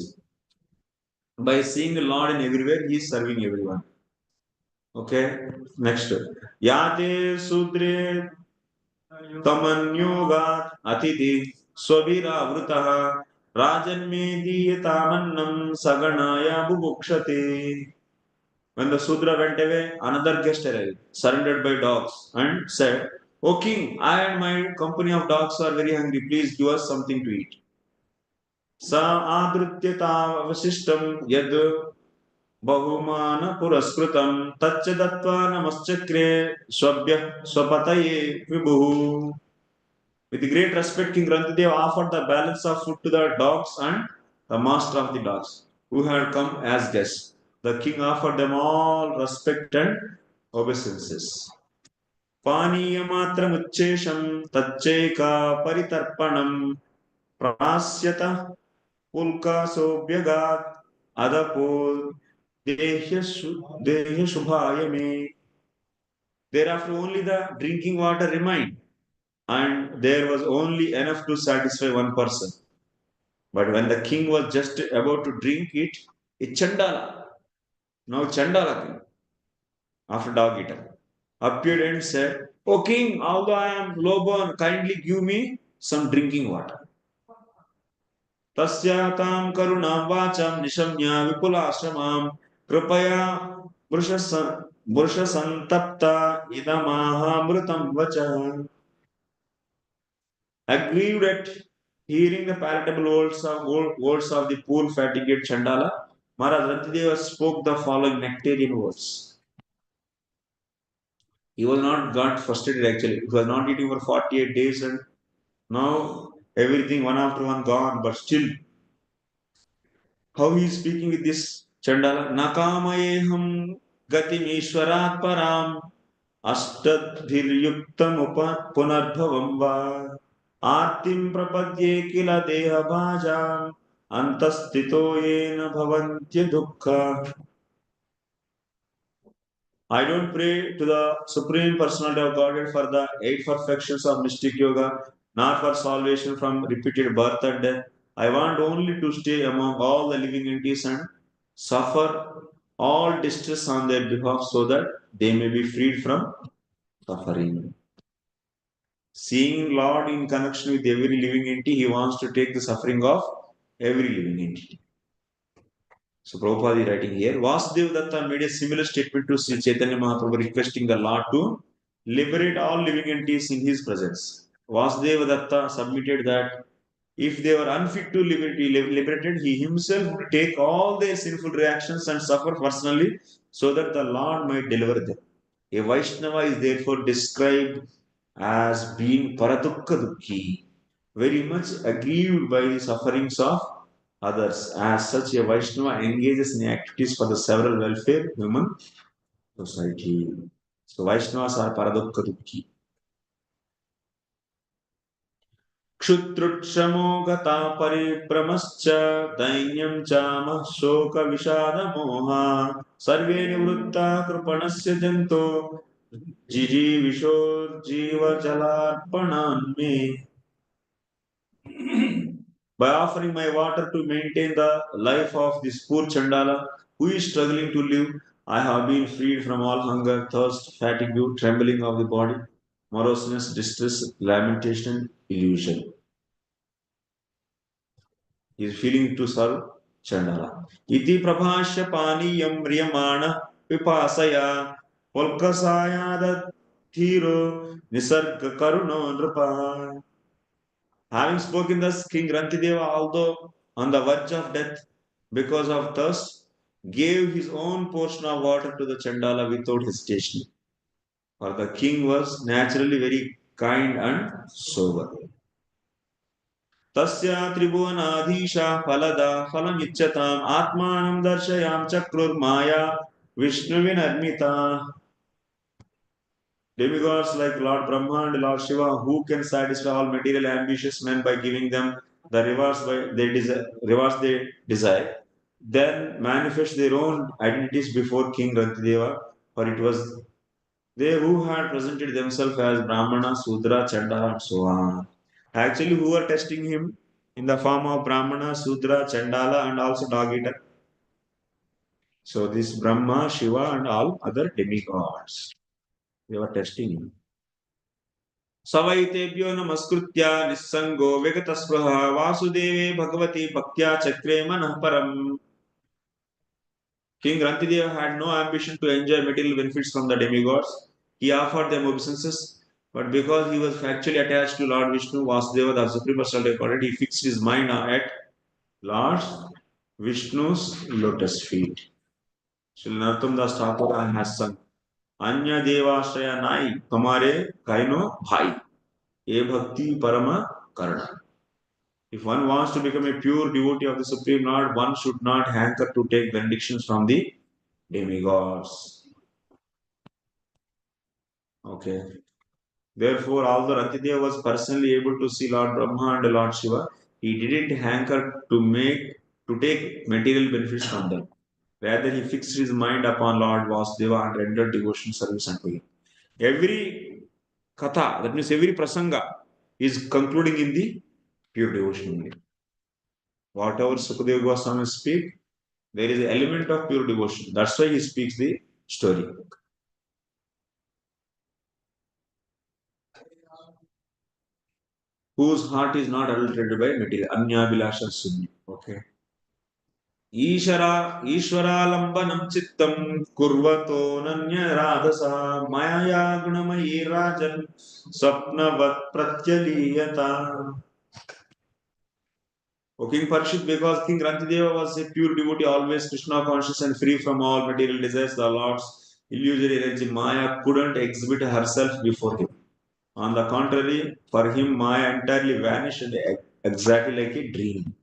By seeing the Lord in everywhere, he is serving everyone. Okay, next. Yate Sudre Tamanyugat Atiti Swabira Vrutaha Rajanme Dietamannam Saganaya Bubukshate. When the Sudra went away, another guest arrived, surrounded by dogs, and said, O king, I and my company of dogs are very hungry. Please give us something to eat. Sa adrutyatavasishtam yad bahumana puraskrutam tacca dattva namaschakre swabhya swapataye vibhu. With great respect, King Rantideva offered the balance of food to the dogs and the master of the dogs, who had come as guests. The king offered them all respect and obeisances. Paniyamatramuchesham taccheka paritarpanam prasyata pulka sobhyagat adapo dehya shubhayame. Thereafter only the drinking water remained, and there was only enough to satisfy one person. But when the king was just about to drink it, a Chandala, now Chandala king, after dog eater, appeared and said, O king, although I am low born, kindly give me some drinking water. Tasyatam karunam vacham nishamya vipulasramam kripaya santapta idamaha mrutam vacham. Aggrieved at hearing the palatable words of the poor fatigued Chandala, Maharaj Rantideva spoke the following nectarian words. He was not got frustrated actually. He was not eating for 48 days and now everything one after one gone, but still how he is speaking with this Chandala? Nakamayeham gatim ishwarat param अष्टधिर्युक्तम् पुनर्भवं वा आर्तिं प्रपद्ये किल देहभाजाम् अन्तस्थितो येन भवन्त्य दुःखा. I don't pray to the Supreme Personality of Godhead for the 8 perfections of mystic yoga, nor for salvation from repeated birth and death. I want only to stay among all the living entities and suffer all distress on their behalf so that they may be freed from suffering. Seeing Lord in connection with every living entity, he wants to take the suffering of every living entity. So Prabhupada is writing here, Vasudeva Datta made a similar statement to Sri Chaitanya Mahaprabhu requesting the Lord to liberate all living entities in his presence. Vasudeva Datta submitted that if they were unfit to be liberated, he himself would take all their sinful reactions and suffer personally so that the Lord might deliver them. A Vaishnava is therefore described as being paradukka dukhi, very much aggrieved by the sufferings of others. As such, a Vaishnava engages in activities for the several welfare of human society. So Vaishnavas are paradukka dukhi. क्षुत्रुक्षमो गता परिभ्रमश्च दैन्यं च शोकविषादमोहा सर्वे निवृत्ता कृपणस्य जन्तो जिजीविषोर्जीवजलार्पणान्मे. By offering my water to maintain the life of this poor Chandala who is struggling to live, I have been freed from all hunger, thirst, fatigue, trembling of the body, moroseness, distress, lamentation, illusion. He is feeling to serve Chandala. Iti prabhashya paniyam riyamana pipasaya polkasaya thiro nisarga karuno nrpa. Having spoken thus, King Rantideva, although on the verge of death because of thirst, gave his own portion of water to the Chandala without hesitation. For the king was naturally very kind and sober. तस्य त्रिभुवनाधीशा फलदा फलमिच्छताम् आत्मानं दर्शयाम चक्रुर्माया विष्णुविनर्मिता. Demigods like Lord Brahma and Lord Shiva, who can satisfy all material ambitious men by giving them the rewards they desire, then manifest their own identities before King Rantideva, for it was they who had presented themselves as Brahmana, Sudra, Chandala, and so on. Actually, who were testing him in the form of Brahmana, Sudra, Chandala, and also dog eater. So, this Brahma, Shiva, and all other demigods, they were testing him. सवैतेभ्यो नमस्कृत्य निस्संगो विगतस्पृह वासुदेवे भगवती भक्त्या चक्रे मनः परम्. King Rantideva had no ambition to enjoy material benefits from the demigods. He offered them obeisances, but because he was factually attached to Lord Vishnu, Vasudeva, the Supreme Personality of Godhead, he fixed his mind at Lord Vishnu's lotus feet. Shri Narottam Das Thakur has sung, Anya Devashraya Nai, Kamare Kaino Bhai, E Bhakti Parama Karana. If one wants to become a pure devotee of the Supreme Lord, one should not hanker to take benedictions from the demigods. Okay. Therefore, although Rantideva was personally able to see Lord Brahma and Lord Shiva, he didn't hanker to take material benefits from them. Rather, he fixed his mind upon Lord Vasudeva and rendered devotion service unto him. Every katha, that means every prasanga, is concluding in the pure devotion only. Whatever Sukadeva Goswami speak, there is an element of pure devotion. That's why he speaks the story. Whose heart is not adulterated by material. Anya Bilasha Sunni. Okay. ईश्वरालम्बनं चित्तं कुर्वतो नन्यराधसा माया गुणमयी राजन् स्वप्नवत् प्रत्यलीयता. O King Parishit, because King Rantideva was a pure devotee, always Krishna conscious and free from all material desires, the Lord's illusory energy, Maya couldn't exhibit herself before him. On the contrary, for him, Maya entirely vanished exactly like a dream.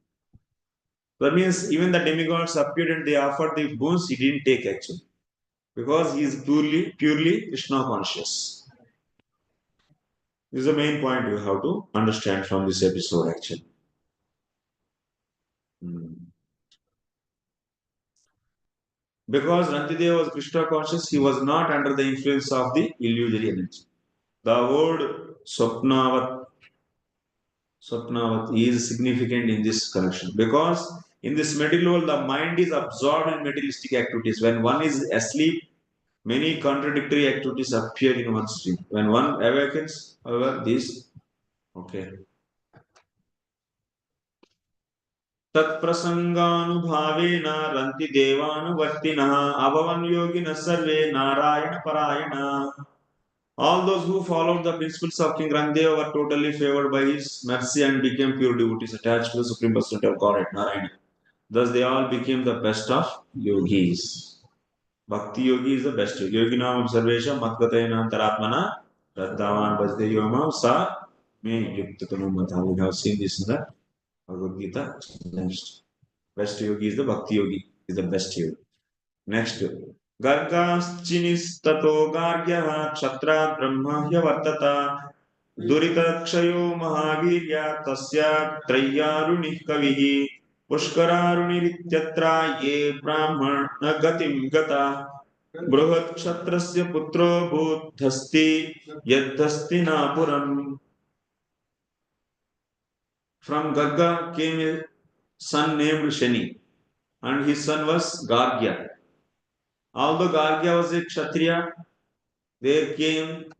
That means even the demigods appeared and they offered the boons he didn't take actually. Because he is purely Krishna conscious. This is the main point you have to understand from this episode actually. Because Rantideva was Krishna conscious, he was not under the influence of the illusory energy. The word Swapnavat is significant in this connection because in this material world, the mind is absorbed in materialistic activities. When one is asleep, many contradictory activities appear in one's stream. When one awakens, however, this okay. तत्प्रसंगानुभावेन रन्ति देवानुवर्तिनः अभवन् योगिनः सर्वे नारायण परायण. All those who followed the principles of King Rantideva were totally favored by his mercy and became pure devotees attached to the Supreme Personality of Godhead, Narayana. Thus, they all became the best of yogis. Bhakti yogi is the best yogi. Yoginam observation matgatayana antaratmana radhavan bhajte yomam sa me yuktatanu matha. We have seen this in the Bhagavad Gita. Next. Best yogi is the Bhakti yogi, is the best yogi. Next. गर्गाश्चिनिस्ततो गार्ग्यः क्षत्रात् ब्रह्म ह्यवर्तत दुरितक्षयो महावीर्य तस्य त्रय्यारुणिः कविः पुष्करारुणिरित्यत्र ये ब्राह्मण गतिं गता बृहत्क्षत्रस्य पुत्रो बुद्धस्ति यद्धस्तिनापुरम्. From Ganga came a son named Shani and his son was Gargya. Although Gargya was a Kshatriya, there came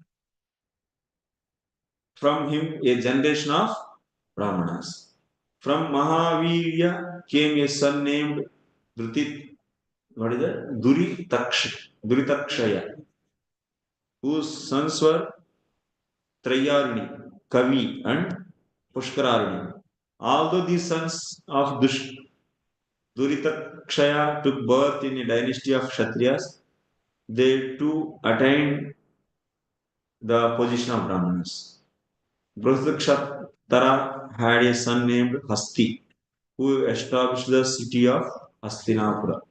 from him a generation of brahmanas. From Mahavirya came a son named what is that? Duritakshaya, whose sons were Trayaruni, Kavi, and Pushkararuni. Although these sons of Duritakshaya took birth in a dynasty of Kshatriyas, they too attained the position of brahmanas. Brihadshatara had a son named Hasti, who established the city of Hastinapura.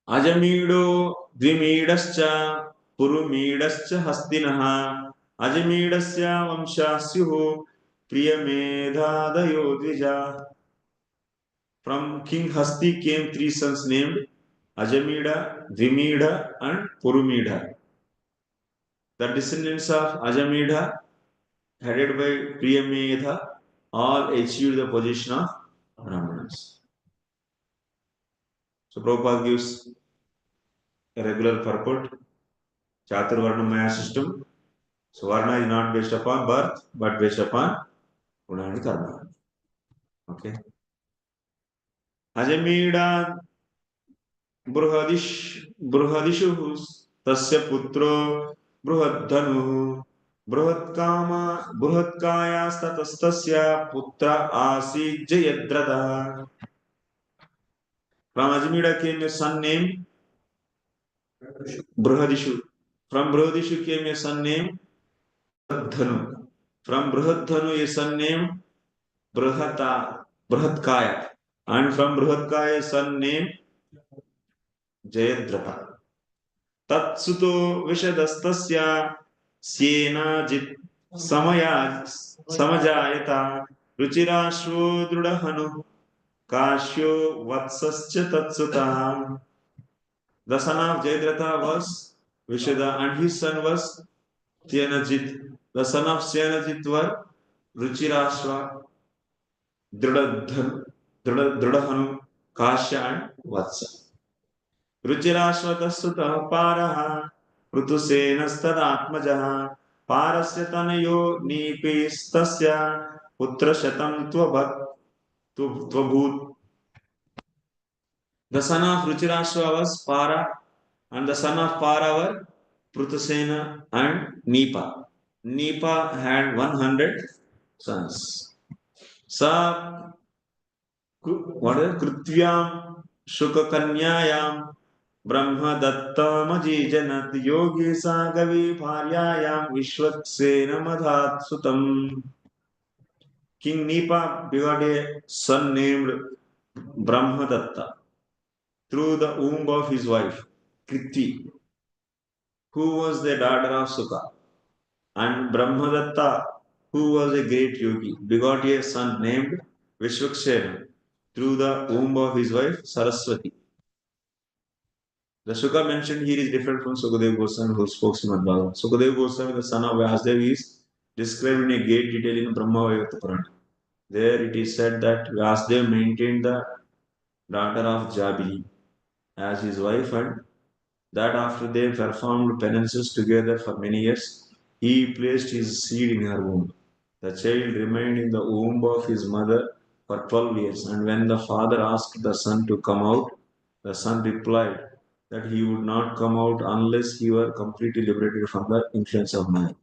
Ajamiro Dvimidascha Purumiidascha Hastinaha Ajamidasya Vamshasyuhu Priyamedhadayo Dvija. From King Hasti came three sons named Ajamida, Dvimida, and Purumida. The descendants of Ajamida, headed by Priyamedha, all achieved the position of brahmanas. So Prabhupada gives a regular purport, Chaturvarna Maya system. So Varna is not based upon birth, but based upon Guna and Karma. Okay. Ajamida Bruhadishu Tasya Putro Bruhadhanu Bruhatkaya Statastasya Putra Asi Jayadrata. From Ajamida came a son named Bruhadishu. From Bruhadishu came a son named Dhanu. From Bruhadhanu a son named Bruhatkaya. And from Bruhatkaya a son named Jayadrata. Tatsuto Vishadastasya Syenajit Samajayata Ruchirashvo Drudahanu Kashyo Vatsascha Tatsuta. The son of Jayadratha was Vishada and his son was Syenajit. The son of Syenajit were Ruchirashva, Drudahanu, Kashya and Vatsa. Ruchirashvatasuta Paraha Prutusenastadaatmajaha Parasya Tanayo Nipistasya Putra Shatam Tvabhut. The son of Ruchirashva was Para, and the son of Para were Prutusena and Nipa. Nipa had 100 sons. Sa what is Krutvyam Shukakanyayam ब्रह्मदत्तमजीजनत् Yogi सागवी भार्यायां Vishwaksen मधात् सुतम्. King Nipa begot a son named Brahmadatta through the womb of his wife Krpi, who was the daughter of Sukha. And Brahmadatta, who was a great yogi, begot a son named Vishwaksena through the womb of his wife Saraswati. The Sukha mentioned here is different from Sukadeva Goswami, who spoke Srimad Bhagavatam. Sukadeva Goswami, the son of Vyasdev, is described in a great detail in Brahma Vaivarta Purana. There it is said that Vyasdev maintained the daughter of Jabali as his wife, and that after they performed penances together for many years, he placed his seed in her womb. The child remained in the womb of his mother for 12 years, and when the father asked the son to come out, the son replied that he would not come out unless he were completely liberated from the influence of Maya.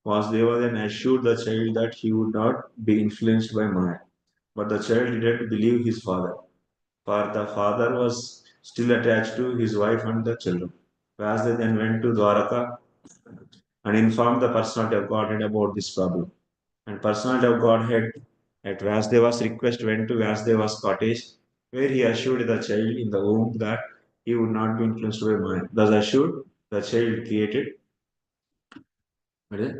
Vasudeva then assured the child that he would not be influenced by Maya. But the child didn't believe his father, for the father was still attached to his wife and the children. Vasudeva then went to Dwaraka and informed the personality of Godhead about this problem. And personality of Godhead, at Vasudeva's request, went to Vasudeva's cottage, where he assured the child in the womb that he would not be influenced by Maya. Thus assured, the child created. What is it?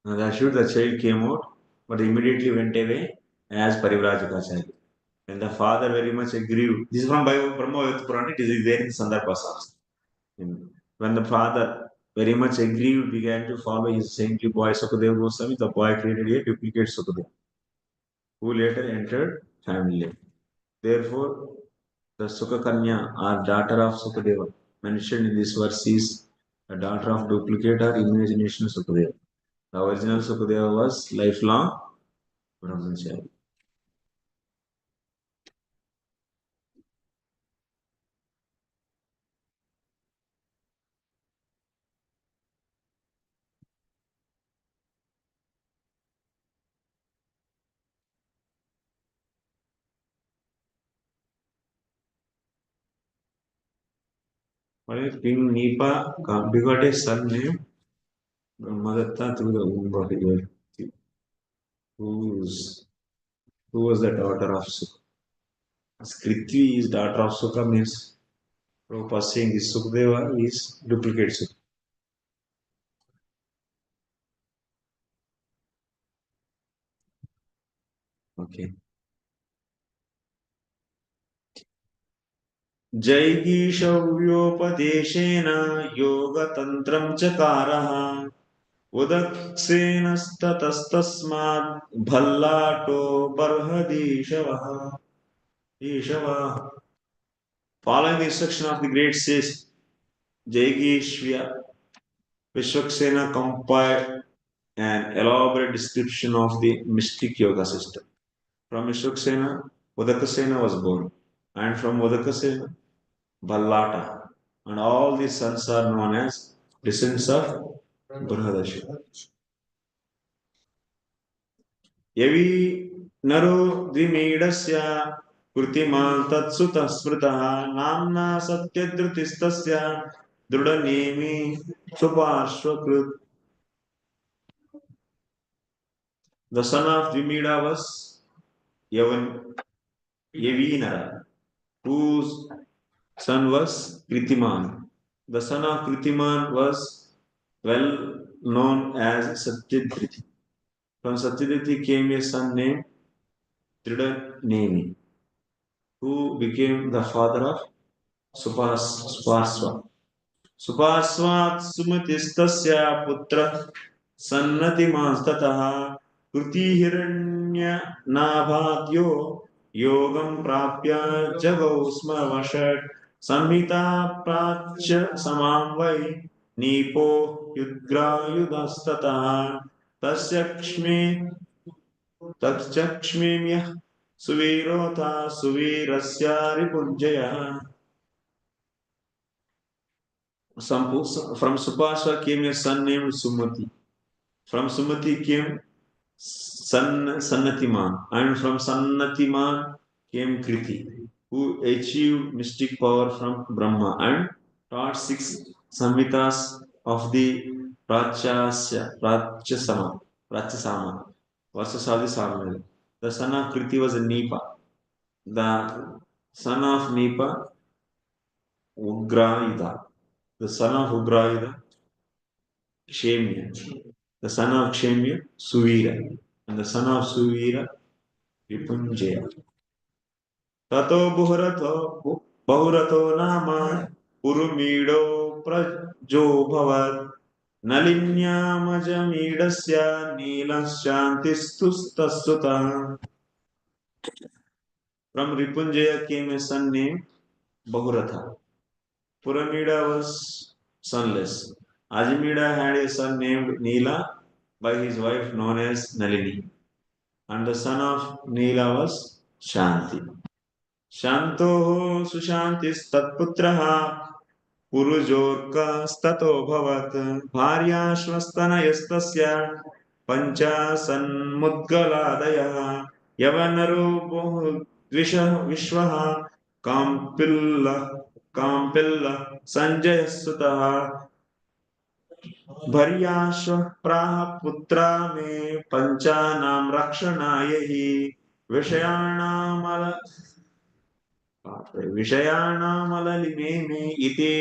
Thus assured, the child came out, but immediately went away as Parivrajikacharya. When the father very much aggrieved, this is from Brahma Vaivarta Purana, it is there in Sandarbhas also. When the father very much aggrieved, began to follow his saintly boy Sukadeva Goswami, the boy created a duplicate Sukadeva, who later entered family life. Therefore, the Sukakanya, or daughter of Sukadeva, mentioned in this verse is a daughter of duplicate or imagination Sukadeva. The original Sukadeva was lifelong brahmachari. King Nipa begot a son named Brahmadatta through the womb of Eva, who was the daughter of Sukha. Kriti is daughter of Sukha means Prabhupada saying this Sukadeva is duplicate Sukha. Okay. जैगीषव्योपदेशेन योगतन्त्रं चकारः उदक्सेनस्ततस्तस्मात् भल्लाटो बर्हदीशवः. Following the instruction of the great sage Jaigishvya, Vishwaksena compiled an elaborate description of the mystic yoga system. From Vishwaksena, Udakasena was born, and from Udakasena, Ballata, and all these sons are known as descendants of Brahadasha. Yavi naro dvimedasya कृतिमान् तत्सुतः स्मृतः नाम्ना सत्यधृतिस्तस्य दृढनेमि सुपार्श्वकृत्. The son of Dvimeda was Yavinara, whose son was Kritiman. The son of Kritiman was well known as Satyadriti. From Satyadriti came a son named Tridanemi, who became the father of Suparswa. Suparsvat Sumatistasya putra sannatimanstatah कृतिहिरण्य नाभाद्यो योगं प्राप्य जगौ स्म वषट् संहिता प्राच्य समां वै Nippo युद्ग्रायुधस्ततः तच्चक्ष्मीम्यः सुवीरोऽथा सुवीरस्य रिपुञ्जयः. From Supaswa came a son named Sumati. From Sumati came Sannatiman, and from Sannatiman came Kriti. who achieved mystic power from Brahma and taught six samhitas of the Rachasama verses of the Samveda. The son of Kriti was Nipa. The son of Nipa, Ugraida. The son of Ugraida, Kshemya. The son of Kshemya, Suvira. And the son of Suvira, Ripunjaya. ततो बहुरतो नाम पुरुमीडो प्रजोभवत् नलिन्यामजमीडस्य नीलशान्तिस्तुस्तस्तुतः. From Ripunjaya came a son named Bahuratha. Puramida was sonless. Ajamida had a son named Neela by his wife known as Nalini. And the son of Neela was Shanti. Shantoho Sushantistatputraः पुरुजोर्कस्ततोऽभवत् भार्याश्वस्तनयस्तस्य पञ्चासन्मुद्गलादयः यवनरो बहुद्विषः विश्वः काम्पिल्लः सञ्जयः सुतः भर्याश्वः प्राह पुत्रा मे पञ्चानां रक्षणाय हि विषयाणामललिमे मे इति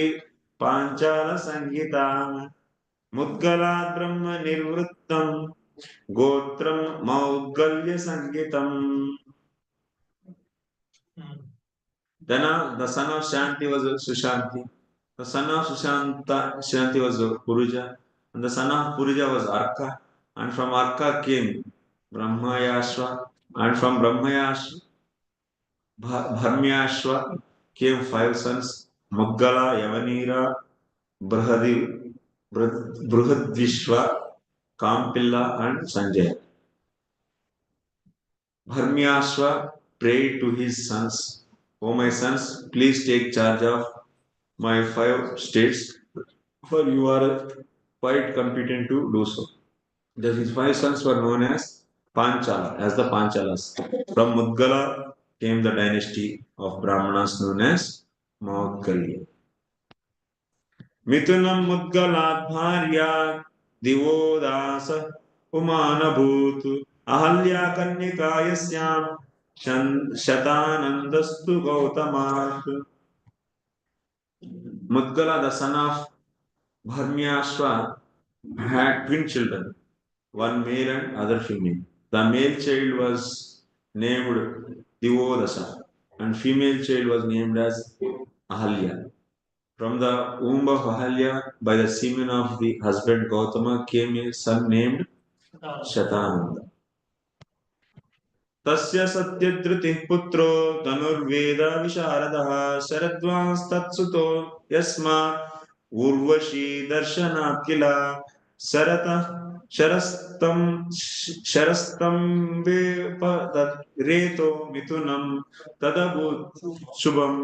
पाञ्चालसंहिता मुद्गलात् ब्रह्म निर्वृत्तं गोत्रं मौद्गल्यसंहितम्. Then the son of Shanti was Sushanti. The son of Shanti was Puruja. And the son of Puruja was Arka. And from Arka came Brahmayashva. And from Brahmayashva, Bharmyashva came five sons Muggala, Yavanira, Bruhadvishwa, Kampilla, and Sanjaya. Bharmyashva prayed to his sons, "O my sons, please take charge of my five states, for you are quite competent to do so." Thus his five sons were known as Panchala, as the Panchalas. From Mudgala came the dynasty of Brahmanas known as Maudgalya. मिथुनं मुद्गलात् भार्या दिवोदास पुमानभूत् अहल्या कन्यका यस्यां शतानन्दस्तु गौतमात्. Mudgala, the son of Bharmyashva, had twin children, one male and other female. The male child was named Divodasa and female child was named as Ahalya. From the womb of Ahalya, by the semen of the husband Gautama, came a son named Shatananda. तस्य सत्यधृतिः पुत्रो धनुर्वेद विशारदः शरद्वांस्तत्सुतो यस्मात् उर्वशी दर्शनात् किल शरतः शरस्तं वेपदरेतो मिथुनं तदभूत् शुभम्.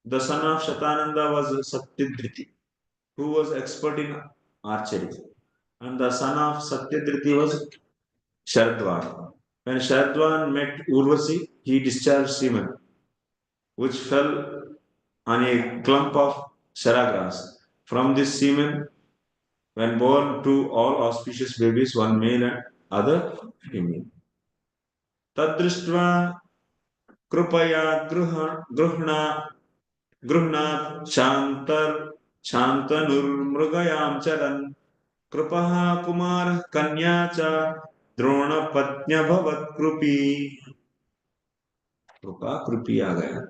The son of Shatananda was Satyadriti, who was expert in archery. And the son of Satyadriti was Sharadvan. When Sharadvan met Urvasi, he discharged semen, which fell on a clump of sharagrass. From this semen, when born two all auspicious babies, one male and other female. Tadrishtva Krpaya Gruhnat Shantanurmrugayam Charan Krpaha Kumar Kanya cha Dronapatnya Krpi. Krpi आ गया.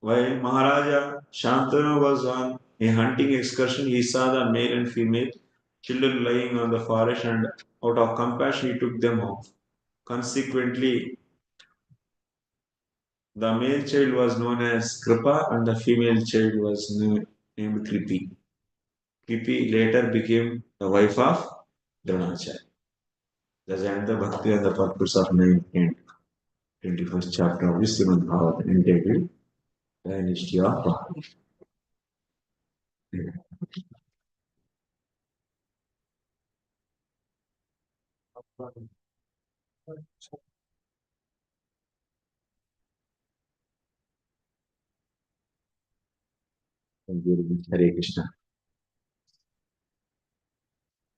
While Maharaja Shantanu was on a hunting excursion, he saw the male and female children lying on the forest, and out of compassion he took them off. Consequently, the male child was known as Krpa and the female child was named Krpi. Krpi later became the wife of Dronacharya. Thus end the Bhakti and the purpose of 9th and 21st chapter of this Srimad Bhagavatam entitled Dynasty of Bharata. Thank you. Hare Krishna.